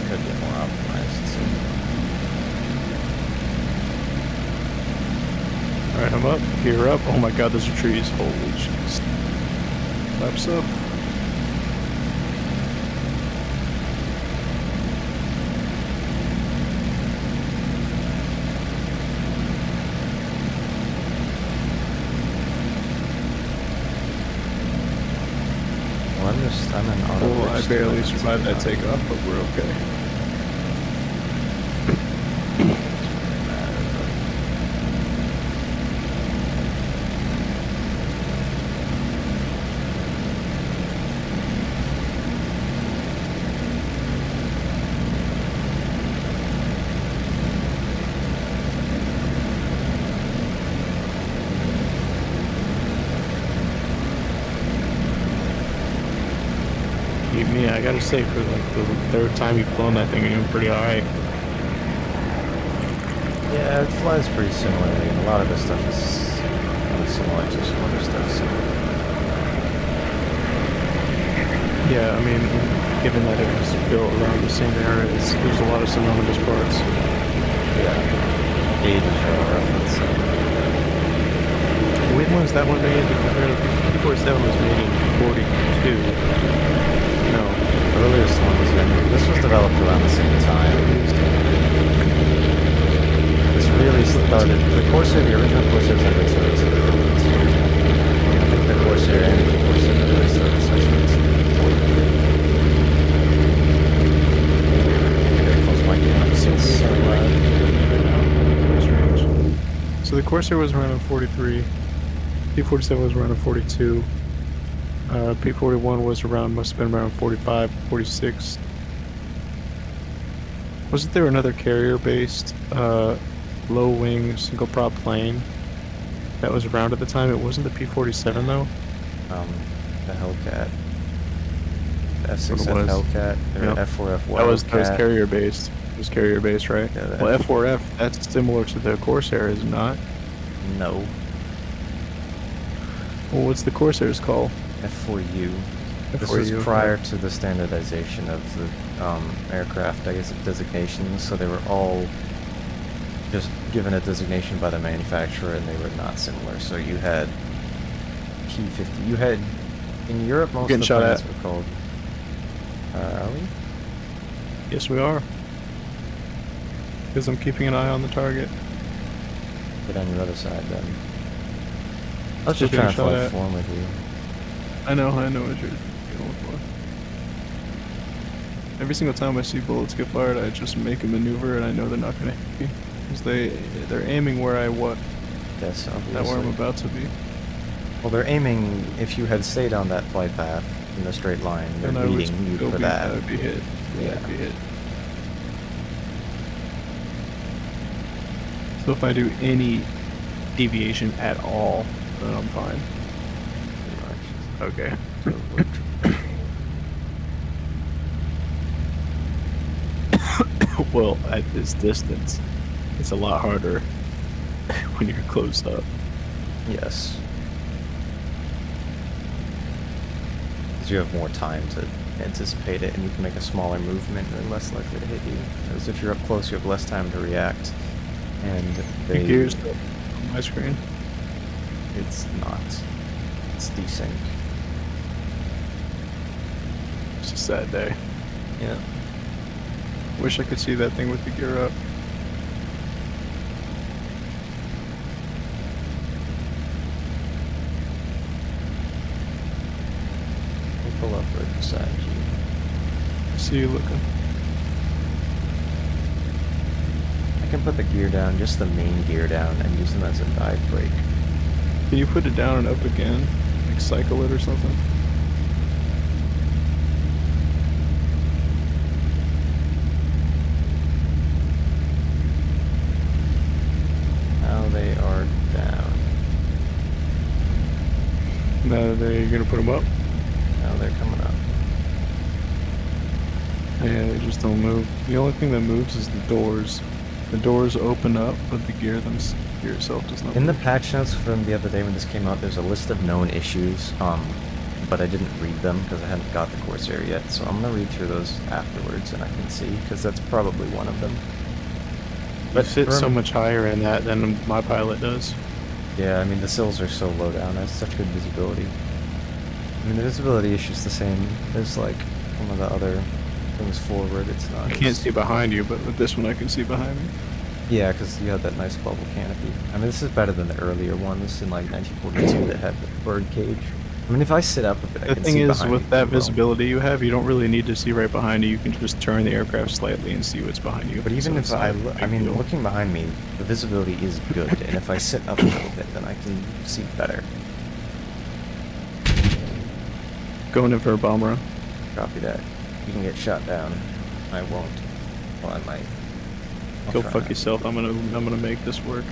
could get more optimized. So. Alright, I'm up. Gear up. Oh my god, those are trees. Holy shit. Laps up. Well, I'm in auto. Well, I barely survived that takeoff, but we're okay. Yeah, I gotta say, for like the third time you've flown that thing, you're doing pretty alright. Yeah, it flies pretty similarly. A lot of this stuff is really similar to some other stuff. So. Yeah, I mean, given that it was built around the same area, there's a lot of synonymous parts. Yeah. Gauge is for reference. When was that one made? Compared to P-47 was made in 42. No. The earliest one was this was developed around the same time. This really started, the Corsair, the original Corsair was like I think the Corsair and the Corsair really started sessions in 43. Very close mic down. So the Corsair was around in 43. P-47 was around in 42. P-41 was around, must have been around 45, 46. Wasn't there another carrier-based, low-wing, single-prop plane that was around at the time? It wasn't the P-47, though? The Hellcat. The F6F Hellcat, or Yep. F4F Wildcat. That was carrier-based. It was carrier-based, right? Yeah, Well, F4F, that's similar to the Corsair, is it not? No. Well, what's the Corsair's called? F4U. This F4U, was okay. prior to the standardization of the aircraft, I guess, designations, so they were all just given a designation by the manufacturer, and they were not similar. So you had P-50. You had, in Europe, most of the shot planes at. were called... are we? Yes, we are. Because I'm keeping an eye on the target. Get on your other side, then. I was Still just trying to getting shot fly at. form with you. I know what you're going for. Every single time I see bullets get fired, I just make a maneuver, and I know they're not going to hit me. Because they're aiming where I was. Yes, Not obviously. where I'm about to be. Well, they're aiming, if you had stayed on that flight path in a straight line, they're And I would beating you still for be, that. I would be hit. Yeah. I'd be hit. So if I do any deviation at all, then I'm fine. Okay. Well, at this distance, it's a lot harder when you're close up. Yes. Because you have more time to anticipate it, and you can make a smaller movement, and they're less likely to hit you. Whereas if you're up close, you have less time to react. And The gears on my screen. It's not. It's desync. It's a sad day. Yeah. Wish I could see that thing with the gear up. We'll pull up right beside you. See you looking. I can put the gear down, just the main gear down, and use them as a dive brake. Can you put it down and up again? Like cycle it or something? Now they are down. No, you're gonna put them up? Now they're coming up. Yeah, they just don't move. The only thing that moves is the doors. The doors open up, but the gear itself does not. In the work. patch notes from the other day when this came out, there's a list of known issues, but I didn't read them because I hadn't got the Corsair yet, so I'm gonna read through those afterwards and I can see, because that's probably one of them. But it fits so much higher in that than my pilot does. Yeah, I mean, the sills are so low down, that's such good visibility. I mean, the visibility issue's the same as, like, some of the other things forward, it's not... I can't see behind you, but with this one I can see behind me. Yeah, because you had that nice bubble canopy. I mean, this is better than the earlier ones in, like, 1942 that had the bird cage. I mean, if I sit up a bit, I can see behind me. The thing is, with that visibility you have, you don't really need to see right behind you. You can just turn the aircraft slightly and see what's behind you. But even if I mean, looking behind me, the visibility is good, and if I sit up a little bit, then I can see better. Going in for a bomb run. Copy that. You can get shot down. I won't. Well, I might. Go fuck yourself. I'm gonna make this work.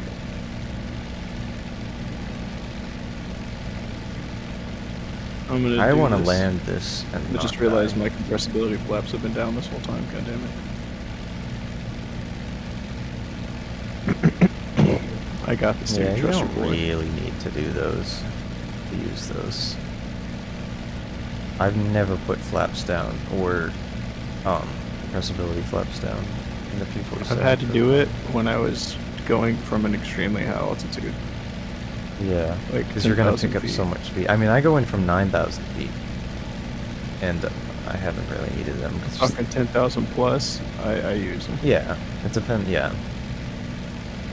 I want to land this and I just realized my compressibility flaps have been down this whole time. God damn it. I got this. Yeah, you don't really need to do those. To use those. I've never put flaps down or compressibility flaps down in the P-47. I've had to do it when I was going from an extremely high altitude. Yeah, like because you're going to pick up so much speed. I mean, I go in from 9,000 feet, and I haven't really needed them. Talking 10,000 plus, I use them. Yeah, it depends. Yeah,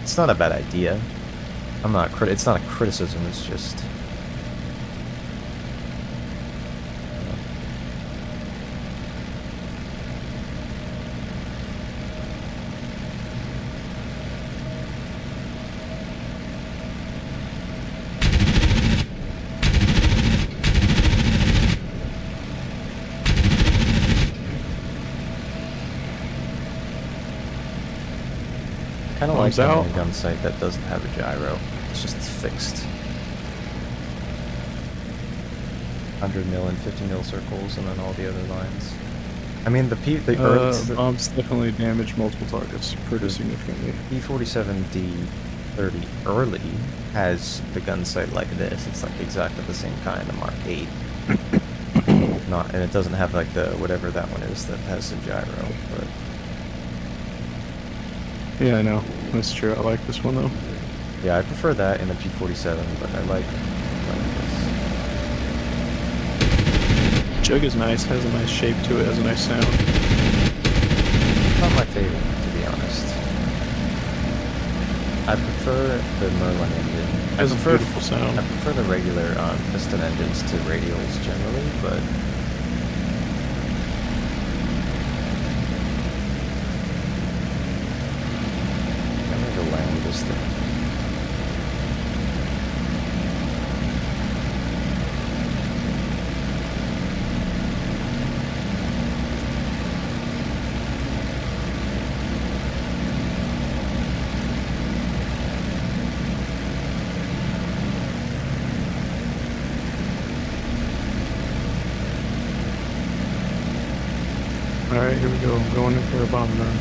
it's not a bad idea. It's not a criticism. It's just. I kind of like having a gun sight that doesn't have a gyro. It's just fixed. 100 mil and 50 mil circles, and then all the other lines. I mean, the bombs definitely damage multiple targets pretty significantly. P-47D-30 early has the gun sight like this. It's like exactly the same kind, the Mark 8. And it doesn't have like the whatever that one is that has the gyro, but. Yeah, I know. That's true. I like this one, though. Yeah, I prefer that in the P-47, but I like this. Jug is nice. Has a nice shape to it. Has a nice sound. Not my favorite, to be honest. I prefer the Merlin engine. Has a beautiful sound. I prefer the regular piston engines to radials generally, but... land this thing. Alright, here we go. I'm going in for a bomb run.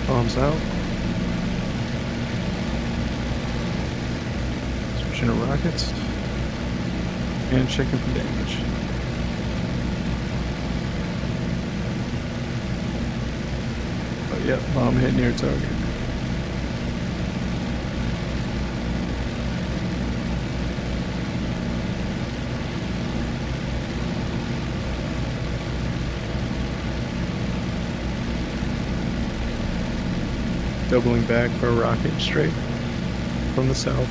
Bombs out. Switching to rockets. And checking for damage. Oh, yep, bomb hit near target. Doubling back for a rocket straight from the south.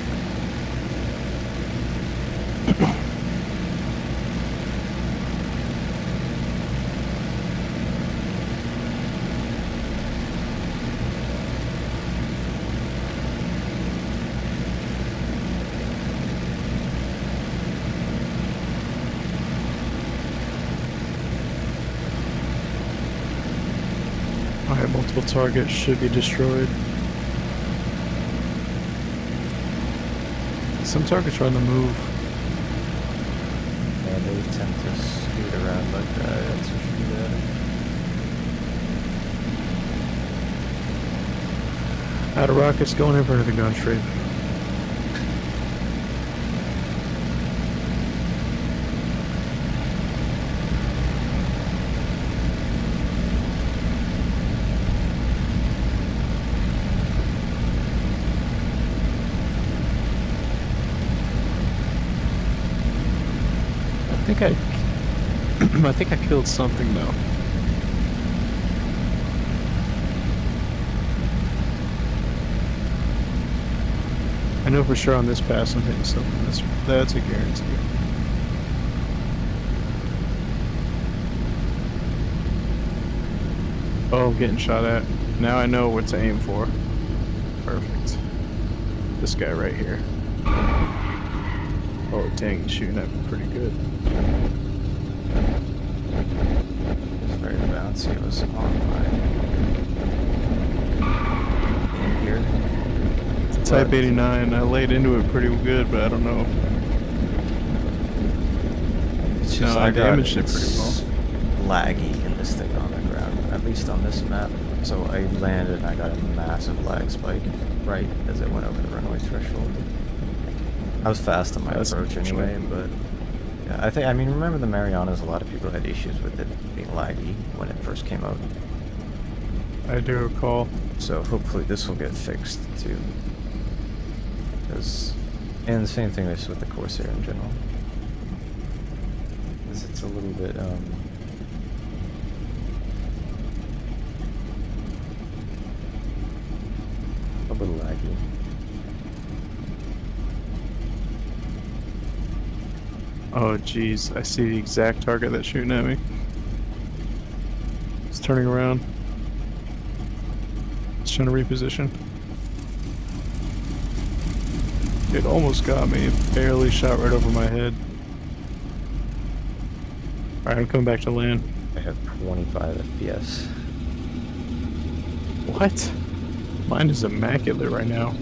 Multiple targets should be destroyed. Some targets are on the move. And they tend to scoot around like that. That's for sure. Out of rockets going in front of the gun strafe. I think I killed something though. I know for sure on this pass I'm hitting something. That's a guarantee. Oh, I'm getting shot at. Now I know what to aim for. Perfect. This guy right here. Oh dang, he's shooting at me pretty good. It's very bouncy. It was on my in here. Type 89. I laid into it pretty good, but I don't know. It's just I damaged it pretty well. Laggy in this thing on the ground, at least on this map. So I landed and I got a massive lag spike right as it went over the runway threshold. I was fast on my approach anyway, but yeah, I mean, remember the Marianas, a lot of people had issues with it being laggy when it first came out. I do recall. So hopefully this will get fixed too. And the same thing is with the Corsair in general. Because it's a little bit, a little laggy. Oh jeez, I see the exact target that's shooting at me. It's turning around. It's trying to reposition. It almost got me. It barely shot right over my head. Alright, I'm coming back to land. I have 25 FPS. What? Mine is immaculate right now.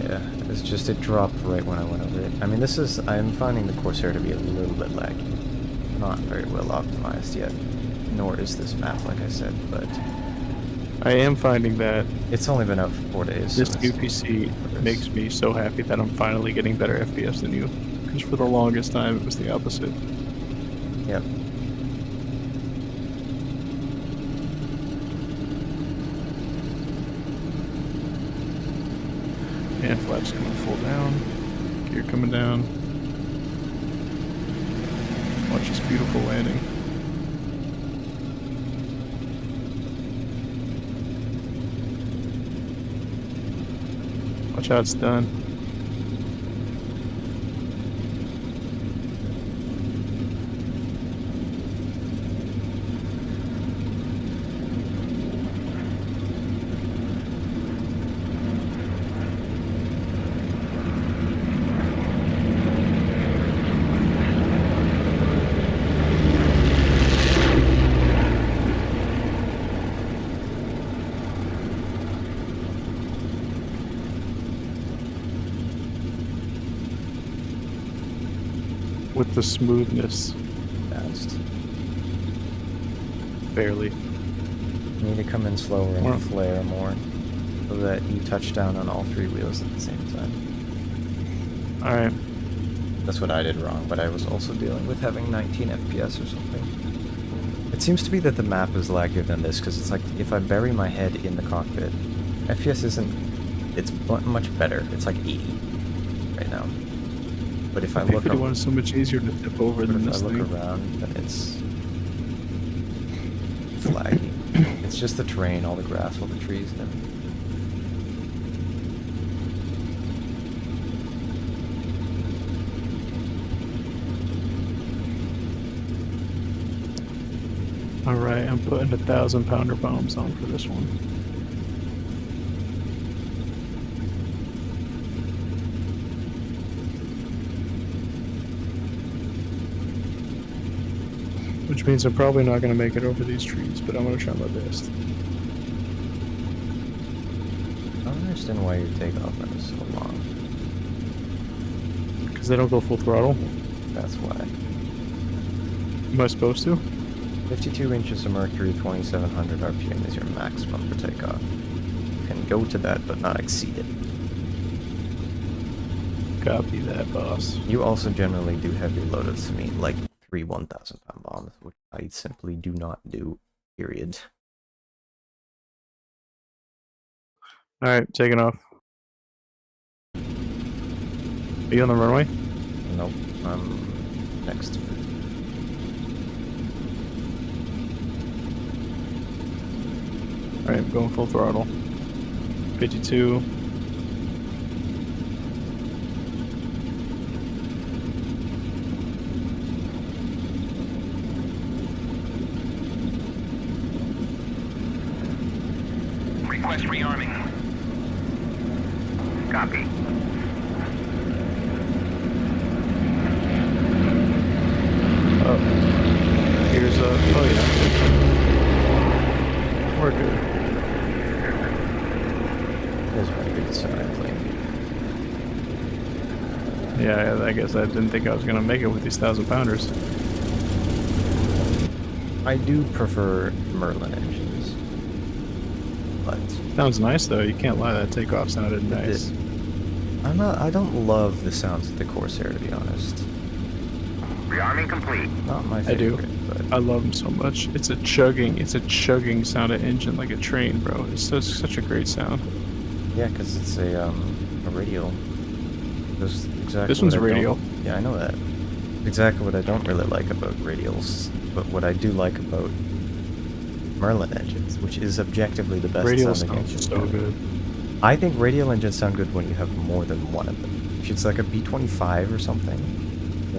Yeah, it's just it dropped right when I went over it. I mean, I'm finding the Corsair to be a little bit laggy. Not very well optimized yet. Nor is this map, like I said, but I am finding that it's only been out for 4 days. this so new PC makes me so happy that I'm finally getting better FPS than you. Because for the longest time it was the opposite. Yep. And flaps coming full down. Gear coming down. Watch this beautiful landing. Watch how it's done. With the smoothness. Fast. Barely. You need to come in slower and flare more so that you touch down on all 3 wheels at the same time. Alright. That's what I did wrong, but I was also dealing with having 19 FPS or something. It seems to be that the map is laggier than this, because it's like, if I bury my head in the cockpit, FPS isn't... It's much better. It's like 80 right now. But if I look P-51 is so much easier to tip over than this thing. If I look around, then it's laggy. It's just the terrain, all the grass, all the trees, and everything. Alright, I'm putting 1,000-pounder bombs on for this one. Which means I'm probably not going to make it over these trees, but I'm going to try my best. I don't understand why your takeoff is so long. Because they don't go full throttle. That's why. Am I supposed to? 52 inches of mercury, 2700 RPM is your maximum for takeoff. You can go to that, but not exceed it. Copy that, boss. You also generally do heavy loaded to me, like 3 1,000-pound bombs, which I simply do not do, period. Alright, taking off. Are you on the runway? Nope, I'm next to it. Alright, I'm going full throttle. 52. Request rearming. Copy. Oh. Here's a... Oh, yeah. We're good. There's a pretty good side plane. Yeah, I guess I didn't think I was going to make it with these 1,000-pounders. I do prefer Merlin engines, but Sounds nice, though. You can't lie, that takeoff sounded nice. I don't love the sounds of the Corsair, to be honest. Rearming complete. Not my I do. favorite, but I love them so much. It's a chugging sound of engine like a train, bro. It's such a great sound. yeah, because it's a radial. That's exactly This one's what I don't- radial. Yeah, I know that. Exactly what I don't really like about radials, but what I do like about Merlin engines, which is objectively the best Radial sounding engine. sounds so good. I think radial engines sound good when you have more than one of them. If it's like a B-25 or something,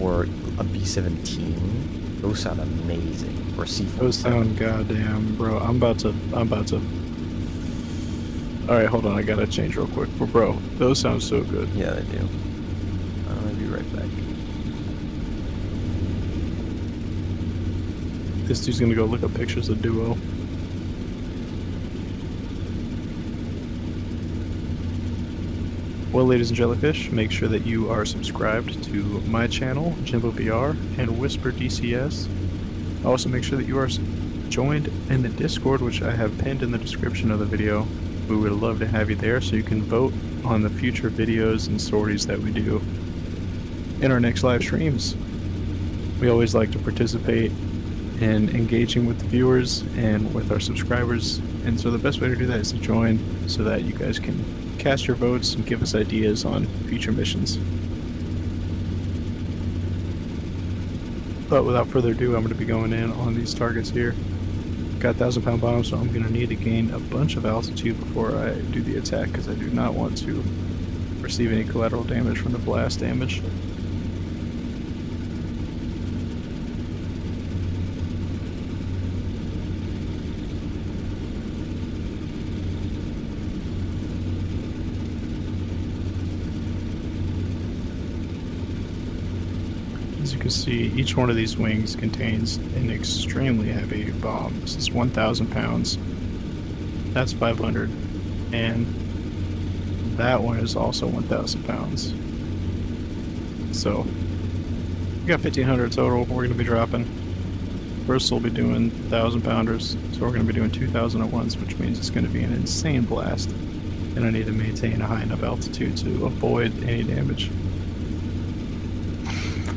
or a B-17, those sound amazing. Or C-47. Those sound goddamn, bro. I'm about to. Alright, hold on. I gotta change real quick. But bro, those sound so good. Yeah, they do. I'm gonna be right back. This dude's gonna go look up pictures of Duo. Well, ladies and jellyfish, make sure that you are subscribed to my channel, JimboVR, and Whisper DCS. Also, make sure that you are joined in the Discord, which I have pinned in the description of the video. We would love to have you there so you can vote on the future videos and stories that we do in our next live streams. We always like to participate in engaging with the viewers and with our subscribers, and so the best way to do that is to join so that you guys can cast your votes and give us ideas on future missions. But without further ado, I'm going to be going in on these targets here. Got 1,000-pound bombs, so I'm going to need to gain a bunch of altitude before I do the attack, because I do not want to receive any collateral damage from the blast damage. As you can see, each one of these wings contains an extremely heavy bomb. This is 1,000 pounds. That's 500. And that one is also 1,000 pounds. So, we got 1,500 total we're going to be dropping. First we'll be doing 1,000 pounders, so we're going to be doing 2,000 at once, which means it's going to be an insane blast. And I need to maintain a high enough altitude to avoid any damage.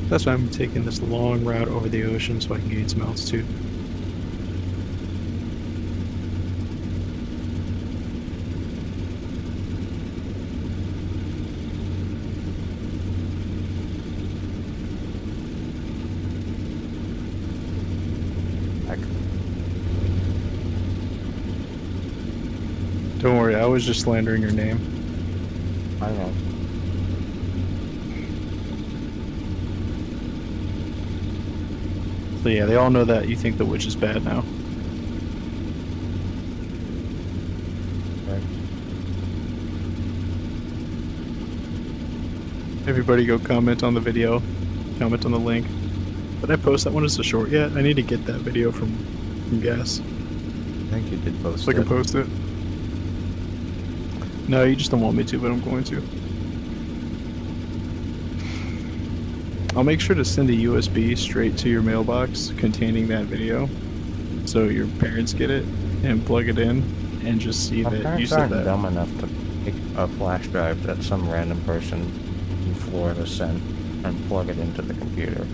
That's why I'm taking this long route over the ocean so I can gain some altitude. Don't worry, I was just slandering your name. I know. So yeah, they all know that you think the witch is bad now. Okay. Everybody go comment on the video, comment on the link. Did I post that one as a short yet? I need to get that video from Gas I think you did post so I can it. post it. No, you just don't want me to, but I'm going to. I'll make sure to send a USB straight to your mailbox containing that video, so your parents get it and plug it in and just see My that you parents said aren't that. dumb enough to pick a flash drive that some random person in Florida sent and plug it into the computer.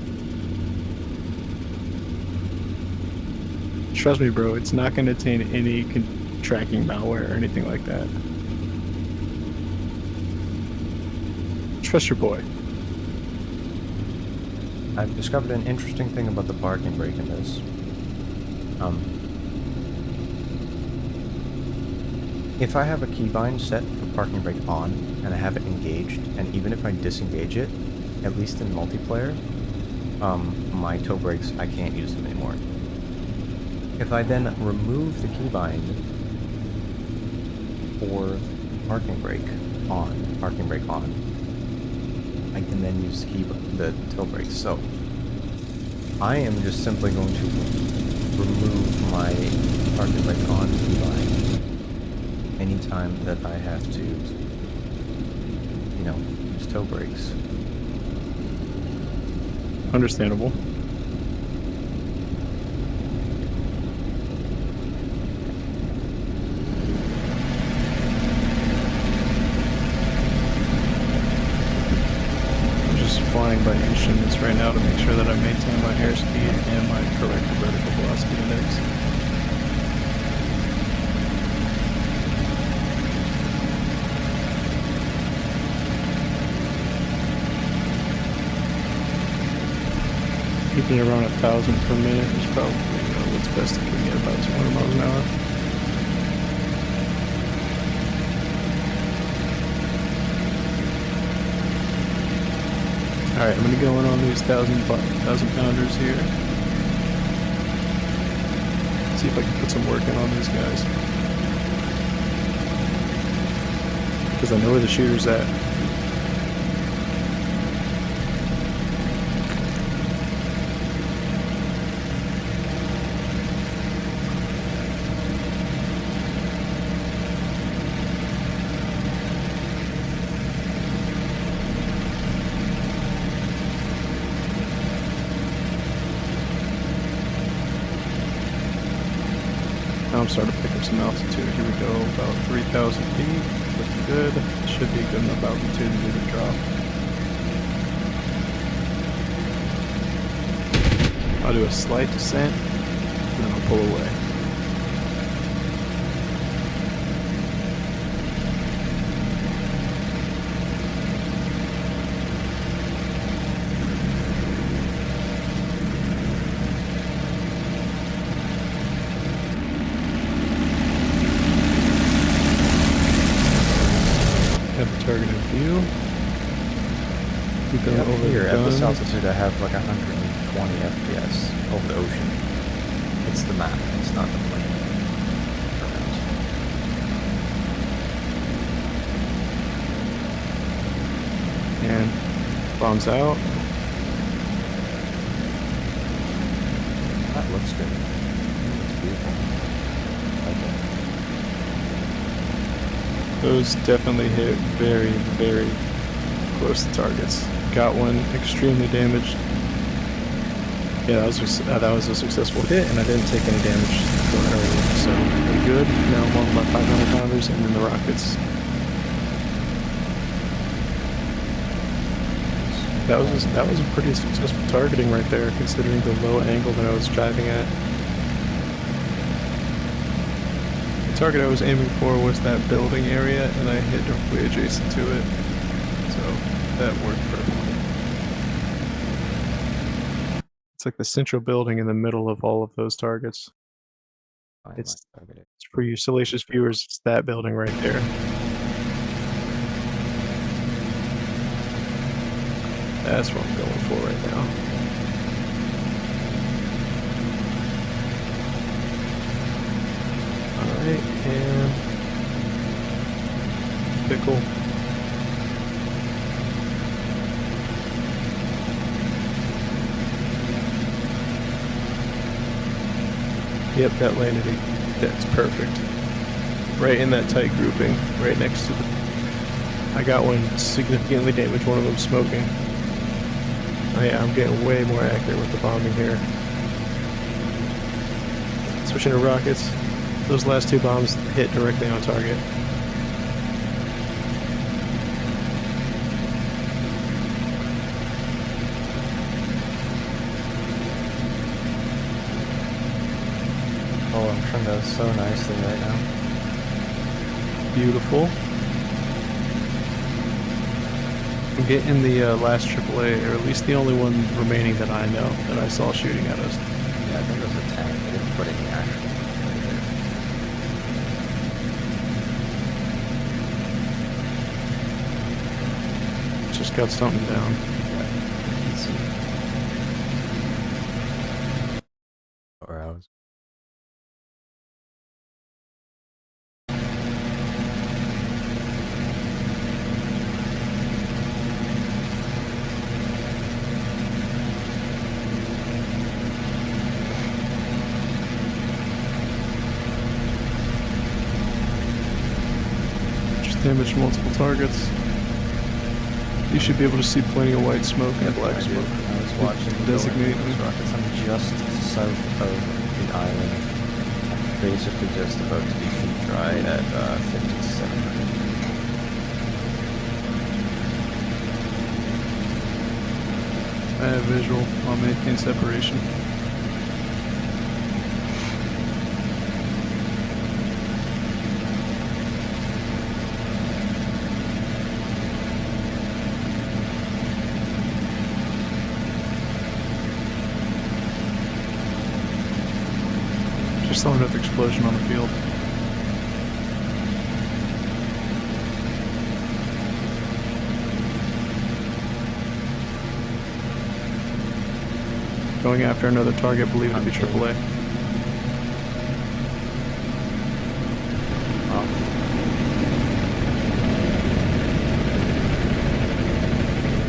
Trust me, bro, it's not going to contain any tracking malware or anything like that. Trust your boy. I've discovered an interesting thing about the parking brake in this. If I have a keybind set for parking brake on, and I have it engaged, and even if I disengage it, at least in multiplayer, my toe brakes, I can't use them anymore. If I then remove the keybind for parking brake on, I can then use the toe brakes. So I am just simply going to remove my parking brake on keybind anytime that I have to, you know, use toe brakes. Understandable. I'm just flying by instruments right now to make sure that I maintain my airspeed and my correct vertical velocity index. Keeping it around 1,000 per minute is probably what's best to keep me at about 200 miles an hour. Alright, I'm gonna go in on these 1,000 pounders here. See if I can put some work in on these guys. Because I know where the shooter's at. Now I'm starting to pick up some altitude. Here we go, about 3,000 feet. Looking good. Should be good enough altitude to do the drop. I'll do a slight descent, and then I'll pull away. Have the targeted view. Keep going Up over here, the at this guns. altitude, I have like 120 FPS over the ocean. It's the map, it's not the plane. And bombs out. That looks good. It's beautiful. Okay. Those definitely hit very, very close to targets. Got one extremely damaged. Yeah, that was a successful hit, and I didn't take any damage going earlier, so pretty good. Now I'm on my 500 pounders and then the rockets. That was a pretty successful targeting right there, considering the low angle that I was driving at. The target I was aiming for was that building area, and I hit directly adjacent to it, so that worked perfectly. It's like the central building in the middle of all of those targets. Find It's my target. for you salacious viewers, it's that building right there. That's what I'm going for right now. Alright, and pickle. Yep, that landed. That's perfect. Right in that tight grouping, right next to the. I got one significantly damaged. One of them smoking. Oh yeah, I'm getting way more accurate with the bombing here. Switching to rockets. Those last two bombs hit directly on target. Oh, I'm turned out so nicely right now. Beautiful. I'm getting the last AAA, or at least the only one remaining that I know that I saw shooting at us. Yeah, I think it was a tank. They didn't put any actual right there. Just got something down. Yeah, easy. 4 hours. Just damaged multiple targets. You should be able to see plenty of white smoke and black I did. smoke. I was watching Designate those rockets. I'm just south of the island. Basically just about to be feet dry at 5700. I have visual. I'll maintain separation. Just saw another explosion on the field. Going after another target, believed to be AAA.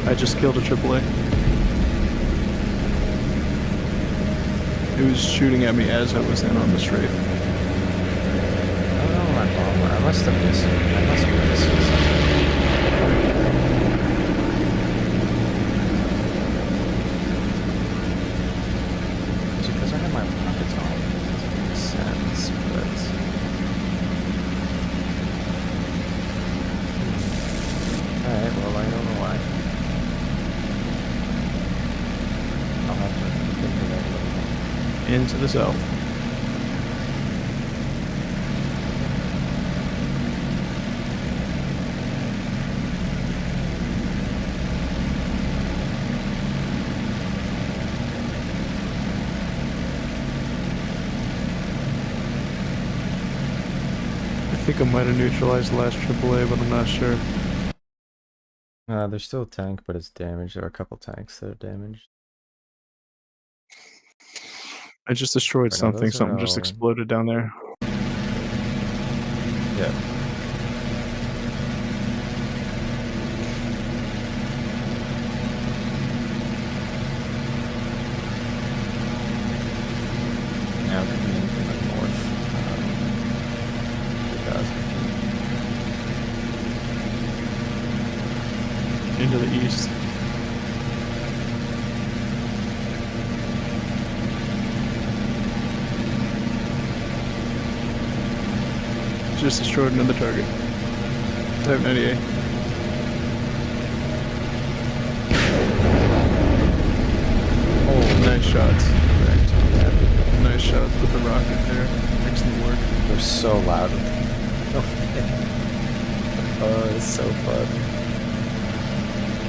I just killed a AAA. It was shooting at me as I was in on the strafe. I don't know my bomb. I must have missed. I must have missed something. Because I have my pockets on, it doesn't make sense, but... Alright, well, I don't know why. I'll have to think of that a little more. Into the south. I think I might have neutralized the last AAA, but I'm not sure. There's still a tank, but it's damaged. There are a couple tanks that are damaged. I just destroyed Right, no, something. those are Something just all- exploded down there. Yeah. Now coming in from the north. 2,000 feet. Into the east. Just destroyed another target. Type 98. Oh, nice shots. Nice shots with the rocket there. Excellent work. They're so loud. Oh, it's so fun.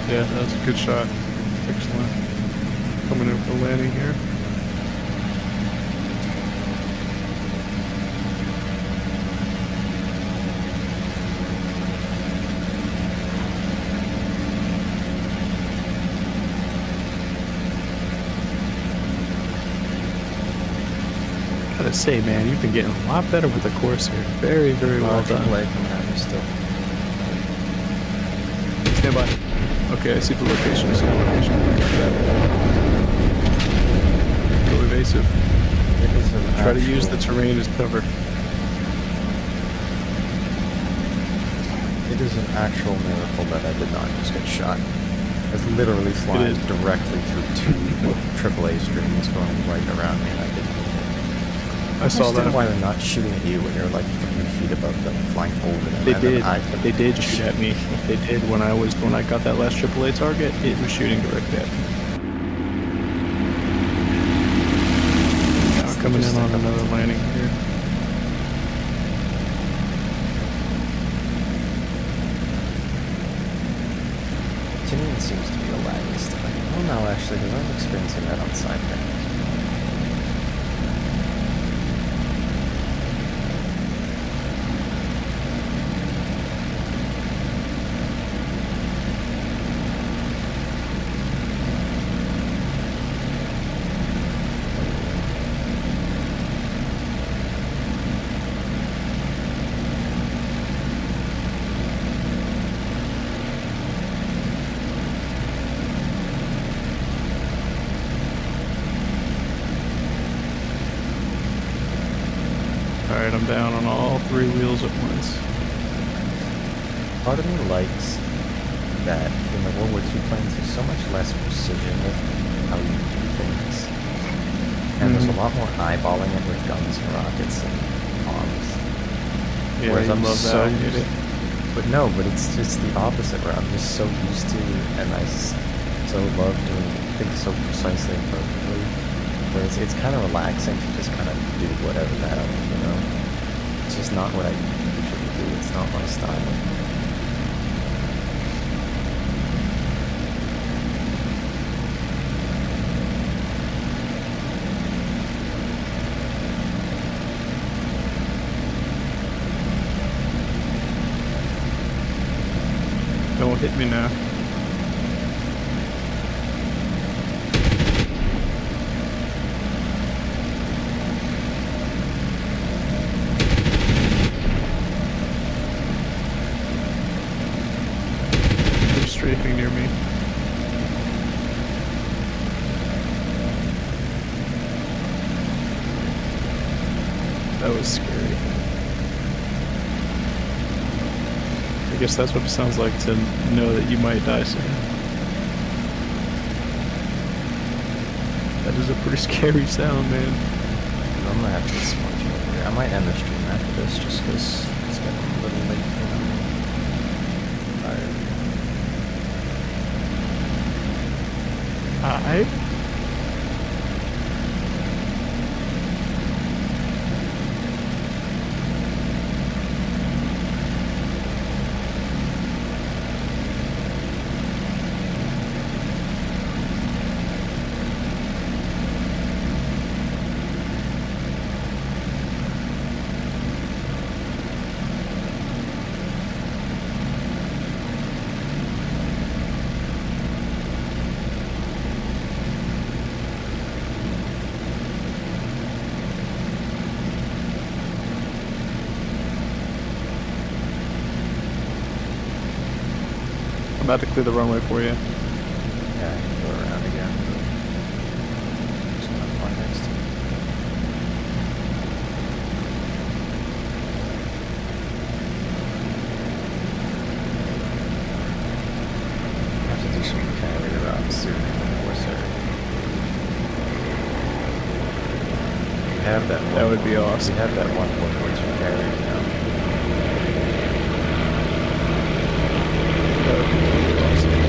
Yeah, that was a good shot. Excellent. Coming in for landing here. Gotta say, man, you've been getting a lot better with the Corsair. Very, very well done. Coming at me still. Stand by. Okay, I see the location. I see the location. Go evasive. It is an Try to use the actual- terrain as cover. It is an actual miracle that I did not just get shot. I was literally flying is. directly through two AAA streams going right around me, and I didn't hit it. I saw understand that. why they're not shooting at you when you're like 3 feet above them, flying over them. They and then did. They did shoot at me. They did when I got that last AAA target. It was shooting directly at me. Now coming in on another landing here. Tinian seems to be a laggy still. Oh no, actually, because I'm experiencing that on side things. Alright, I'm down on all 3 wheels at once. Part of me likes that in the World War II planes there's so much less precision with how you do things. And there's a lot more eyeballing it with guns and rockets and bombs. Yeah, Whereas I I'm love so that. I hate it. But no, but it's just the opposite where I'm just so used to and so love doing things so precisely and perfectly. Whereas it's kind of relaxing to just kind of do whatever the hell, you know? It's just not what I usually do. It's not my style. Don't hit me now. They're strafing near me. That was scary. I guess that's what it sounds like to know that you might die soon. That is a pretty scary sound, man. I'm gonna have to get smudging over here. I might end the stream after this just because it's getting a little late, you know? Alright. Alright. I'm about to clear the runway for you. Yeah, I can go around again. I'm just gonna fly next to it. I have to do some carrier routes soon in the Corsair. We have that one. That would be awesome. We have that one World War II carrier now. That would be fucking awesome.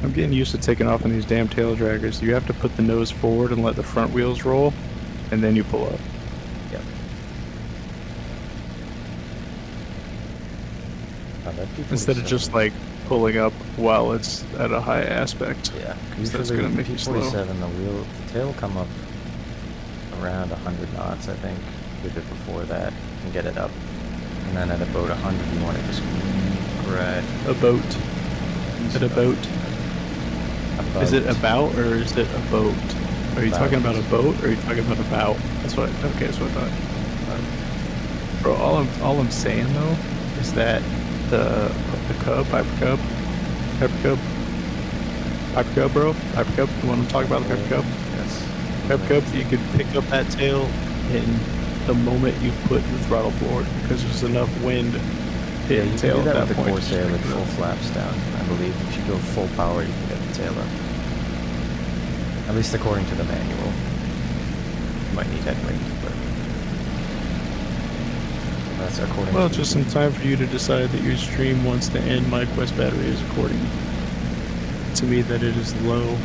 I'm getting used to taking off on these damn tail draggers. You have to put the nose forward and let the front wheels roll, and then you pull up. Yep. Oh, that P-47. Instead of just like pulling up while it's at a high aspect. Yeah, Because that's usually gonna with make you slow. P-47, the tail will come up around 100 knots, I think. Did it before that, and get it up. And then at about 100, you want to just grab. A boat. At a boat. Is it about- about or is it a boat? Are you talking about a boat or are you talking about a bow? That's what. Okay, that's what I thought. Bro, all I'm saying though is that the cub, Piper Cub, Piper Cub, bro. Piper Cub. You want to talk about the Piper Cub? Yes. Piper Cub, you could pick up that tail in the moment you put the throttle forward because there's enough wind Yeah, hitting you the tail can do at that that with the point. Corsair with full flaps down. I believe if you go full power, you can get the tail up. At least according to the manual. You might need headwind, but that's according Well, to just in time for you to decide that your stream wants to end. My quest battery is according to me that it is low.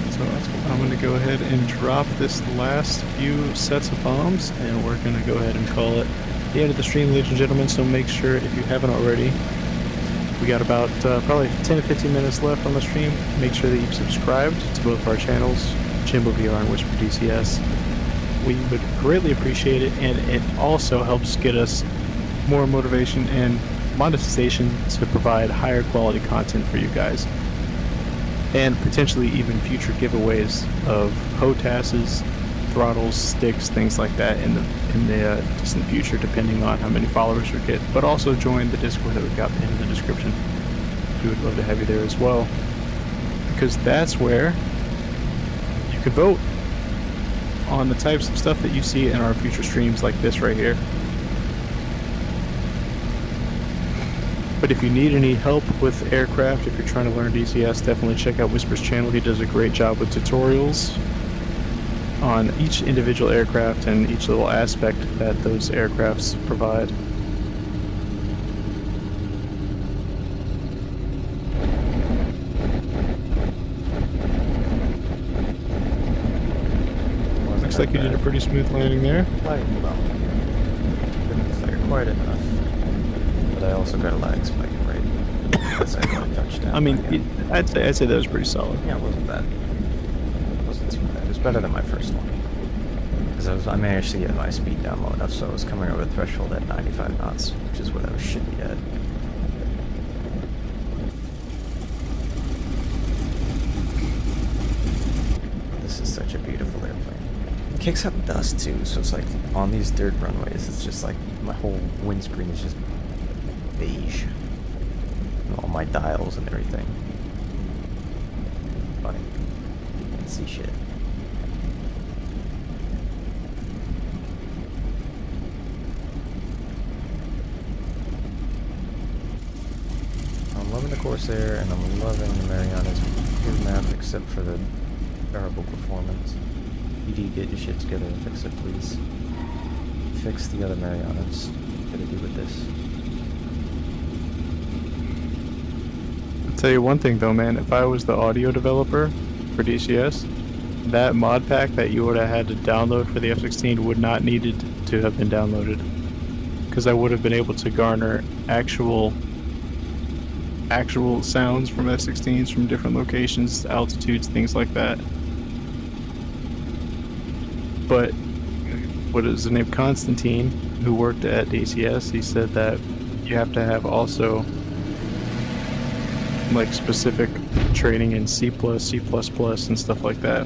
So I'm going to go ahead and drop this last few sets of bombs, and we're going to go ahead and call it the end of the stream, ladies and gentlemen. So make sure, if you haven't already, we got about probably 10 to 15 minutes left on the stream. Make sure that you've subscribed to both of our channels, JimboVR and Whisper DCS. We would greatly appreciate it, and it also helps get us more motivation and monetization to provide higher quality content for you guys, and potentially even future giveaways of HOTASs, throttles, sticks, things like that in the distant future, depending on how many followers we get. But also join the Discord that we've got pinned in the description. We would love to have you there as well, because that's where you can vote on the types of stuff that you see in our future streams like this right here. But if you need any help with aircraft, if you're trying to learn DCS, definitely check out Whisper's channel. He does a great job with tutorials on each individual aircraft and each little aspect that those aircrafts provide. Looks like you did a pretty smooth landing there. Slightly well. Didn't fire quite enough. But I also got a lag spike right as I got a touchdown. I mean, again. I'd say that was pretty solid. Yeah, it wasn't bad. It wasn't too bad. It was better than my first one. Because I managed to get my speed down low enough, so I was coming over the threshold at 95 knots, which is what I should be at. This is such a beautiful airplane. It kicks up dust too, so it's like on these dirt runways, it's just like my whole windscreen is just beige. And all my dials and everything. Funny. Can't see shit. I'm loving the Corsair and I'm loving the Mariana's good map except for the terrible performance. PD, get your shit together and fix it, please. Fix the other Marianas. What to do with this? I'll tell you one thing though, man. If I was the audio developer for DCS, that mod pack that you would have had to download for the F-16 would not needed to have been downloaded, because I would have been able to garner actual sounds from F-16s from different locations, altitudes, things like that. But what is the name? Constantine, who worked at DCS, he said that you have to have also like specific training in C++, C++, and stuff like that.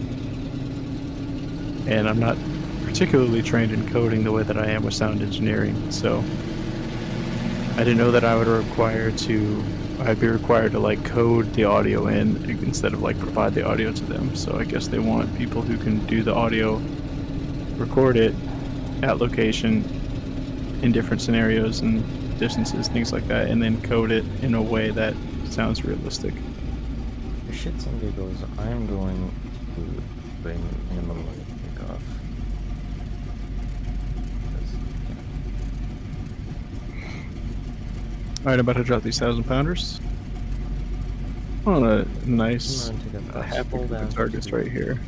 And I'm not particularly trained in coding the way that I am with sound engineering, so I didn't know that I'd be required to like code the audio in instead of like provide the audio to them. So I guess they want people who can do the audio, record it at location in different scenarios and distances, things like that, and then code it in a way that sounds realistic. For shits and giggles, I'm going to bring minimum takeoff. Alright, about to drop these 1,000-pounders on a nice, happy group of targets right here.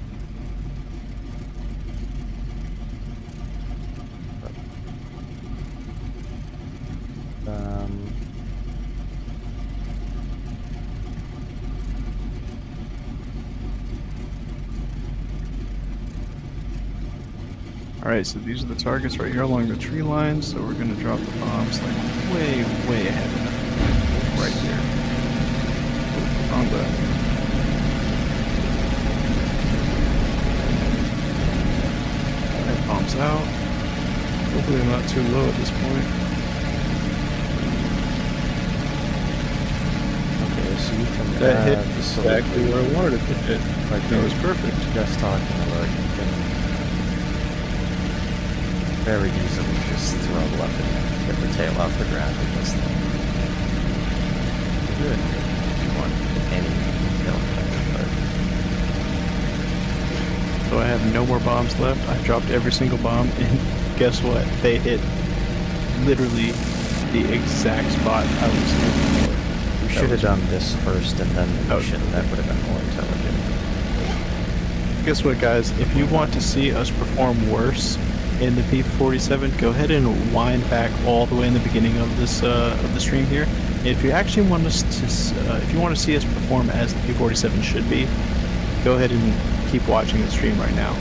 Alright, so these are the targets right here along the tree line, so we're going to drop the bombs like way, way ahead of them. Right here. Wrong button. Alright, bombs out. Hopefully I'm not too low at this point. Okay, so you can That hit add the exactly where I wanted it to hit. Like That was perfect. just talking about, you can very easily just throttle up and get the tail off the ground with this thing. You do it if you want any build, but So I have no more bombs left. I dropped every single bomb, and guess what? They hit literally the exact spot I was looking for. you should have done this first and then the mission. That would have been more intelligent. Guess what, guys? If you want to see us perform worse in the P-47, go ahead and wind back all the way in the beginning of this of the stream here. If you actually want us to, if you want to see us perform as the P-47 should be, go ahead and keep watching the stream right now,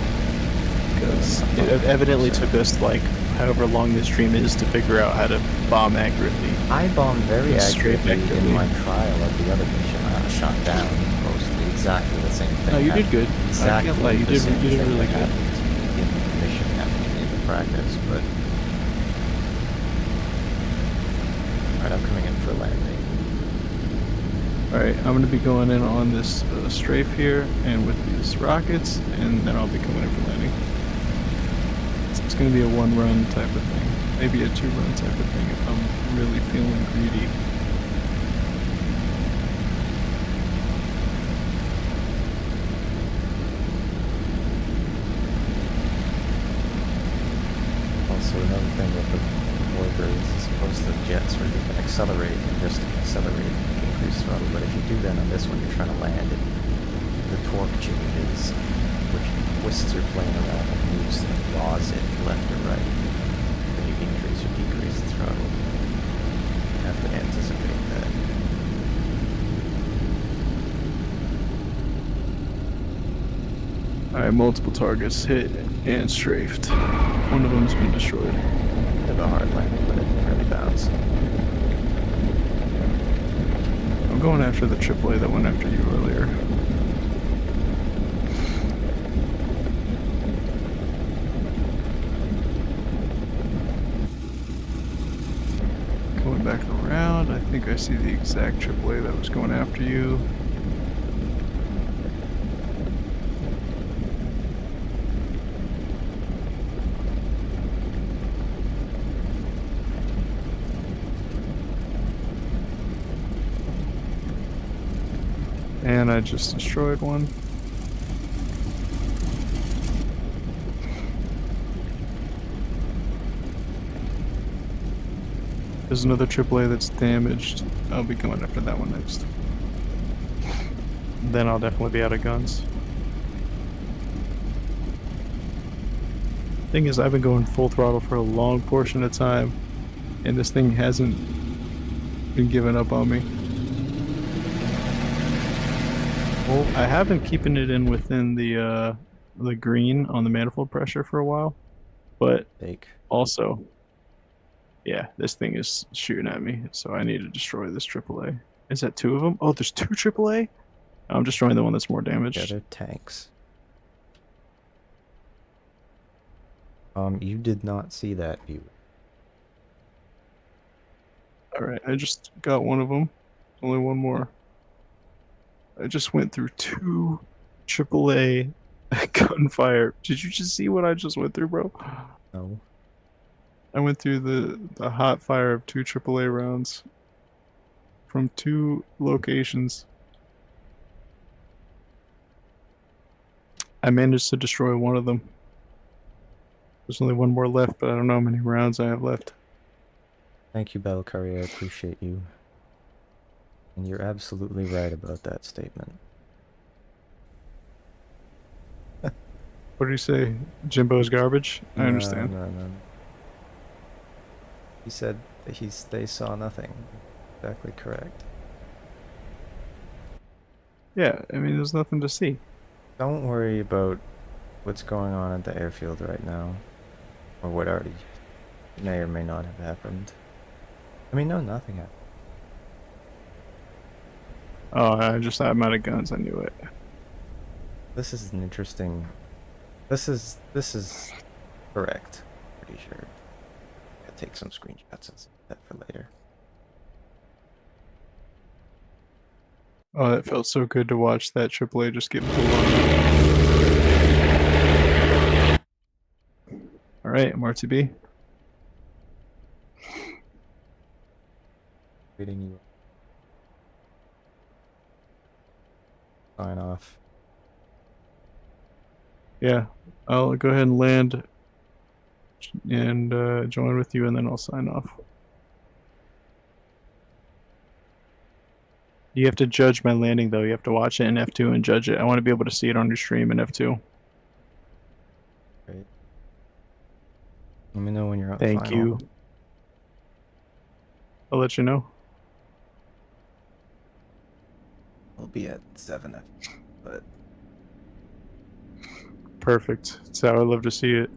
because it evidently took us like however long this stream is to figure out how to bomb accurately. I bombed very Straight accurately accurately. in my trial of the other mission. I shot down mostly exactly the same thing. No, you did happened. good. Exactly I can't lie, you the did same really thing good. happened in the mission happened in the practice, but alright, I'm coming in for landing. Alright, I'm going to be going in on this strafe here and with these rockets, and then I'll be coming in for landing. It's going to be a one-run type of thing. Maybe a two-run type of thing if I'm really feeling greedy. Also, another thing with the warbirds is opposed to jets where you can accelerate and just accelerate and increase throttle, but if you do that on this one, you're trying to land it. The torque changes, which twists your plane around and moves and draws it left or right. Then you increase or decrease the throttle. You have to anticipate that. Alright, multiple targets hit and strafed. One of them's been destroyed. Bit of a hard landing, but it didn't really bounce. I'm going after the AAA that went after you earlier. Going back around, I think I see the exact AAA that was going after you. And I just destroyed one. There's another AAA that's damaged. I'll be going after that one next. Then I'll definitely be out of guns. Thing is, I've been going full throttle for a long portion of time, and this thing hasn't been giving up on me. Well, I have been keeping it in within the green on the manifold pressure for a while, but Fake. also, yeah, this thing is shooting at me, so I need to destroy this AAA. Is that two of them? Oh, there's two AAA? I'm destroying the one that's more Yeah, damaged. they're tanks. You did not see that view. Alright, I just got one of them. Only one more. I just went through two AAA gunfire. Did you just see what I just went through, bro? No. I went through the hot fire of two AAA rounds from two locations. I managed to destroy one of them. There's only one more left, but I don't know how many rounds I have left. Thank you, Battle Courier. I appreciate you. And you're absolutely right about that statement. What do you say? Jimbo's garbage? I understand. No. He said that they saw nothing. Exactly correct. Yeah, I mean, there's nothing to see. Don't worry about what's going on at the airfield right now. Or what already may or may not have happened. I mean, no, nothing happened. Oh, I'm out of guns. I knew it. This is an interesting... This is correct. Pretty sure. I'll take some screenshots and save that for later. Oh, it felt so good to watch that AAA just get pulled on. All right, MRTB. Waiting you. Sign off. Yeah, I'll go ahead and land and join with you, and then I'll sign off. You have to judge my landing, though. You have to watch it in F2 and judge it. I want to be able to see it on your stream in F2. Great. Let me know when you're up. Thank final. you. I'll let you know. We'll be at 7, but Perfect. That's how I love to see it.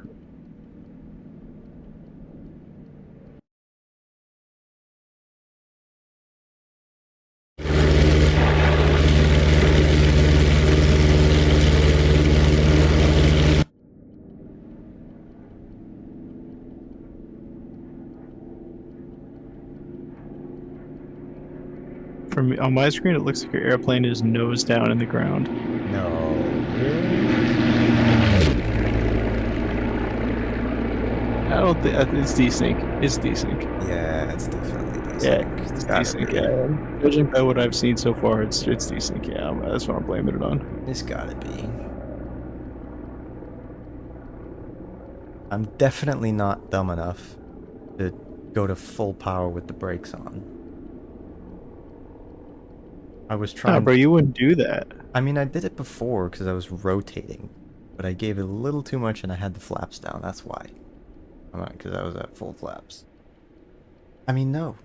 For me, on my screen, it looks like your airplane is nose down in the ground. no. Really? I don't think it's desync. It's desync. Yeah, it's definitely desync. Yeah, it's desync. Yeah, judging by what I've seen so far, it's desync. Yeah, that's what I'm blaming it on. It's gotta be. I'm definitely not dumb enough to go to full power with the brakes on. I was Nah, trying. bro, you wouldn't do that. I mean, I did it before because I was rotating, but I gave it a little too much and I had the flaps down. That's why. Because I was at full flaps. I mean, no.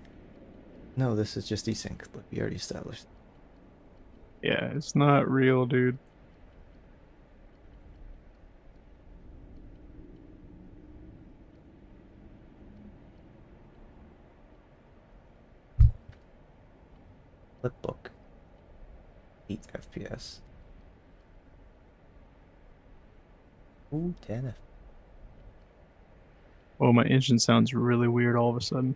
No, this is just desync. Look, we already established. Yeah, it's not real, dude. Flipbook. 8 FPS. Ooh, 10 FPS. Oh, my engine sounds really weird all of a sudden.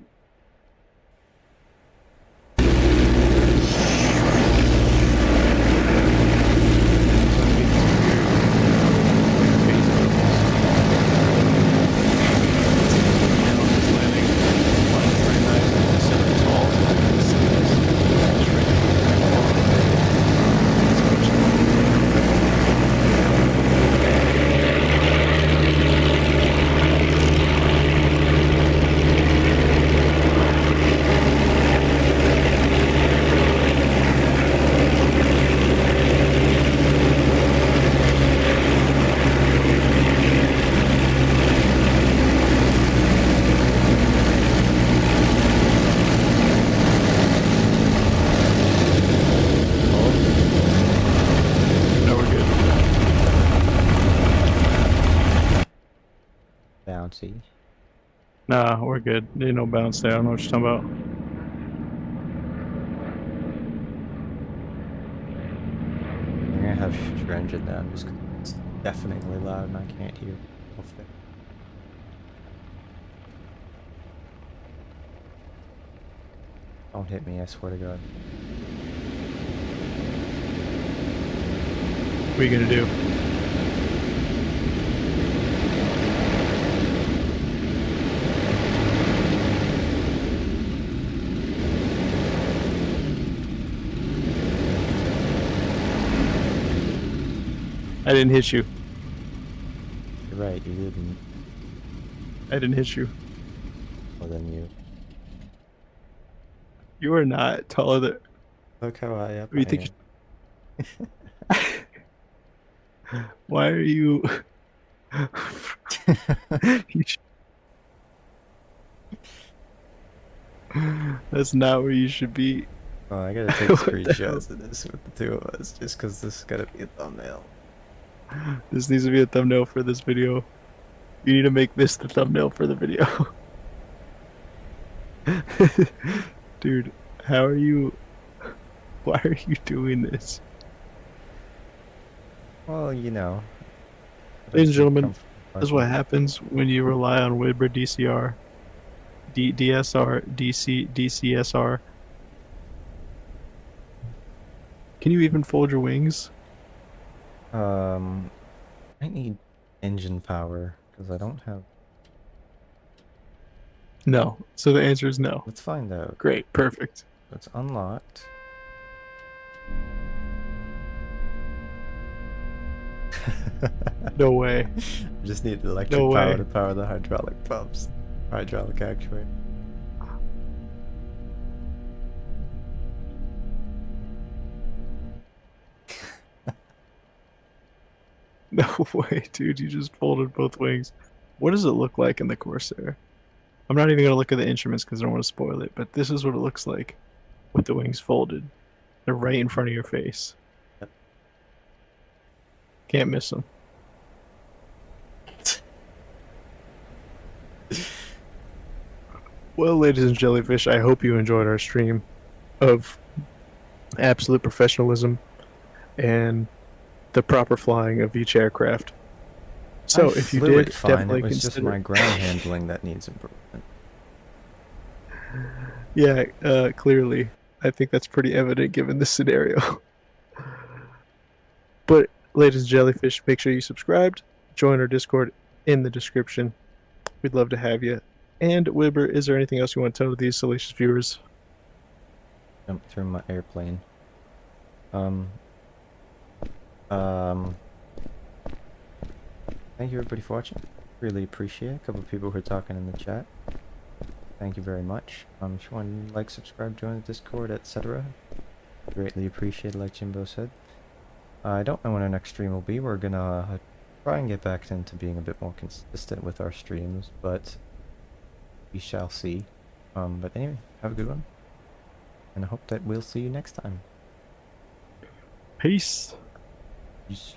Bouncy. Nah, we're good. Ain't no bounce there. I don't know what you're talking about. I'm gonna have your engine down just 'cause it's deafeningly loud and I can't hear. Don't hit me, I swear to God. What are you gonna do? I didn't hit you. You're right, you didn't. I didn't hit you. Well, then you. You are not taller than. Look how high up You I think am. Why are you? You That's not where you should be. Oh, I gotta take What the screenshots of this with the two of us, just because this is gotta be a thumbnail. This needs to be a thumbnail for this video. You need to make this the thumbnail for the video. Dude, how are you? Why are you doing this? Well, you know. Ladies and gentlemen, Comfortable this is what happens when you rely on warbird DCR, DSR, DCSR. Can you even fold your wings? I need engine power because I don't have. No. So the answer is no. Let's find out. Great. Perfect. It's unlocked. No way. I just need electric No power way. to power the hydraulic pumps. Hydraulic actuator. No way, dude. You just folded both wings. What does it look like in the Corsair? I'm not even going to look at the instruments because I don't want to spoil it, but this is what it looks like with the wings folded. They're right in front of your face. Yep. Can't miss them. Well, ladies and jellyfish, I hope you enjoyed our stream of absolute professionalism and the proper flying of each aircraft. So, I if you flew did, it fine. definitely It was just consider. my ground handling that needs improvement. Yeah, clearly. I think that's pretty evident given this scenario. But, ladies and jellyfish, make sure you subscribed. Join our Discord in the description. We'd love to have you. And, Wibber, is there anything else you want to tell these salacious viewers? Jump through my airplane. Thank you everybody for watching. Really appreciate it. A couple of people who are talking in the chat. Thank you very much. If you want to like, subscribe, join the Discord, etc. Greatly appreciated, like Jimbo said. I don't know when our next stream will be. We're gonna try and get back into being a bit more consistent with our streams, but we shall see. But anyway, have a good one. And I hope that we'll see you next time. Peace. Peace.